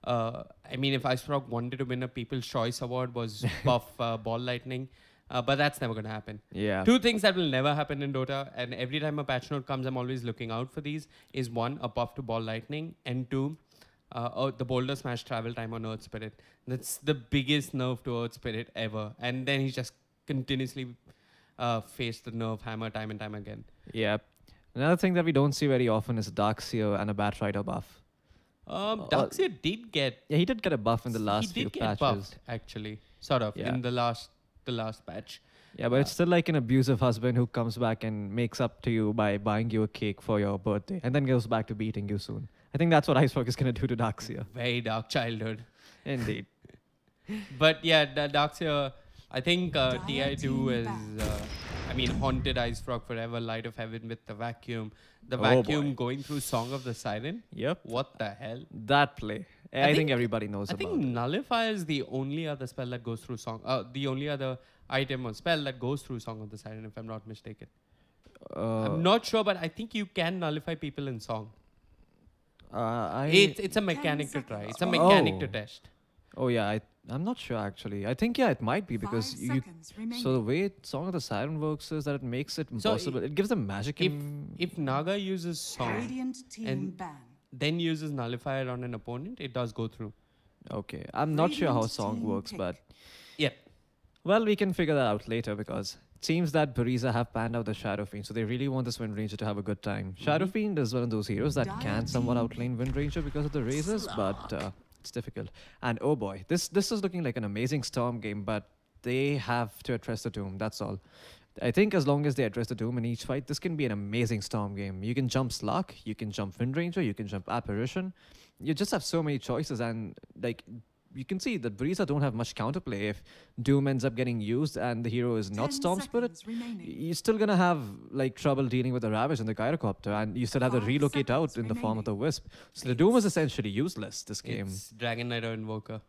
I mean, if Ice Frog wanted to win a People's Choice Award was buff Ball Lightning, but that's never going to happen. Yeah. Two things that will never happen in Dota, and every time a patch note comes, I'm always looking out for these, is one, a buff to Ball Lightning, and two, the Boulder Smash travel time on Earth Spirit. That's the biggest nerf to Earth Spirit ever. And then he's just continuously face the nerve hammer time and time again. Yeah. Another thing that we don't see very often is Darkseer and a Batrider buff. Darkseer did get... Yeah, he did get a buff in the last few patches. He did get buffed, actually. Sort of, in the last patch. Yeah, but it's still like an abusive husband who comes back and makes up to you by buying you a cake for your birthday and then goes back to beating you soon. I think that's what Iceberg is going to do to Darkseer. Very dark childhood. Indeed. But yeah, Darkseer... I think TI2 is, haunted Ice Frog forever, Light of Heaven with the vacuum. The vacuum going through Song of the Siren. Yep. What the hell? That play. I think everybody knows about it. I think Nullify is the only other spell that goes through Song. The only other item or spell that goes through Song of the Siren, if I'm not mistaken. I'm not sure, but I think you can nullify people in Song. It's a mechanic to try. It's a mechanic to test. Oh yeah, I'm not sure actually. I think it might be because so the way Song of the Siren works is that it makes it impossible. It gives them magic. If Naga uses Song and then uses Nullifier on an opponent, it does go through. Okay, I'm not sure how Song works, but yeah. Well, we can figure that out later because it seems that Buriza have panned out the Shadow Fiend, so they really want this Wind Ranger to have a good time. Shadow Fiend is one of those heroes that can somewhat outlane Wind Ranger because of the razors, but it's difficult. And oh boy, this is looking like an amazing Storm game, but they have to address the Doom, that's all. I think as long as they address the Doom in each fight, this can be an amazing Storm game. You can jump Slark, you can jump Wind Ranger, you can jump Apparition. You just have so many choices, and like you can see that Buriza don't have much counterplay. If Doom ends up getting used and the hero is not Storm Spirit, you're still gonna have like trouble dealing with the Ravage and the Gyrocopter, and you still have the relocate out in the form of the Wisp. So the Doom is essentially useless this game. It's Dragon Knight or Invoker.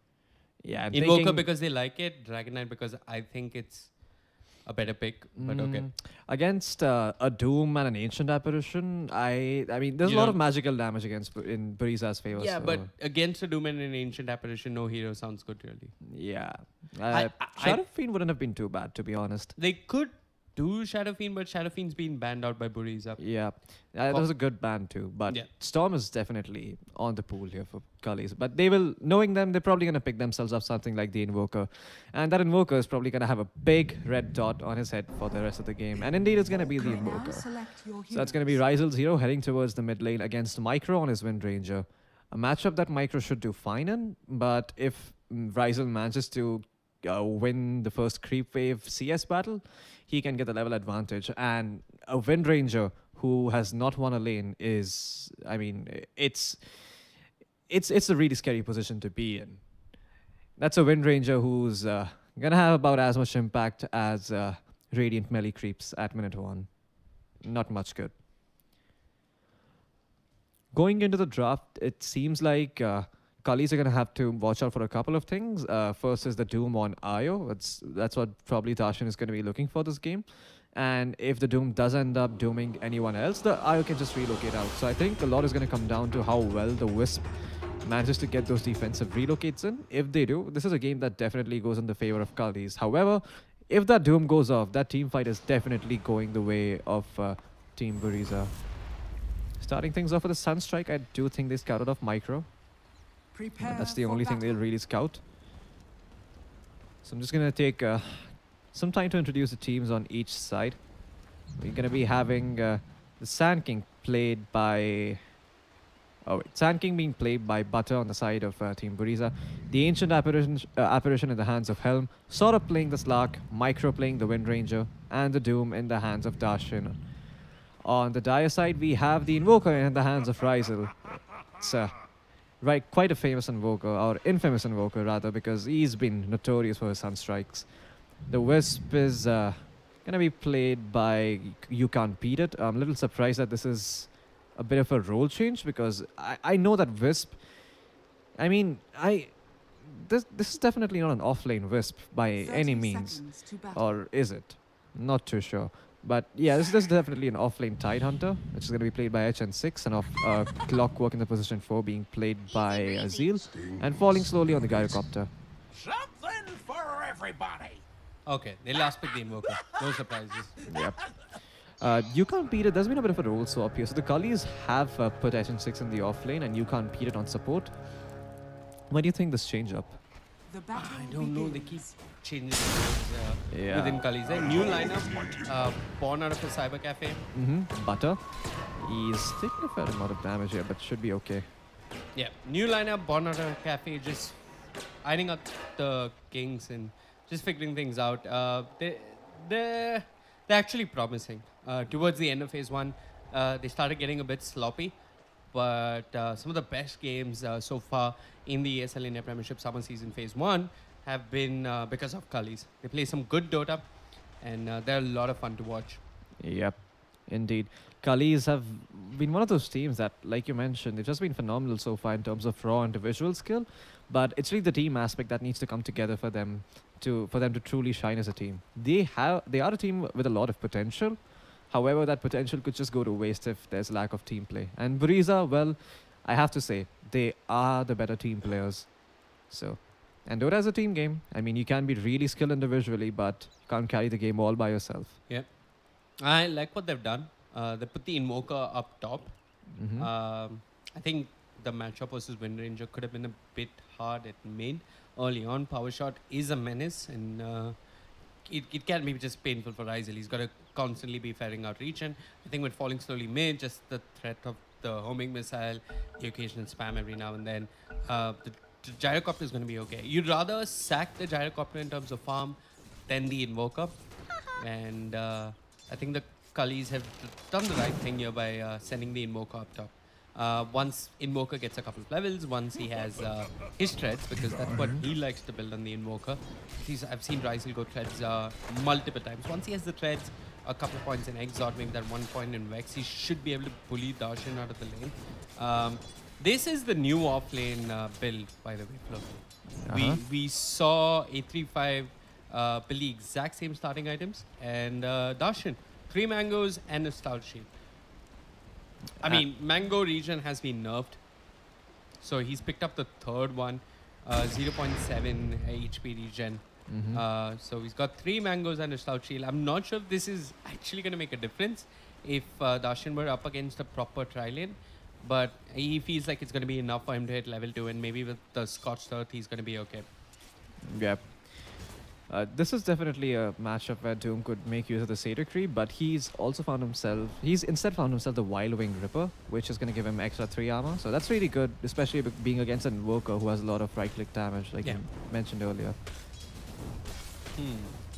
Yeah, Invoker because they like it, Dragon Knight because I think it's a better pick, but okay. Against a Doom and an Ancient Apparition, I mean, there's a lot of magical damage against in Buriza's favor. Yeah, so. but against a Doom and an Ancient Apparition, no hero sounds good, really. Yeah. Shadow Fiend wouldn't have been too bad, to be honest. They could do Shadow Fiend, but Shadow Fiend's been banned out by Buriza. Yeah, that was a good ban too. But Storm is definitely on the pool here for Cullies. But they will, knowing them, they're probably going to pick themselves up something like the Invoker. And that Invoker is probably going to have a big red dot on his head for the rest of the game. And indeed, it's going to be the Invoker. So that's going to be Ryzel's hero heading towards the mid lane against Micro on his Wind Ranger. A matchup that Micro should do fine in. But if Ryzel manages to win the first creep wave CS battle, he can get the level advantage. And a Wind Ranger who has not won a lane is, I mean, it's a really scary position to be in. That's a Wind Ranger who's gonna have about as much impact as Radiant melee creeps at minute 1. Not much good. Going into the draft, it seems like Cullies are going to have to watch out for a couple of things. First is the Doom on Io. That's what probably Darshan is going to be looking for this game. And if the Doom does end up dooming anyone else, the Io can just relocate out. So I think a lot is going to come down to how well the Wisp manages to get those defensive relocates in. If they do, this is a game that definitely goes in the favor of Cullies. However, if that Doom goes off, that team fight is definitely going the way of Team Buriza. Starting things off with a Sunstrike, I do think they scouted off Micro. That's the only thing they'll really scout. So I'm just going to take some time to introduce the teams on each side. We're going to be having the Sand King played by... Oh wait, Sand King being played by Butter on the side of Team Buriza. The Ancient Apparition in the hands of Helm. Sora playing the Slark, Micro playing the Wind Ranger, and the Doom in the hands of Darshan. On the Dire side, we have the Invoker in the hands of Ryzel. It's quite a famous Invoker, or infamous Invoker rather, because he's been notorious for his Sunstrikes. The Wisp is going to be played by You Can't Beat It. I'm a little surprised that this is a bit of a role change, because I know that Wisp, I mean, this is definitely not an offlane Wisp by any means. Or is it? Not too sure. But yeah, this is definitely an offlane Tidehunter, which is going to be played by HN6, and off Clockwork in the position 4 being played by Azil, and falling slowly on the Gyrocopter. Something for everybody. Okay, they last pick the Invoker. No surprises. Yep. You Can't Beat It. There's been a bit of a role swap here. So the Cullies have put HN6 in the offlane, and You Can't Beat It on support. When do you think this change up? I don't know. They keep changing things within Cullies. New lineup, born out of a cyber cafe. Butter. He's taking a fair amount of damage here, but should be okay. Yeah, new lineup, born out of a cafe, just ironing out the kings and just figuring things out. They're actually promising. Towards the end of phase 1, they started getting a bit sloppy. But some of the best games so far in the ESL India Premiership Summer Season Phase 1 have been because of Cullies. They play some good Dota, and they're a lot of fun to watch. Yep, indeed. Cullies have been one of those teams that, like you mentioned, they've just been phenomenal so far in terms of raw individual skill. But it's really the team aspect that needs to come together for them to truly shine as a team. They are a team with a lot of potential. However, that potential could just go to waste if there's lack of team play. And Buriza, well, I have to say, they are the better team players. So, and Dota is a team game. I mean, you can be really skilled individually, but you can't carry the game all by yourself. Yeah. I like what they've done. They put the Invoker up top. I think the matchup versus Wind Ranger could have been a bit hard at mid. Early on, Power Shot is a menace, and it can be just painful for Ryzel. He's got to constantly be ferrying out reach, and I think with falling slowly mid, just the threat of the homing missile, the occasional spam every now and then, the Gyrocopter is going to be okay. You'd rather sack the Gyrocopter in terms of farm than the Invoker, and I think the Cullies have done the right thing here by sending the Invoker up top. Once Invoker gets a couple of levels, once he has his treads, because that's what he likes to build on the Invoker. I've seen Ryzel go treads multiple times. Once he has the treads, a couple of points in Exort, maybe that 1 point in Vex, he should be able to bully Darshan out of the lane. This is the new offlane build, by the way, Flo. We saw A35 build the exact same starting items, and Darshan, 3 mangoes and a stout shield. I mean, Mango region has been nerfed, so he's picked up the 3rd one, 0.7 HP regen. So he's got 3 mangoes and a stout shield. I'm not sure if this is actually going to make a difference if Darshan were up against a proper tri-lane, but he feels like it's going to be enough for him to hit level 2, and maybe with the Scorched Earth, he's going to be okay. Yep. This is definitely a matchup where Doom could make use of the Satyr creep, but he's also found himself, instead found himself the Wild Wing Ripper, which is going to give him extra 3 armor. So that's really good, especially being against an Invoker who has a lot of right-click damage, like you mentioned earlier.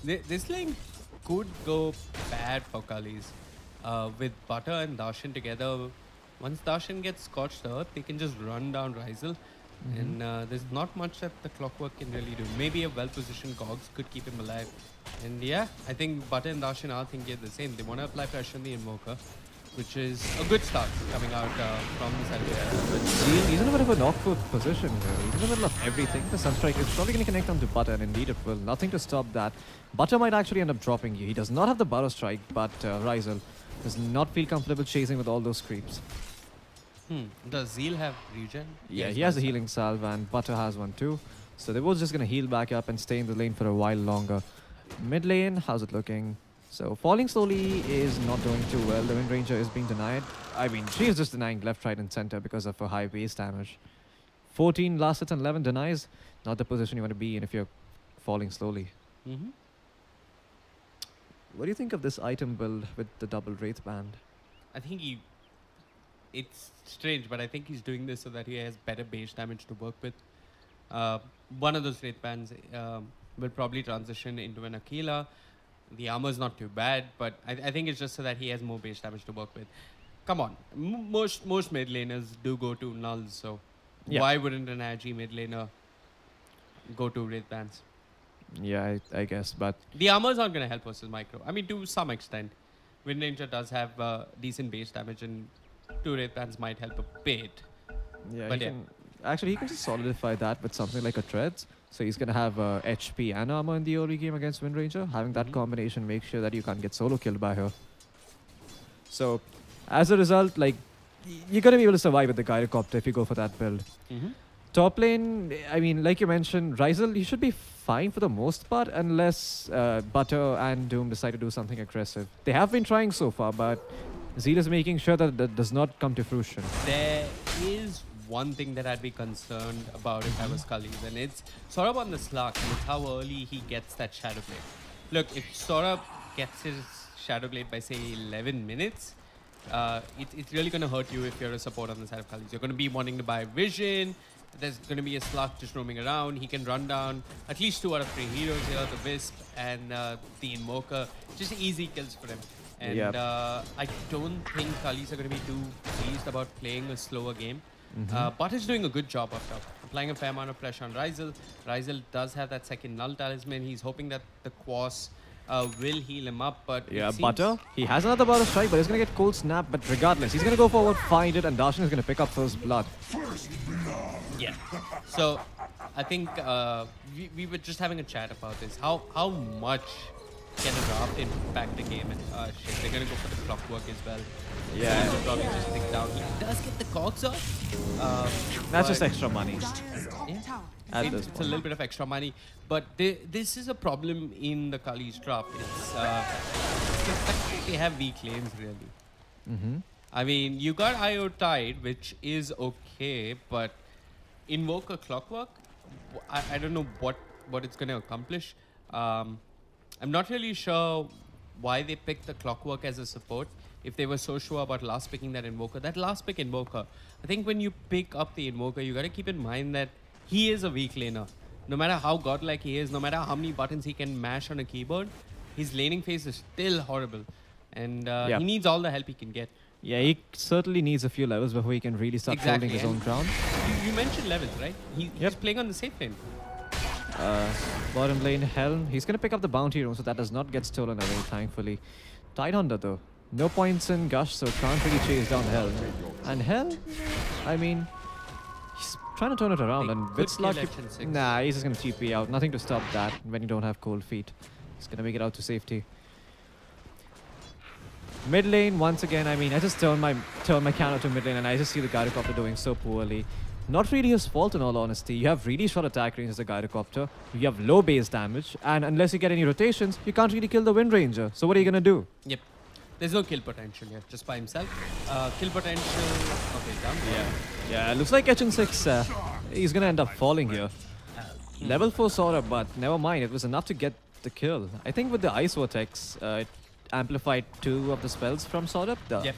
This lane could go bad for Cullies. With Butter and Darshan together, once Darshan gets Scorched Earth, they can just run down Ryzel. And there's not much that the Clockwork can really do. Maybe a well-positioned Cogs could keep him alive. And yeah, I think Butter and Darshan are thinking the same. They want to apply pressure on the Invoker, which is a good start coming out from the side. But Zeal, he's in a bit of an awkward position here. He's in the middle of everything. The Sunstrike is probably going to connect onto Butter, and indeed it will. Nothing to stop that. Butter might actually end up dropping you. He does not have the Burrow Strike, but Ryzel does not feel comfortable chasing with all those creeps. Does Zeal have regen? Yeah, he has a healing salve, and Butter has one too. So they're both just going to heal back up and stay in the lane for a while longer. Mid lane, how's it looking? So falling slowly is not doing too well. The Wind Ranger is being denied. I mean, she is just denying left, right, and center because of her high base damage. 14 last hits and 11 denies. Not the position you want to be in if you're falling slowly. What do you think of this item build with the double Wraith Band? I think it's strange, but I think he's doing this so that he has better base damage to work with. One of those Wraith Bands will probably transition into an Aquila. The armor is not too bad, but I think it's just so that he has more base damage to work with. Come on, most mid laners do go to nulls, so why wouldn't an AG mid laner go to Wraith Bands? Yeah, I guess, but the armor is not going to help versus micro. I mean, to some extent, Wind Ranger does have decent base damage, and 2 Wraith Bands might help a bit. Yeah, but actually, he can just solidify that with something like a Treads. So he's going to have HP and armor in the early game against Wind Ranger. Having that combination makes sure that you can't get solo killed by her. So as a result, like, you're going to be able to survive with the Gyrocopter if you go for that build. Top lane, I mean, like you mentioned, Ryzel, you should be fine for the most part unless Butter and Doom decide to do something aggressive. They have been trying so far, but Zeal is making sure that that does not come to fruition. There is one thing that I'd be concerned about if I was Cullies, and it's Saurabh on the Slark, and it's how early he gets that Shadow Blade. Look, if Saurabh gets his Shadow Blade by, say, 11 minutes, it's really going to hurt you if you're a support on the side of Cullies. You're going to be wanting to buy Vision. There's going to be a Slark just roaming around. He can run down at least 2 out of 3 heroes here, the Wisp and the Invoker. Just easy kills for him. And I don't think Cullies are going to be too pleased about playing a slower game. But he's doing a good job up top, applying a fair amount of pressure on Ryzel. Ryzel does have that second null talisman. He's hoping that the Quas will heal him up, but Butter, he has another Burrow Strike, but he's going to get Cold Snap. But regardless, he's going to go forward, find it, and Darshan is going to pick up First Blood. Yeah. So I think we were just having a chat about this. How much can a draft impact the game? And shit, they're going to go for the Clockwork as well. Yeah. So probably just stick down. He does get the Cogs off. That's just extra money. It's a little bit of extra money, but this is a problem in the Cullies draft. It's the fact that they have weak lanes, really. I mean, you got IO Tide, which is okay, but Invoker Clockwork, I don't know what it's going to accomplish. I'm not really sure why they picked the Clockwork as a support if they were so sure about last picking that Invoker. That last pick Invoker, I think when you pick up the Invoker, you got to keep in mind that he is a weak laner. No matter how godlike he is, no matter how many buttons he can mash on a keyboard, his laning phase is still horrible. And he needs all the help he can get. Yeah, he certainly needs a few levels before he can really start holding his own ground. You mentioned levels, right? He's playing on the safe lane. Bottom lane, Helm. He's going to pick up the bounty room, so that does not get stolen away, thankfully. Tidehunter, though. No points in Gush, so can't really chase down Helm. And Helm, I mean, he's trying to turn it around. And with luck, nah, he's just going to TP out. Nothing to stop that when you don't have cold feet. He's going to make it out to safety. Mid lane, once again, I mean, I just turn my counter to mid lane and I just see the Gyrocopter doing so poorly. Not really his fault in all honesty. You have really short attack range as a Gyrocopter. You have low base damage. And unless you get any rotations, you can't really kill the Wind Ranger. So what are you going to do? Yep. There's no kill potential here, just by himself. Kill potential... Okay, down. Yeah, looks like HN6, he's going to end up falling here. Level 4 Sora, but never mind. It was enough to get the kill. I think with the Ice Vortex, it amplified 2 of the spells from Sora. The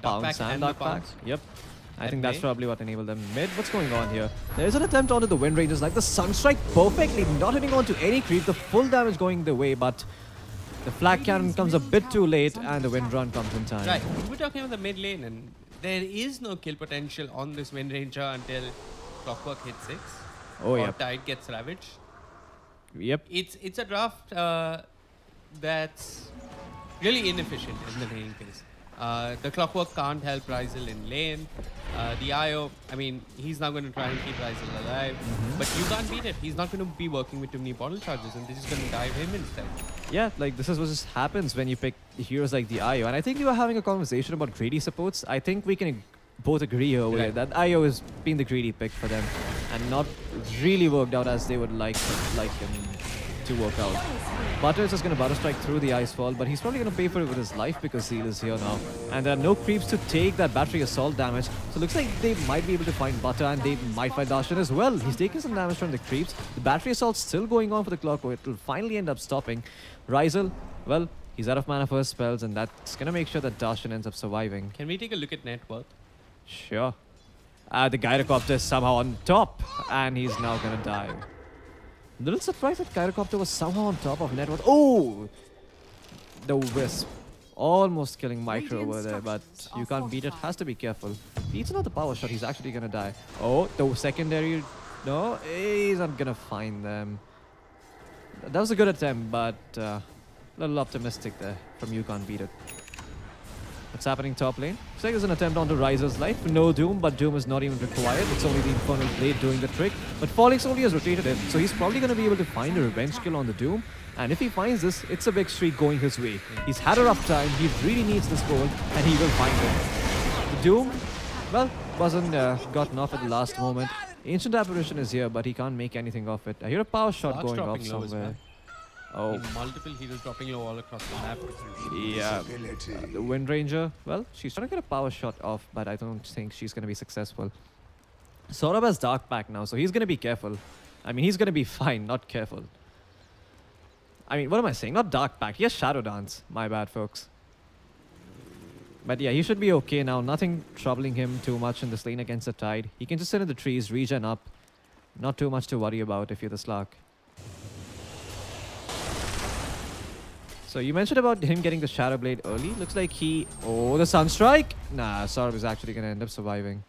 Bounce and Dark Pack. Yep. I think that's probably what enabled them. Mid, what's going on here? There's an attempt onto the Wind Rangers, like the Sunstrike perfectly, not hitting onto any creep. The full damage going the way, but the Flak Cannon comes a bit too late and the Wind Run comes in time. Right, we're talking about the mid lane and there is no kill potential on this Wind Ranger until Clockwork hits 6. Oh, yeah. Or Tide gets ravaged. Yep. It's a draft that's really inefficient in the laning case. The Clockwork can't help Ryzel in lane. The IO, I mean, he's now going to try and keep Ryzel alive. But you can't beat it. He's not going to be working with too many bottle charges and they're just going to dive him instead. Yeah, like this is what just happens when you pick heroes like the IO. And I think you were having a conversation about greedy supports. I think we can both agree here that IO has been the greedy pick for them and not really worked out as they would like him to work out. Butter is just going to Butter Strike through the Icefall, but he's probably going to pay for it with his life because Zeal is here now. And there are no creeps to take that Battery Assault damage. So it looks like they might be able to find Butter and they might find Darshan as well. He's taking some damage from the creeps. The Battery Assault's still going on for the Clockwork. It will finally end up stopping. Ryzel, well, he's out of mana for his spells and that's going to make sure that Darshan ends up surviving. Can we take a look at net worth? Sure. The Gyrocopter is somehow on top and he's now going to die. Little surprised that Gyrocopter was somehow on top of net worth. Oh! The Wisp. Almost killing Micro over there, but you can't beat it. Has to be careful. Beats another power shot, he's actually gonna die. Oh, the secondary... No, he's not gonna find them. That was a good attempt, but a little optimistic there from You Can't Beat It. What's happening top lane? Looks like there's an attempt onto Ryzer's life. No Doom, but Doom is not even required. It's only the Infernal Blade doing the trick. But Falling Solely has rotated it, so he's probably going to be able to find a revenge kill on the Doom. And if he finds this, it's a big streak going his way. He's had a rough time, he really needs this goal, and he will find it. The Doom, well, wasn't gotten off at the last moment. Ancient Apparition is here, but he can't make anything of it. I hear a power shot going off somewhere. Oh. Multiple heroes dropping low all across the map. Yeah. The Wind Ranger, well, she's trying to get a power shot off, but I don't think she's going to be successful. Saurabh has Dark Pack now, so he's going to be careful. I mean, he's going to be fine, not careful. I mean, what am I saying? Not Dark Pack. He has Shadow Dance. My bad, folks. But yeah, he should be okay now. Nothing troubling him too much in this lane against the Tide. He can just sit in the trees, regen up. Not too much to worry about if you're the Slark. So you mentioned about him getting the Shadow Blade early. Looks like he... Oh, the Sunstrike! Nah, Saurabh is actually going to end up surviving.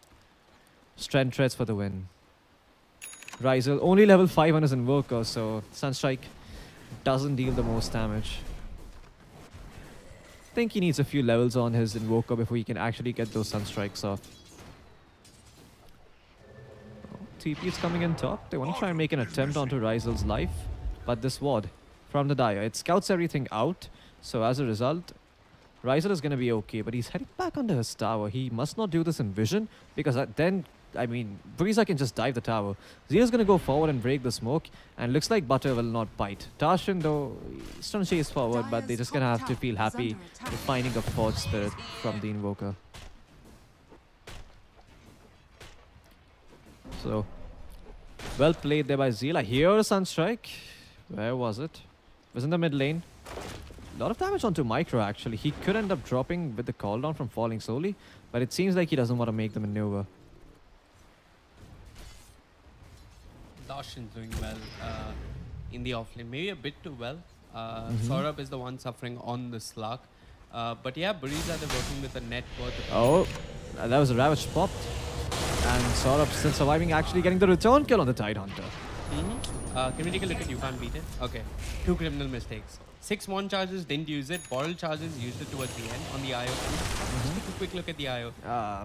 Strength Threads for the win. Ryzel, only level 5 on his Invoker, so Sunstrike doesn't deal the most damage. I think he needs a few levels on his Invoker before he can actually get those Sunstrikes off. Oh, TP is coming in top. They want to try and make an attempt onto Ryzel's life, but this ward from the Dire, it scouts everything out, so as a result, Ryzel is going to be okay, but he's heading back under his tower. He must not do this in vision, because then, I mean, Buriza can just dive the tower. Zeal's going to go forward and break the smoke, and looks like Butter will not bite. Darshan, though, he's trying to chase forward, but they're just going to have to feel happy with finding a Forge Spirit from the Invoker. So, well played there by Zeal. I hear a Sunstrike. Where was it? It was in the mid lane. A lot of damage onto Micro, actually. He could end up dropping with the cooldown from Falling Solely, but it seems like he doesn't want to make the maneuver. Darshan's doing well in the offlane, maybe a bit too well. Saurabh is the one suffering on the Slark. But yeah, Buriza, they're working with a net worth. Oh, that was a Ravage popped. And Saurabh still surviving, actually getting the return kill on the Tidehunter. Can we take a look at You Can't Beat It? Okay, 2 criminal mistakes. 6 1 charges, didn't use it. Bottle charges, used it towards the end on the IO. Just take a quick look at the IO.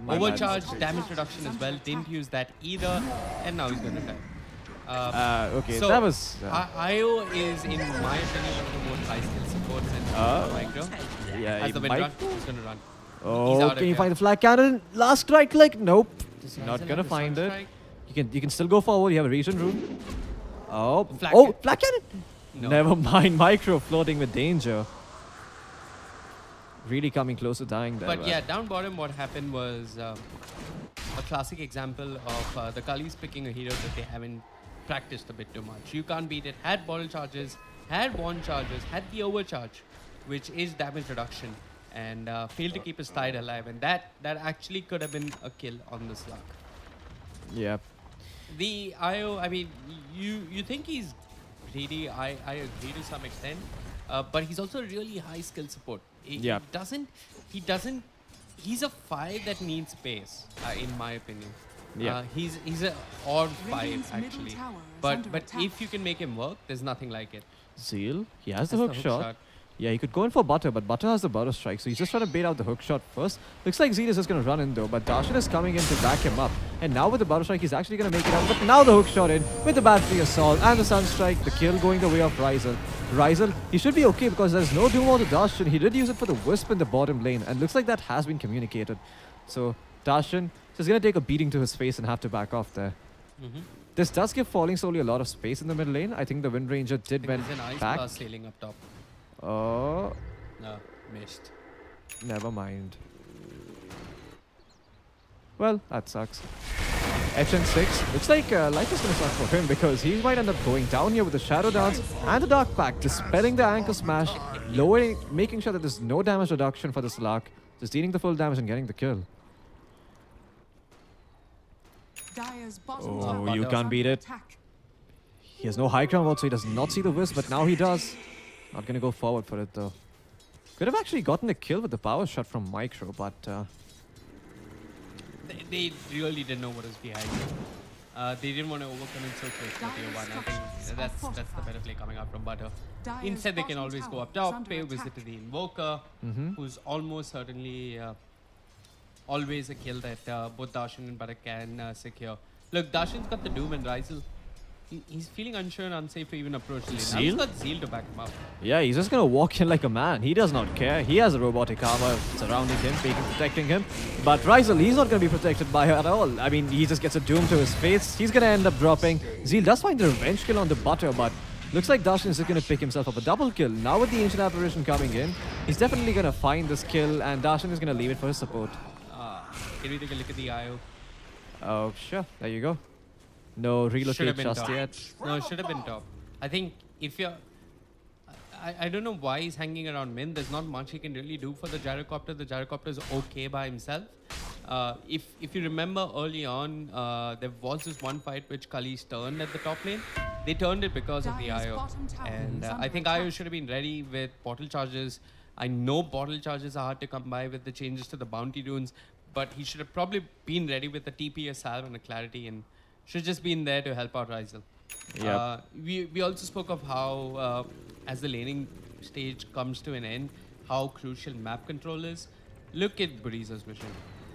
Overcharge, damage reduction as well, didn't use that either. And now he's going to die. Okay, so that was... IO is, in my opinion, one of the most high skill supports in Micro. Yeah, as the wind run, he's going to run. Oh, can you find the flag cannon? Last strike click? Nope. Not gonna find it. You can still go forward. You have a region room. Oh, flag cannon! No. Never mind. Micro floating with danger. Really coming close to dying there. But yeah, down bottom, what happened was a classic example of the Cullies picking a hero that they haven't practiced a bit too much. You Can't Beat It. Had bottle charges, had wand charges, had the overcharge, which is damage reduction, and failed to keep his tide alive, and that actually could have been a kill on the slug. Yeah. The IO, I mean, you think he's greedy, I agree to some extent, but he's also a really high skill support. He doesn't, he's a 5 that needs pace, in my opinion. Yeah. He's an odd 5 actually, but if you can make him work, there's nothing like it. Zeal, he has the hook shot. Yeah, he could go in for Butter, but Butter has the Butter Strike, so he's just trying to bait out the hook shot first. Looks like Zeal is just going to run in though, but Darshan is coming in to back him up. And now with the Butter Strike, he's actually going to make it out. But now the hook shot in with the Battery Assault and the Sun Strike, the kill going the way of Ryzel. Ryzel, he should be okay because there's no Doom on the Darshan. He did use it for the Wisp in the bottom lane, and looks like that has been communicated. So Darshan is going to take a beating to his face and have to back off there. This does give Falling Slowly a lot of space in the mid lane. I think the Wind Ranger did went there's an Ice back. Blast sailing up top. Oh. No, missed. Never mind. Well, that sucks. HN6, looks like life is going to suck for him because he might end up going down here with the Shadow Dance and the Dark Pact, dispelling the Anchor Smash, lowering, making sure that there's no damage reduction for this Lark, just dealing the full damage and getting the kill. Oh, You Can't Beat It. He has no high ground ward, so he does not see the Wisp, but now he does. Not going to go forward for it though. Could have actually gotten a kill with the power shot from Micro, but... They really didn't know what was behind it. They didn't want to overcome it so close to tier 1. I think that's the better play coming out from Butter. Instead, they can always go up top, pay a visit to the Invoker, who's almost certainly always a kill that both Darshan and Butter can secure. Look, Darshan's got the Doom and Ryzel. He's feeling unsure and unsafe to even approach the lane. Now he's got Zeal to back him up. Yeah, he's just going to walk in like a man. He does not care. He has a robotic armor surrounding him, protecting him. But Ryzel, he's not going to be protected by her at all. I mean, he just gets a Doom to his face. He's going to end up dropping. Zeal does find the revenge kill on the Butter, but looks like Darshan is just going to pick himself up a double kill. Now with the Ancient Apparition coming in, he's definitely going to find this kill, and Darshan is going to leave it for his support. Can we take a look at the IO? Oh, sure. There you go. No relocate just yet. No, it should have been top. I think if you're... I don't know why he's hanging around Min. There's not much he can really do for the Gyrocopter. The Gyrocopter is okay by himself. If you remember early on, there was this one fight which Cullies turned at the top lane. They turned it because of the IO. And I think IO should have been ready with bottle charges. I know bottle charges are hard to come by with the changes to the bounty runes, but he should have probably been ready with a TP, a salve, and a clarity, and should just been there to help out Ryzel. Yep. We also spoke of how, as the laning stage comes to an end, how crucial map control is. Look at Buriza's mission.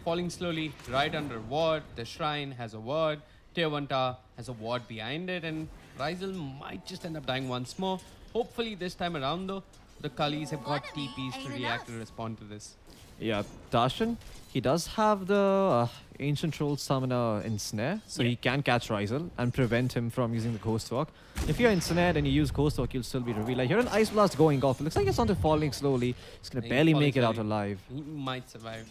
Falling Slowly, right under ward, the Shrine has a ward, Tier 1 tower has a ward behind it, and Ryzel might just end up dying once more. Hopefully this time around though, the Cullies have got TPs to react and respond to this. Yeah, Darshan, he does have the Ancient Troll Summoner Ensnare, so he can catch Ryzel and prevent him from using the Ghost Walk. If you're ensnared and you use Ghost Walk, you'll still be revealed. I hear an Ice Blast going off. It looks like it's onto Falling Slowly. He's going to barely make it out alive. He might survive.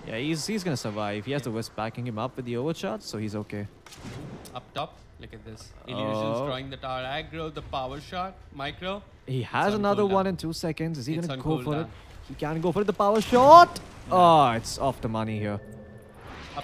Yeah, he's going to survive. He has the Wisp backing him up with the overcharge, so he's okay. Up top, look at this. Illusions drawing the tower aggro, the power shot, Micro. He has another one in 2 seconds. Is he going to go for it? He can go for it. The power shot. Oh, it's off the money here.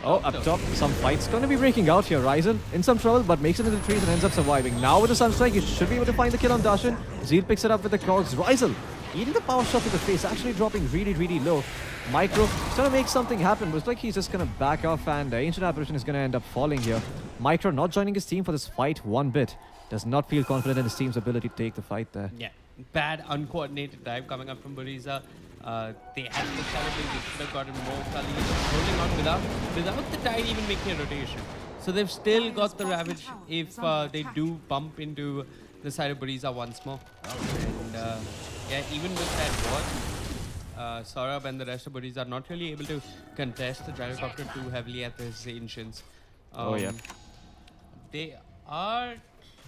Up top. Some fights going to be breaking out here. Ryzel in some trouble, but makes it into the trees and ends up surviving. Now with the Sunstrike, you should be able to find the kill on Darshan. Zeal picks it up with the Clogs. Ryzel eating the power shot to the face, actually dropping really, really low. Micro trying to make something happen, but it's like he's just going to back off, and Ancient Apparition is going to end up falling here. Micro not joining his team for this fight one bit. Does not feel confident in his team's ability to take the fight there. Yeah, bad uncoordinated dive coming up from Buriza. They had the calibrate, they should have gotten more Cullies holding on without the tide even making a rotation. So they've still got the Ravage if they do bump into the side of Buriza once more. And yeah, even with that ward, Saurabh and the rest of Buriza are not really able to contest the gyrocopter too heavily at his Ancients. Oh yeah. They are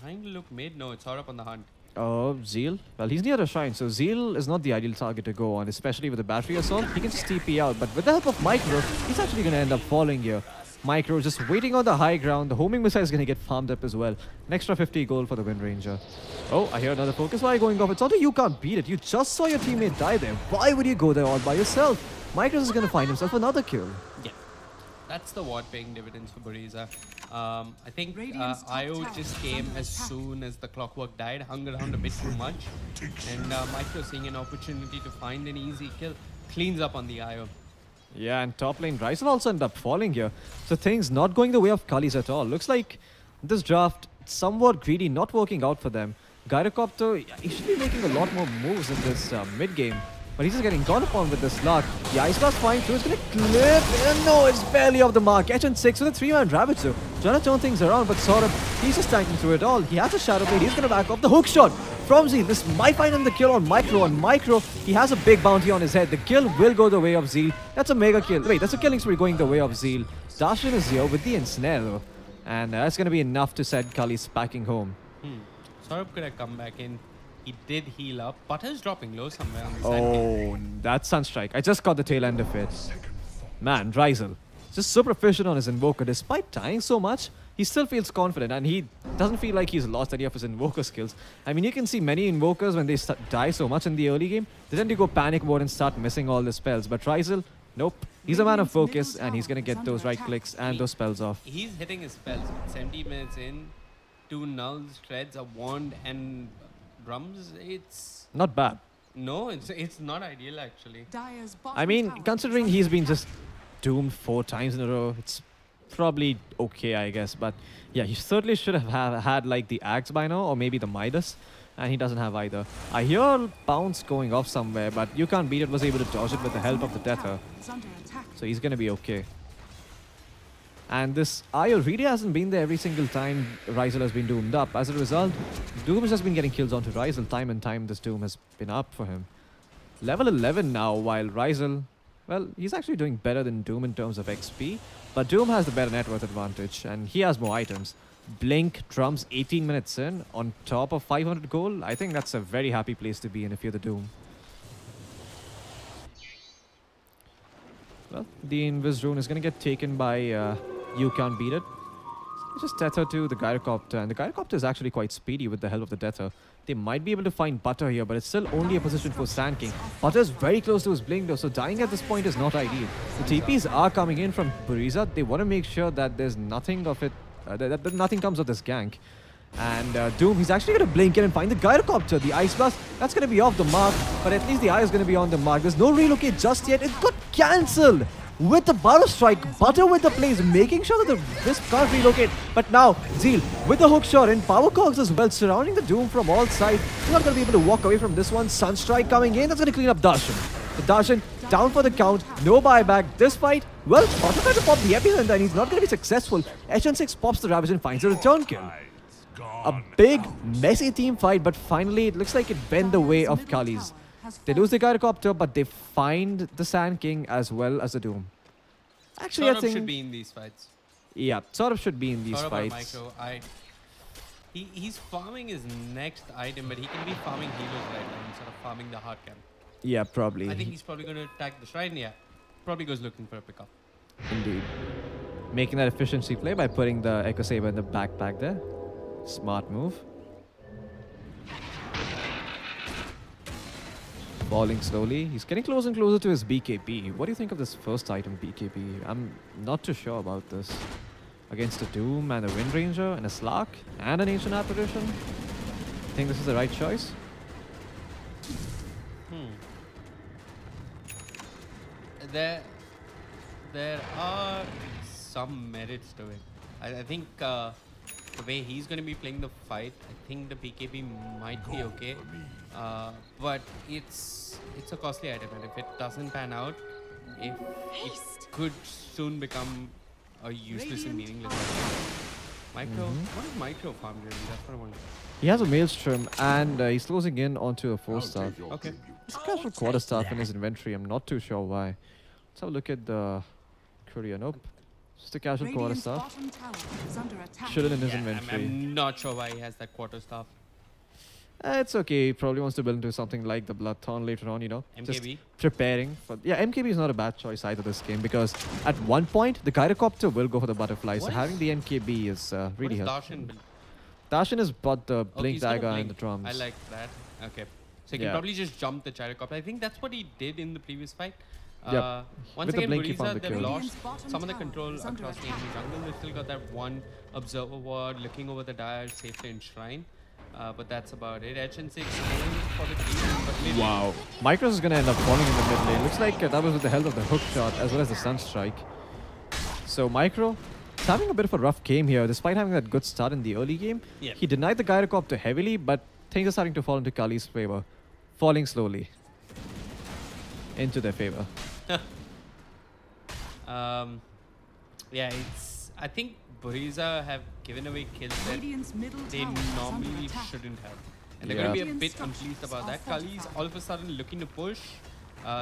trying to look mid. No, it's Saurabh on the hunt. Oh, Zeal. Well, he's near a shrine, so Zeal is not the ideal target to go on, especially with the battery assault. He can just TP out, but with the help of Micro, he's actually going to end up falling here. Micro just waiting on the high ground. The homing missile is going to get farmed up as well. An extra 50 gold for the Wind Ranger. Oh, I hear another focus. Why are you going off? It's not that you can't beat it. You just saw your teammate die there. Why would you go there all by yourself? Micro is going to find himself another kill. Yeah. That's the ward paying dividends for Buriza. I think IO just came as soon as the clockwork died, hung around a bit too much. And Micro seeing an opportunity to find an easy kill, cleans up on the IO. Yeah, and top lane Ryzen also end up falling here. So things not going the way of Cullies at all. Looks like this draft somewhat greedy, not working out for them. Gyrocopter, he should be making a lot more moves in this mid-game. But he's just getting gone upon with this luck. The Ice Blast flying through is going to clip. And no, it's barely off the mark. Edge and 6 with a 3-man Ravage though. Trying to turn things around, but Saurabh, he's just tanking through it all. He has a Shadow Blade. He's going to back off the hook shot from Zeal. This might find him the kill on Micro. On Micro, he has a big bounty on his head. The kill will go the way of Zeal. That's a mega kill. Wait, that's a killing spree going the way of Zeal. Darshan is here with the ensnare though. And that's going to be enough to send Cullies packing home. Saurabh could have come back in. He did heal up. Butter's dropping low somewhere on the side. Oh, that's Sunstrike. I just caught the tail end of it. Man, Ryzel, just so proficient on his Invoker. Despite dying so much, he still feels confident and he doesn't feel like he's lost any of his Invoker skills. I mean, you can see many Invokers when they die so much in the early game, they tend to go panic mode and start missing all the spells. But Ryzel, nope. He's a man of focus and he's going to get those right clicks and those spells off. He's hitting his spells. 70 minutes in, 2 nulls, treads, a wand and drums. It's not bad. No, it's not ideal actually. I mean, considering he's been just doomed 4 times in a row, it's probably okay, I guess. But yeah, he certainly should have had like the Axe by now, or maybe the Midas, and he doesn't have either. I hear Bounce going off somewhere, but You Can't Beat It was able to dodge it with the help of the DOTA. So he's gonna be okay. And this IO really hasn't been there every single time Ryzel has been doomed up. As a result, Doom has just been getting kills onto Ryzel. Time and time this Doom has been up for him. Level 11 now, while Ryzel, well, he's actually doing better than Doom in terms of XP. But Doom has the better net worth advantage and he has more items. Blink, drums 18 minutes in on top of 500 gold. I think that's a very happy place to be in if you're the Doom. Well, the Invis rune is going to get taken by You Can't Beat It. Just tether to the Gyrocopter, and the Gyrocopter is actually quite speedy with the help of the tether. They might be able to find Butter here, but it's still only a position for Sand King. Butter is very close to his blink though, so dying at this point is not ideal. The TPs are coming in from Buriza. They want to make sure that there's nothing of it, that nothing comes of this gank. And Doom, he's actually going to blink in and find the Gyrocopter. The Ice Blast, that's going to be off the mark, but at least the eye is going to be on the mark. There's no relocate just yet. It got cancelled with the Burrow Strike. Butter with the plays, making sure that the Wisp can't relocate. But now, Zeal with the hook shot and Power Cogs as well, surrounding the Doom from all sides. He's not going to be able to walk away from this one. Sunstrike coming in, that's going to clean up Darshan. The Darshan down for the count, no buyback. This fight, well, Butter tried to pop the epicenter and he's not going to be successful. HN6 pops the Ravage and finds a return kill. A big, messy team fight, but finally it looks like it bent the way of Cullies. They lose the Gyrocopter, but they find the Sand King as well as the Doom. Actually, I think should be in these fights. Yeah, Saurabh should be in these fights. Micro, he's farming his next item, but he can be farming healers right now instead of farming the hard camp. Yeah, probably. I think he's probably going to attack the shrine. Yeah, probably goes looking for a pickup. Indeed. Making that efficiency play by putting the Echo Saber in the backpack there. Smart move. Falling slowly. He's getting closer and closer to his BKB. What do you think of this first item, BKB? I'm not too sure about this. Against a Doom and a Wind Ranger and a Slark and an Ancient Apparition. Think this is the right choice? there are some merits to it. I think the way he's going to be playing the fight, I think the BKB might be okay. But it's a costly item, and if it doesn't pan out, it could soon become a useless and meaningless item. Micro, what is Micro farm really? That's what I want to know. He has a Maelstrom and he's closing in onto a 4-star. Okay. He's a casual quarterstaff in his inventory. I'm not too sure why. Let's have a look at the courier. Nope. Just a casual quarterstaff. Chilling in his inventory. I'm not sure why he has that quarterstaff. It's okay. He probably wants to build into something like the Bloodthorn later on, you know. MKB? Just preparing for... Yeah, MKB is not a bad choice either this game because at one point, the Gyrocopter will go for the butterfly. So having the MKB is really helpful. Darshan is but the Blink Dagger and the drums. I like that. Okay. So he can probably just jump the Gyrocopter. I think that's what he did in the previous fight. Once again, Buriza, they've lost some of the control across the enemy jungle. They've still got that one observer ward looking over the dire safely enshrined. But that's about it. HN6 going for the team. Wow. Micros is going to end up falling in the mid lane. Looks like that was with the help of the hook shot as well as the Sunstrike. So Micro is having a bit of a rough game here. Despite having that good start in the early game, he denied the Gyrocopter heavily, but things are starting to fall into Cullies' favor. Falling slowly into their favor. Yeah, I think Buriza have given away kills that they normally shouldn't have. And they're going to be a bit unpleased about that. Cullies all of a sudden looking to push.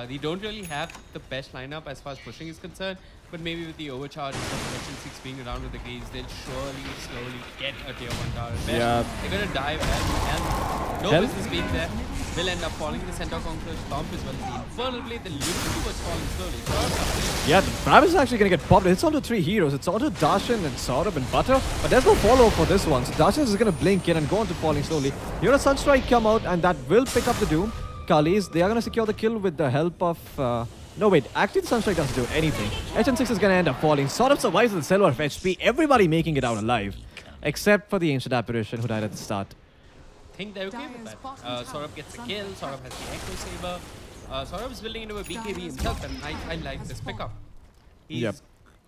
They don't really have the best lineup as far as pushing is concerned, but maybe with the overcharge of HN6 being around with the Greaves, they'll surely slowly get a tier 1 tower. They're going to die well. No business being there. Will end up falling. The Centaur Conqueror's Stomp as well. The Infernal Blade, the literally was falling slowly. Yeah, the Brab is actually going to get popped. It's onto 3 heroes. It's onto Darshan and Saurabh and Butter. But there's no follow-up for this one. So Darshan is going to blink in and go on to falling slowly. Here a Sunstrike come out and that will pick up the Doom. Cullies, they are going to secure the kill with the help of... no, wait. Actually, the Sunstrike doesn't do anything. HN6 is going to end up falling. Saurabh survives with the Silver of HP. Everybody making it out alive. Except for the Ancient Apparition who died at the start. I think they're okay with that. Saurabh gets the kill. Saurabh has the Echo Saber. Saurabh is building into a BKB himself, and I like this pickup. He's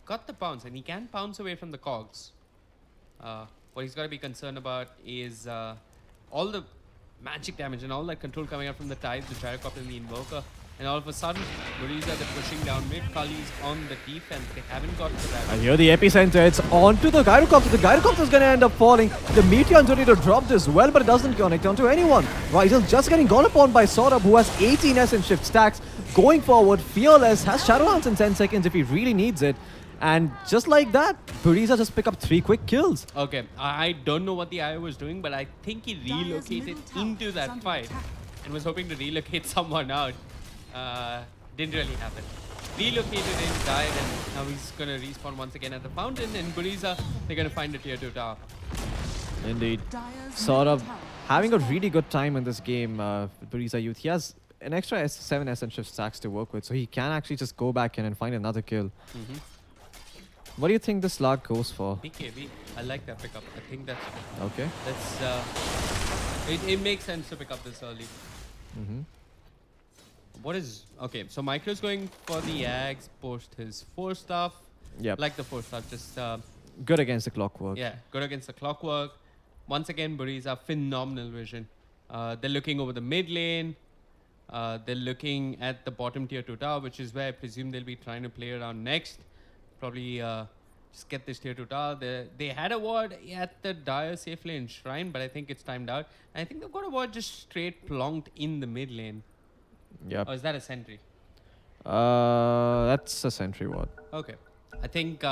got the bounce, and he can bounce away from the cogs. What he's got to be concerned about is all the magic damage and all that control coming out from the Tide, the Gyrocopter, and the Invoker. And all of a sudden, Buriza, they're pushing down mid. Cullies on the defense. They haven't got to that. And here the epicenter, it's onto the Gyrocopter. The Gyrocopter is going to end up falling. The Meteor's ready to drop this well, but it doesn't connect onto anyone. Rizel's just getting gone upon by Saurabh, who has 18 Essence Shift stacks. Going forward, Fearless has Shadow Lance in 10 seconds if he really needs it. And just like that, Buriza just pick up 3 quick kills. Okay, I don't know what the IO was doing, but I think he relocated into that fight and was hoping to relocate someone out. Didn't really happen. Relocated in, died, and now he's going to respawn once again at the fountain. And Buriza, they're going to find a tier 2 tower. Indeed. Saurabh having a really good time in this game with Buriza Youth. He has an extra 7 Essence Shift stacks to work with, so he can actually just go back in and find another kill. What do you think this Lark goes for? BKB. I like that pickup. I think that's... Okay. It makes sense to pick up this early. What is... Okay, so Micro's going for the Ags, post his 4 stuff. Yep. Like the 4 stuff, just... good against the clockwork. Yeah, good against the clockwork. Once again, Buriza, phenomenal vision. They're looking over the mid lane. They're looking at the bottom tier 2 tower, which is where I presume they'll be trying to play around next. Probably just get this tier 2 tower. They had a ward at the Dire safely enshrined, but I think it's timed out. And I think they've got a ward just straight plonked in the mid lane. Yep. Or is that a sentry? That's a sentry ward. Okay. I think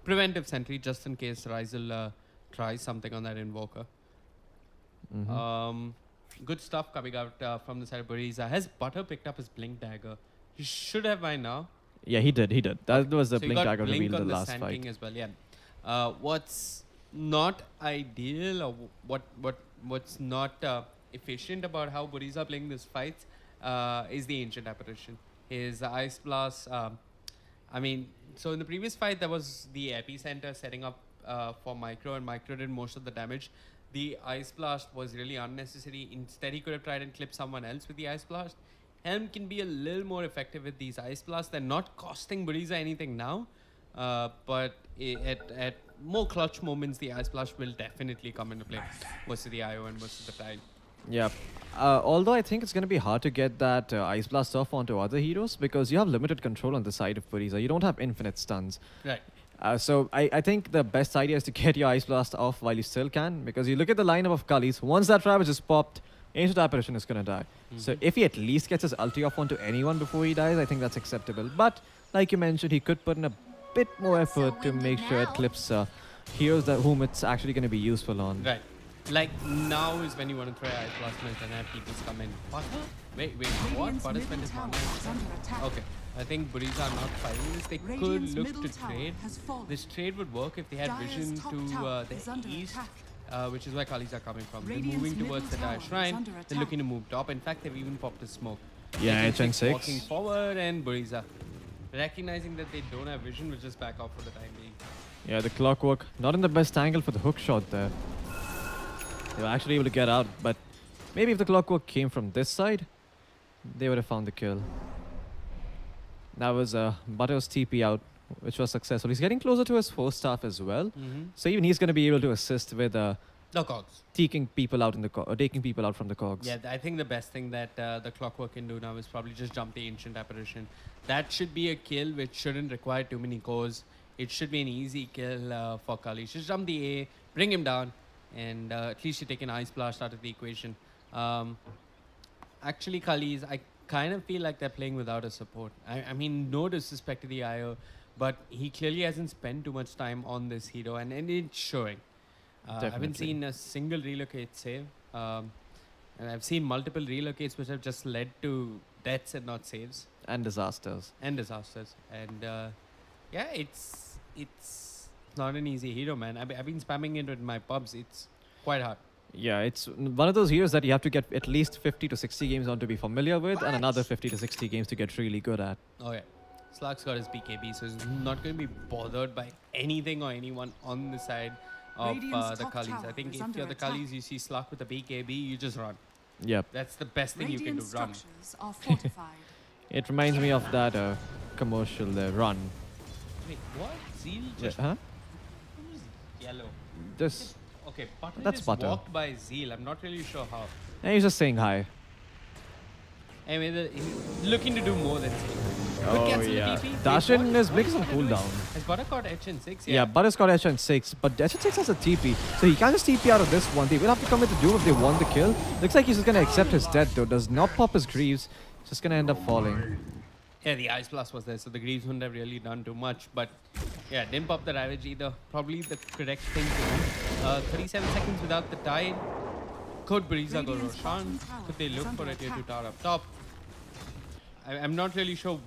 preventive sentry just in case Rizel tries something on that Invoker. Good stuff coming out from the side of Buriza. Has Butter picked up his Blink Dagger? He should have by now. Yeah, he did. That was the so Blink Dagger Blink reveal in the last Sand fight. King as well, yeah. What's not ideal or what's not efficient about how Buriza are playing this fight is the Ancient Apparition. His Ice Blast, I mean, so in the previous fight, there was the Epicenter setting up for Micro, and Micro did most of the damage. The Ice Blast was really unnecessary. Instead, he could have tried and clipped someone else with the Ice Blast. Helm can be a little more effective with these Ice Blasts. They're not costing Buriza anything now, but at more clutch moments, the Ice Blast will definitely come into play versus the IO and versus the Tide. Yeah. Although I think it's going to be hard to get that Ice Blast off onto other heroes because you have limited control on the side of Buriza. You don't have infinite stuns. Right. So I think the best idea is to get your Ice Blast off while you still can, because you look at the lineup of Cullies. Once that Ravage is popped, Ancient Apparition is going to die. So if he at least gets his ulti off onto anyone before he dies, I think that's acceptable. But like you mentioned, he could put in a bit more effort to make sure it clips heroes whom it's actually going to be useful on. Right. Like now is when you want to throw Ice Blast and have people come in. Butter? Wait, what? Butter spent his mana. Okay. I think Buriza are not fighting this. They could look to trade. This trade would work if they had vision to the east, which is where Cullies are coming from. They're moving towards the Dire Shrine. They're looking to move top. In fact, they've even popped a smoke. Yeah, HN6. Walking forward, and Buriza, recognizing that they don't have vision, will just back off for the time being. Yeah, the Clockwork, not in the best angle for the hook shot there. They were actually able to get out, but maybe if the Clockwork came from this side, they would have found the kill. That was Butter's TP out, which was successful. He's getting closer to his 4-staff as well. So even he's going to be able to assist with the cogs. taking people out taking people out from the cogs. Yeah, I think the best thing that the Clockwork can do now is probably just jump the Ancient Apparition. That should be a kill which shouldn't require too many cores. It should be an easy kill for Cullies. Just jump the A, bring him down, and at least you take an Ice Blast out of the equation. Actually, Cullies, I kind of feel like they're playing without a support. I mean, no disrespect to the IO, but he clearly hasn't spent too much time on this hero, and it's showing. I haven't seen a single relocate save. And I've seen multiple relocates which have just led to deaths and not saves. And disasters. And yeah, it's not an easy hero, man. I've been spamming it in my pubs. It's quite hard. Yeah, it's one of those heroes that you have to get at least 50 to 60 games on to be familiar with, and another 50 to 60 games to get really good at. Oh yeah. Slug's got his BKB, so he's not going to be bothered by anything or anyone on the side of the Cullies. I think if you're the Cullies, you see Slug with a BKB, you just run. Yep. That's the best thing you can do, run. It reminds me of that commercial there, Run. Wait, what? Zeal just... Huh? Who's yellow? Just... Okay, Butter that's just Butter. walked by Zeal. I'm not really sure how. And he's just saying hi. Anyway, he's looking to do more than saying hi. Oh yeah. Dashin is Blink is on cooldown. Has Butter got HN6? Yeah, Butter's got HN6, but HN6 has a TP, so he can't just TP out of this one. They will have to come with the Doom if they want the kill. Looks like he's just gonna accept his death though. Does not pop his Greaves. Just gonna end up falling. Yeah, the Ice Blast was there, so the Greaves wouldn't have really done too much. But yeah, didn't pop the Ravage either. Probably the correct thing to do. 37 seconds without the Tide. Could Buriza go Roshan? Could they look for a tier 2 tower up top? I'm not really sure.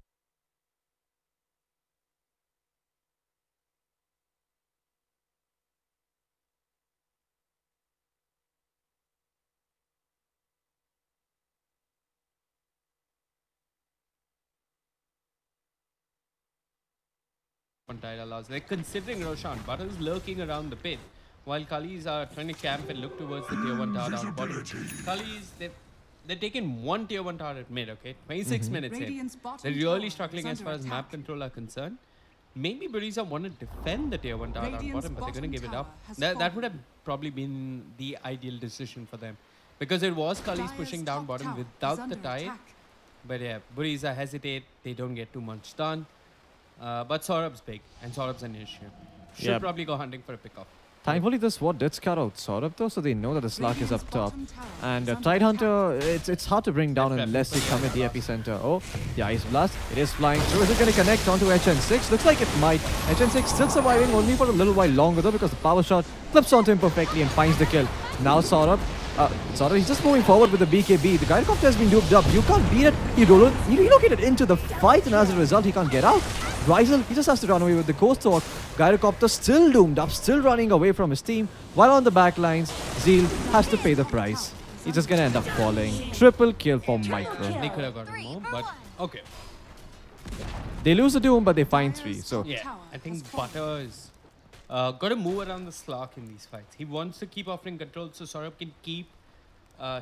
Tide allows. They're considering Roshan. Butter's lurking around the pit, while Cullies are trying to camp and look towards the tier 1 tower down bottom. Cullies, they're taking one tier 1 tower at mid, okay? 26 minutes in. They're really struggling as far as map control are concerned. Maybe Buriza want to defend the tier 1 tower down bottom, but they're going to give it up. That would have probably been the ideal decision for them, because it was Cullies pushing down bottom without the Tide. But yeah, Buriza hesitate. They don't get too much done. But Saurabh's big, and Saurabh's an issue. Should probably go hunting for a pickup. Thankfully, this ward did scout out Saurabh though, so they know that the Slug is up top. And Tide Hunter, it's hard to bring down unless they come at the epicenter. Oh, the Ice Blast, it is flying through. Is it going to connect onto HN6? Looks like it might. HN6 still surviving, only for a little while longer though, because the power shot flips onto him perfectly and finds the kill. Now Saurabh, he's just moving forward with the BKB. The Gyrocopter has been duped up. You can't beat it. He relocated into the fight, and as a result, he can't get out. Rizel, he just has to run away with the Ghost Hawk. Gyrocopter still doomed up, still running away from his team. While on the back lines, Zeal has to pay the price. He's just gonna end up falling. Triple kill for Micro. They could have gotten more, but okay. They lose the Doom, but they find 3. So yeah, I think Butter is got to move around the Slark in these fights. He wants to keep offering control so Saurabh can keep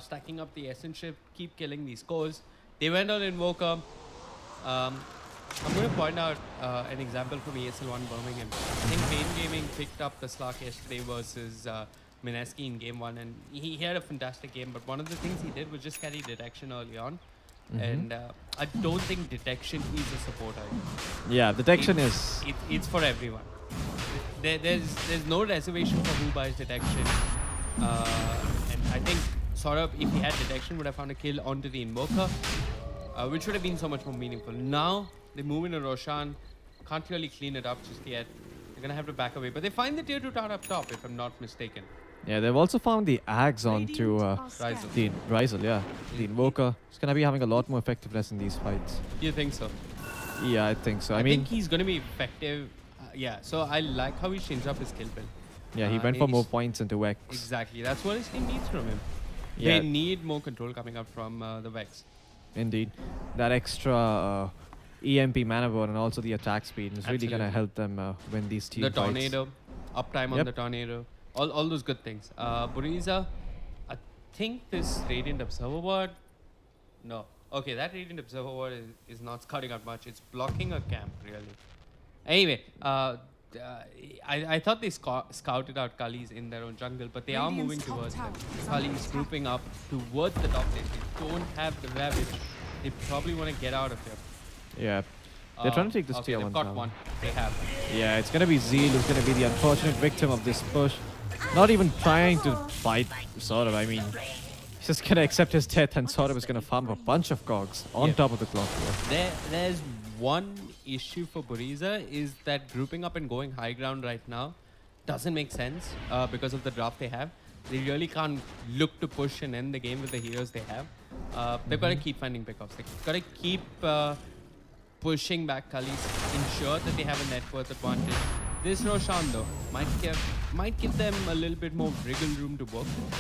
stacking up the Essence Shift, keep killing these cores. They went on Invoker. I'm going to point out an example from ESL 1 Birmingham. I think Pain Gaming picked up the Slark yesterday versus Mineski in game 1, and he had a fantastic game, but one of the things he did was just carry detection early on. And I don't think detection is a support item. Yeah, detection it's for everyone. There's no reservation for who buys detection. And I think Saurabh, if he had detection, would have found a kill onto the Invoker, which would have been so much more meaningful. Now, they move into Roshan. Can't really clean it up just yet. They're going to have to back away. But they find the tier 2 tower up top, if I'm not mistaken. Yeah, they've also found the Ags onto Ryzel, yeah. The Invoker is going to be having a lot more effectiveness in these fights. You think so? Yeah, I think so. I mean, think he's going to be effective. Yeah, so I like how he changed up his kill build. Yeah, he went for more points into Vex. Exactly, that's what his team needs from him. Yeah. They need more control coming up from the Vex. Indeed. That extra EMP mana burn and also the attack speed is really going to help them win these team fights. The Tornado, uptime on the Tornado, all those good things. Buriza, I think this Radiant Observer ward, no. Okay, that Radiant Observer ward is not scouting out much. It's blocking a camp, really. Anyway, I thought they scouted out Cullies in their own jungle, but they are moving towards them. Cullies grouping up towards the top lane. They don't have the Ravage. They probably want to get out of here. Yeah. They're trying to take this tier 1 got one. They have. Yeah, it's going to be Zeal who's going to be the unfortunate victim of this push. Not even trying to fight Saurabh. I mean, he's just going to accept his death, and Saurabh is going to farm a bunch of cogs on top of the clock. There's one issue for Buriza is that grouping up and going high ground right now doesn't make sense because of the draft they have. They really can't look to push and end the game with the heroes they have. They've got to keep finding pickoffs. They've got to keep pushing back Cullies, ensure that they have a net worth advantage. This Roshan though might give them a little bit more wriggle room to work with.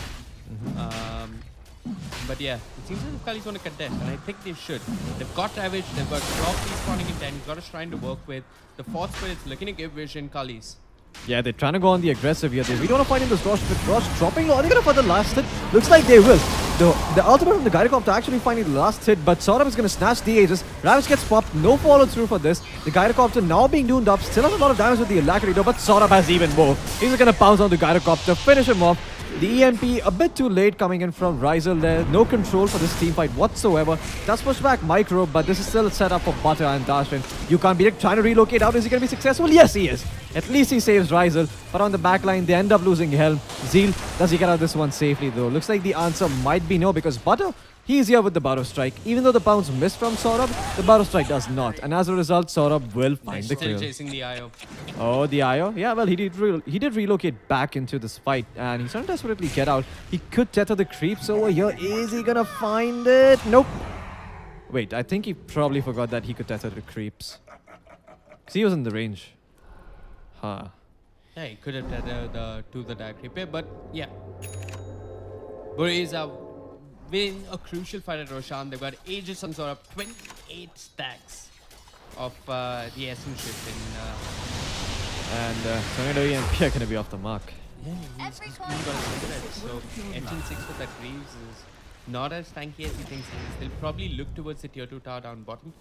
But yeah, it seems as if Cullies want to contest, and I think they should. They've got Ravage, they've got Rocky spawning in 10, he's got a Shrine to work with. The 4th Spirit's looking to give vision Cullies. Yeah, they're trying to go on the aggressive here. They really want to fight in this Rosh, but Rosh dropping low. Are they going to find the last hit? Looks like they will. The ultimate from the Gyrocopter actually finding the last hit, but Saurabh is going to snatch the Aegis. Ravage gets popped, no follow through for this. The Gyrocopter now being doomed up, still has a lot of damage with the Alacrity though, but Saurabh has even more. He's going to pounce on the Gyrocopter, finish him off. The EMP a bit too late coming in from Ryzel there. No control for this team fight whatsoever. Does push back Micro, but this is still a setup for Butter and Darshan. You can't beat it. Trying to relocate out. Is he going to be successful? Yes, he is. At least he saves Ryzel. But on the back line, they end up losing Helm. Zeal, does he get out of this one safely though? Looks like the answer might be no, because Butter, he is here with the Barrow Strike. Even though the pounds miss from Saurabh, the Barrow Strike does not. And as a result, Saurabh will find the kill. Still chasing the IO. Oh, the IO? Yeah, well, he did relocate back into this fight, and he's trying to desperately get out. He could tether the creeps over here. Is he gonna find it? Nope. Wait, I think he probably forgot that he could tether the creeps. Because he was in the range. Huh. Yeah, he could have tethered to the dark repair, but yeah. Buriza win a crucial fight at Roshan. They've got Aegis on Saurabh, 28 stacks of the Essence shift in... and Tornado EMP are going to be off the mark. Yeah, he's got a cigarette, so Engine 6 with that Greaves is not as tanky as he thinks he is. They'll probably look towards the tier 2 tower down bottom.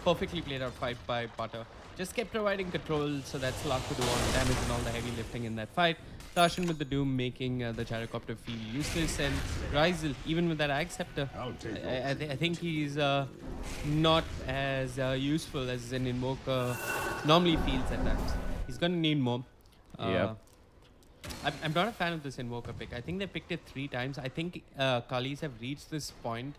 Perfectly played out fight by Butter. Just kept providing control, so that's luck to do all the damage and all the heavy lifting in that fight. Darshan with the Doom making the Gyrocopter feel useless, and Ryzel, even with that Ag Scepter, I think he's not as useful as an Invoker normally feels at times. He's going to need more. I'm not a fan of this Invoker pick. I think they picked it 3 times. I think Cullies have reached this point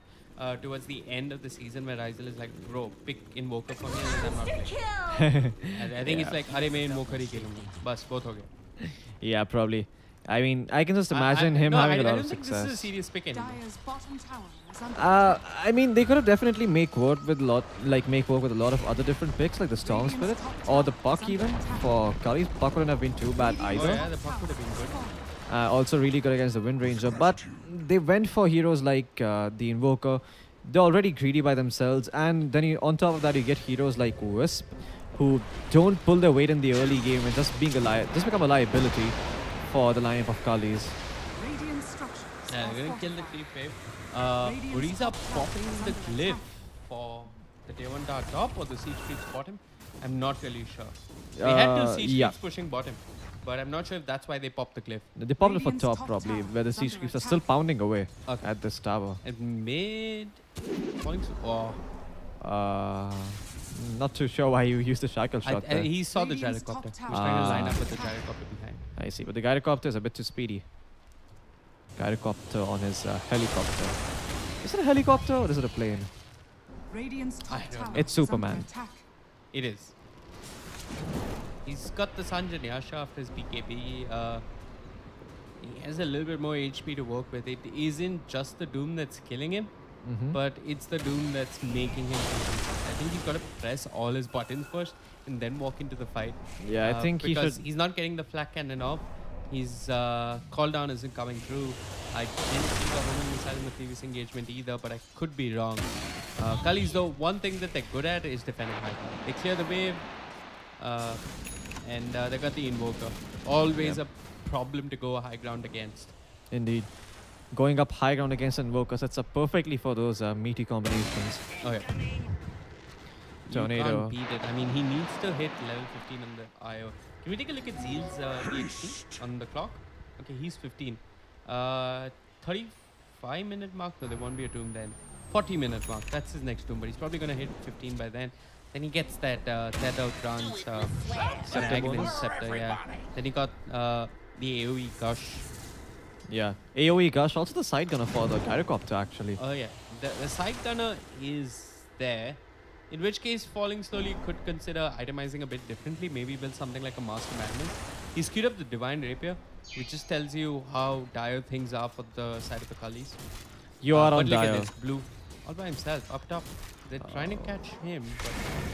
towards the end of the season where Ryzel is like, bro, pick Invoker for me and I'm not playing. I think it's like, Hare main Invoker hi kelunga. Bas, both ho gaya. Yeah, probably. I mean, I can just imagine him having a lot of success. I don't think this is a serious pick anymore. I mean, they could have definitely make work with a lot of other different picks, like the Storm Spirit or the Puck even. For Cullies, Puck wouldn't have been too bad either. Oh yeah, the Puck would have been good. Also really good against the Wind Ranger, but they went for heroes like the Invoker. They're already greedy by themselves, and then on top of that, you get heroes like Wisp, who don't pull their weight in the early game and just become a liability for the lineup of Cullies. Yeah, they're gonna kill the creep wave. Buriza popping the glyph for the day 1 tower top or the siege creeps bottom. I'm not really sure. They had two siege creeps pushing bottom, but I'm not sure if that's why they popped the glyph. They popped it for top probably, where the siege creeps are still pounding away at this tower. At mid, not too sure why you used the shackle shot there. He saw the gyrocopter. He was trying to line up with the gyrocopter behind. I see, but the gyrocopter is a bit too speedy. Gyrocopter on his helicopter. Is it a helicopter or is it a plane? I don't know. It's Superman. It is. He's got the Sanjay Yasha after his BKB. He has a little bit more HP to work with. It isn't just the Doom that's killing him, but it's the Doom that's making him. I think he's got to press all his buttons first and then walk into the fight. Yeah, I think because he's not getting the flak cannon off. His call down isn't coming through. I didn't see the homing missile in the previous engagement either, but I could be wrong. Cullies, though, one thing that they're good at is defending high ground. They clear the wave, and they got the invoker. Always a problem to go high ground against. Indeed. Going up high ground against invokers, that's up perfectly for those meaty combinations. Oh, yeah. Tornado. You can't beat it. I mean, he needs to hit level 15 on the IO. Can we take a look at Zeal's EXP on the clock? Okay, he's 15. 35-minute mark? No, there won't be a tomb then. 40-minute mark. That's his next tomb, but he's probably going to hit 15 by then. Then he gets that Tether Grant Scepter, yeah. Then he got the AoE Gush. Yeah, AoE Gush. Also the side gunner for the gyrocopter, actually. Oh, yeah. The side gunner is there. In which case, Falling Slowly could consider itemizing a bit differently. Maybe build something like a Master Madness. He's queued up the Divine Rapier, which just tells you how dire things are for the side of the Cullies. You are on but look dire. at this, Blue, all by himself, up top. They're trying to catch him, but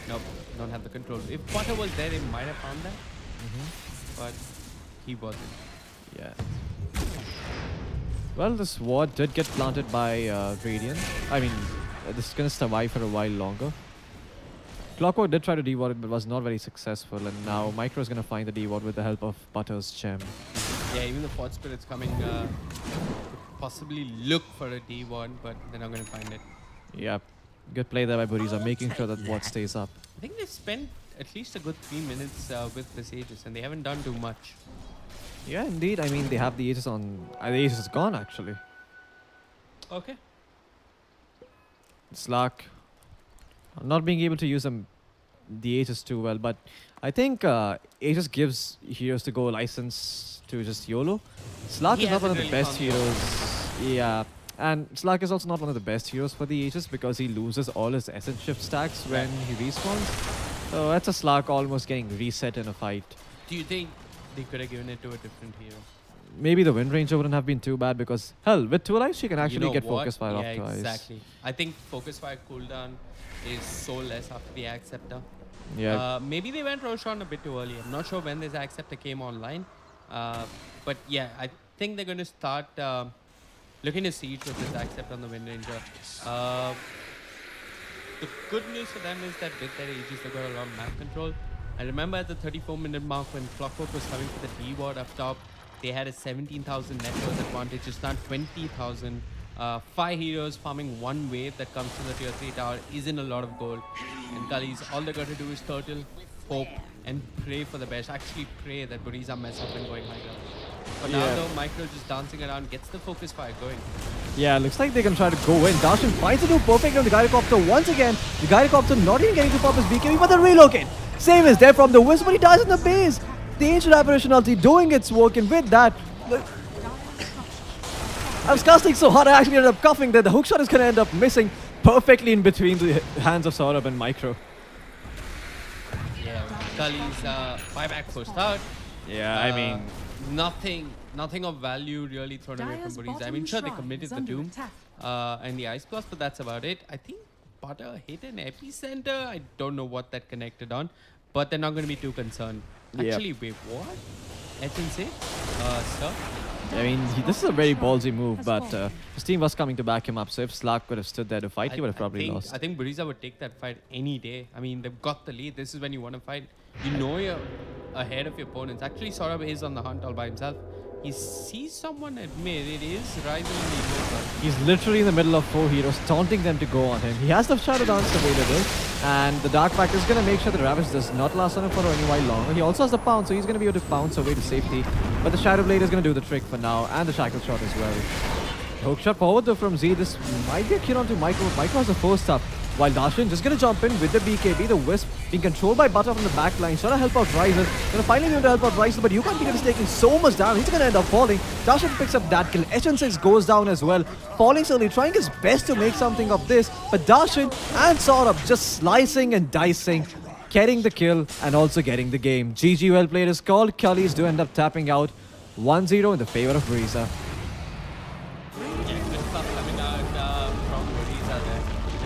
nope, don't have the control. If Potter was there, they might have found that. But he wasn't. Yeah. Well, this ward did get planted by Radiant. I mean, this is going to survive for a while longer. Clockwork did try to deward it, but was not very successful. And now Micro is going to find the deward with the help of Butter's gem. Yeah, even the Fort Spirit's coming possibly look for a deward, but they're not going to find it. Yeah, good play there by Buriza, making sure that ward stays up. I think they spent at least a good 3 minutes with the Sages, and they haven't done too much. Yeah, indeed. I mean, they have the Aegis on... the Aegis is gone, actually. Okay. Slark not being able to use the Aegis too well, but I think Aegis gives heroes to go license to just YOLO. Slark is not one of the best heroes. Yeah, and Slark is also not one of the best heroes for the Aegis because he loses all his Essence Shift stacks when he respawns. So that's a Slark almost getting reset in a fight. Do you think they could have given it to a different hero? Maybe the Wind Ranger wouldn't have been too bad because, hell, with 2 lives, she can actually get Focus Fire off twice. Exactly. I think Focus Fire cooldown is so less after the Acceptor. Yeah. Maybe they went Roshan a bit too early. I'm not sure when this Acceptor came online. But yeah, I think they're going to start looking to siege with this Acceptor on the Wind Ranger. The good news for them is that with their Aegis, they've got a lot of map control. I remember at the 34-minute mark when Clockwork was coming for the D-ward up top, they had a 17,000 net worth advantage. It's not 20,000. 5 heroes farming 1 wave that comes to the tier 3 tower isn't a lot of gold. And Cullies, all they got to do is turtle, hope, and pray for the best. Actually pray that Buriza mess up and going high ground. But now though, Micro just dancing around, gets the Focus Fire going. Yeah, looks like they can try to go in. Darshan finds the do perfect on the Gyrocopter once again. The Gyrocopter not even getting to pop his BKB, but the relocate. Save is there from the Wisp, but he dies in the base. The Ancient Apparition ulti doing its work, and with that, I was casting so hard I actually ended up coughing that the hookshot is going to end up missing perfectly in between the hands of Saurabh and Micro. Yeah, Cullies buyback first out. Yeah, I mean... Nothing of value really thrown away from Buriza. I mean, sure, they committed the Doom and the Ice Blast, but that's about it. I think Potter hit an epicenter. I don't know what that connected on, but they're not going to be too concerned. Actually, wait, what? Etchin sir? I mean, this is a very ballsy move, but his team was coming to back him up, so if Slark would have stood there to fight, he would have probably lost. I think Buriza would take that fight any day. I mean, they've got the lead. This is when you want to fight. You know you're ahead of your opponents. Actually, Saurabh is on the hunt all by himself. He sees someone at mid. It is Ryzen and Evo. He's literally in the middle of 4 heroes, taunting them to go on him. He has the Shadow Dance available, and the Dark Pact is going to make sure the Ravage does not last on him for any while longer. He also has the Pounce, so he's going to be able to pounce away to safety. But the Shadow Blade is going to do the trick for now, and the Shackle Shot as well. Hook shot forward though from Z. This might be a kill onto Michael. Michael has the first up. While Darshan just going to jump in with the BKB. The Wisp being controlled by Butter from the back line. Trying to help out Ryzer. Going to finally be able to help out Ryzer, but Yukon is taking so much damage. He's going to end up falling. Darshan picks up that kill. HN6 goes down as well. Falling slowly, trying his best to make something of this. But Darshan and Saurabh just slicing and dicing, getting the kill and also getting the game. GG, well played is called. Cullies do end up tapping out 1-0 in the favor of Buriza.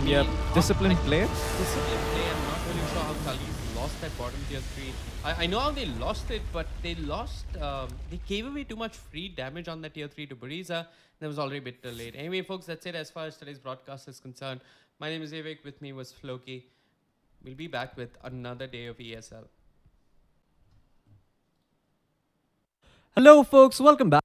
Yeah, disciplined play. Disciplined play. I'm not really sure how Cullies lost that bottom tier 3. I know how they lost it, but they lost. They gave away too much free damage on that tier 3 to Buriza. That was already a bit too late. Anyway, folks, that's it as far as today's broadcast is concerned. My name is Avik. With me was Floki. We'll be back with another day of ESL. Hello, folks. Welcome back.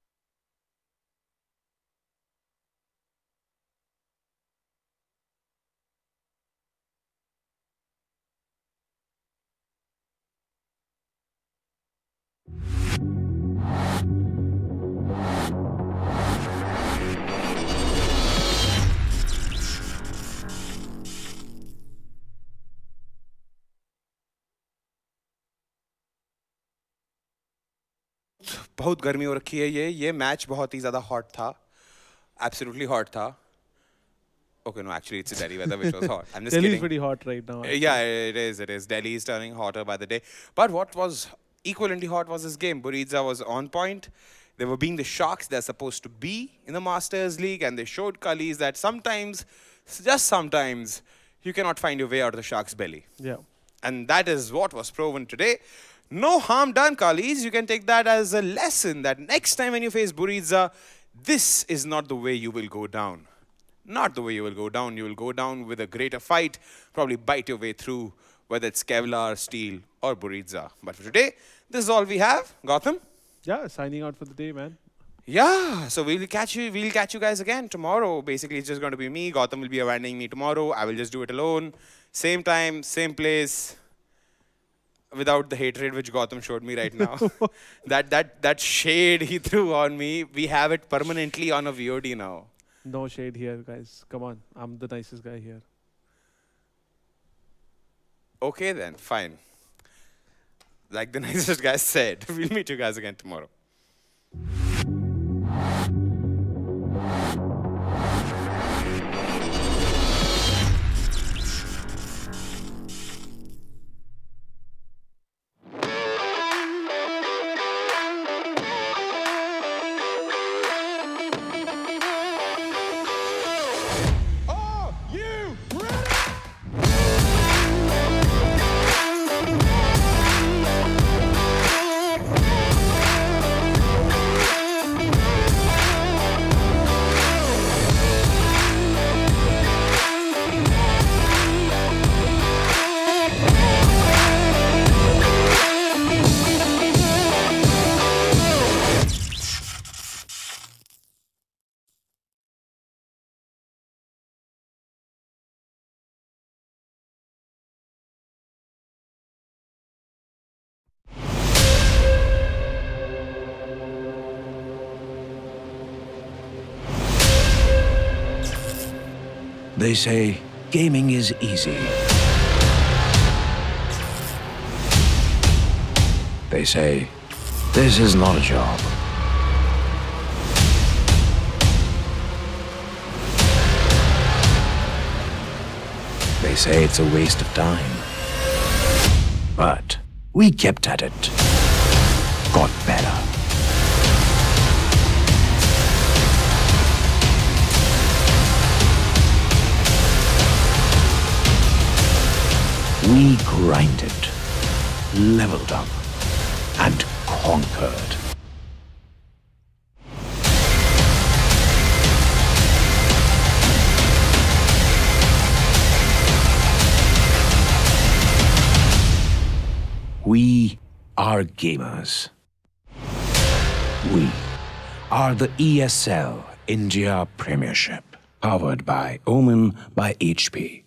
बहुत गर्मी हो रखी है ये match बहुत ही ज़्यादा hot था, absolutely hot था. Okay, no, actually it's Delhi weather which was hot. I'm just Delhi's kidding. pretty hot right now. Yeah, it is. Delhi is turning hotter by the day. But what was equally hot was this game. Buriza was on point. They were being the Sharks they're supposed to be in the Masters League, and they showed Cullies that sometimes, just sometimes, you cannot find your way out of the Sharks' belly. Yeah. And that is what was proven today. No harm done, Cullies. You can take that as a lesson that next time when you face Buriza, this is not the way you will go down. Not the way you will go down. You will go down with a greater fight, probably bite your way through, whether it's Kevlar, Steel, or Buriza. But for today, this is all we have. Gotham? Yeah, signing out for the day, man. Yeah, so we'll catch you guys again tomorrow. Basically, it's just going to be me. Gotham will be abandoning me tomorrow. I will just do it alone. Same time, same place. Without the hatred which Gotham showed me right now. that shade he threw on me, we have it permanently on a VOD now. No shade here, guys. Come on. I'm the nicest guy here. Okay then, fine. Like the nicest guy said, we'll meet you guys again tomorrow. They say gaming is easy. They say this is not a job. They say it's a waste of time. But we kept at it. Got better. We grinded, leveled up, and conquered. We are gamers. We are the ESL India Premiership, powered by Omen by HP.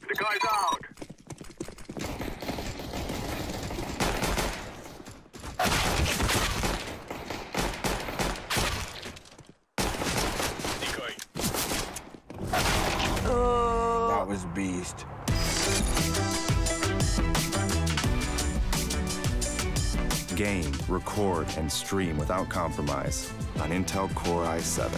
The guy's out. That was beast. Game, record, and stream without compromise on Intel Core i7.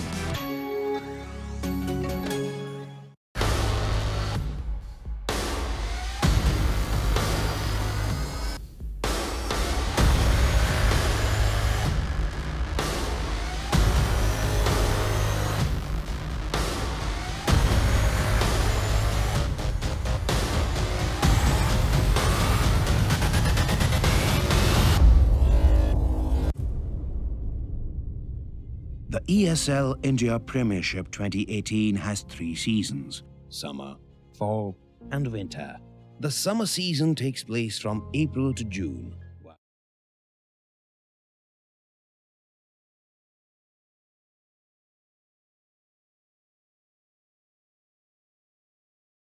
The ESL India Premiership 2018 has 3 seasons: summer, fall, and winter. The summer season takes place from April to June.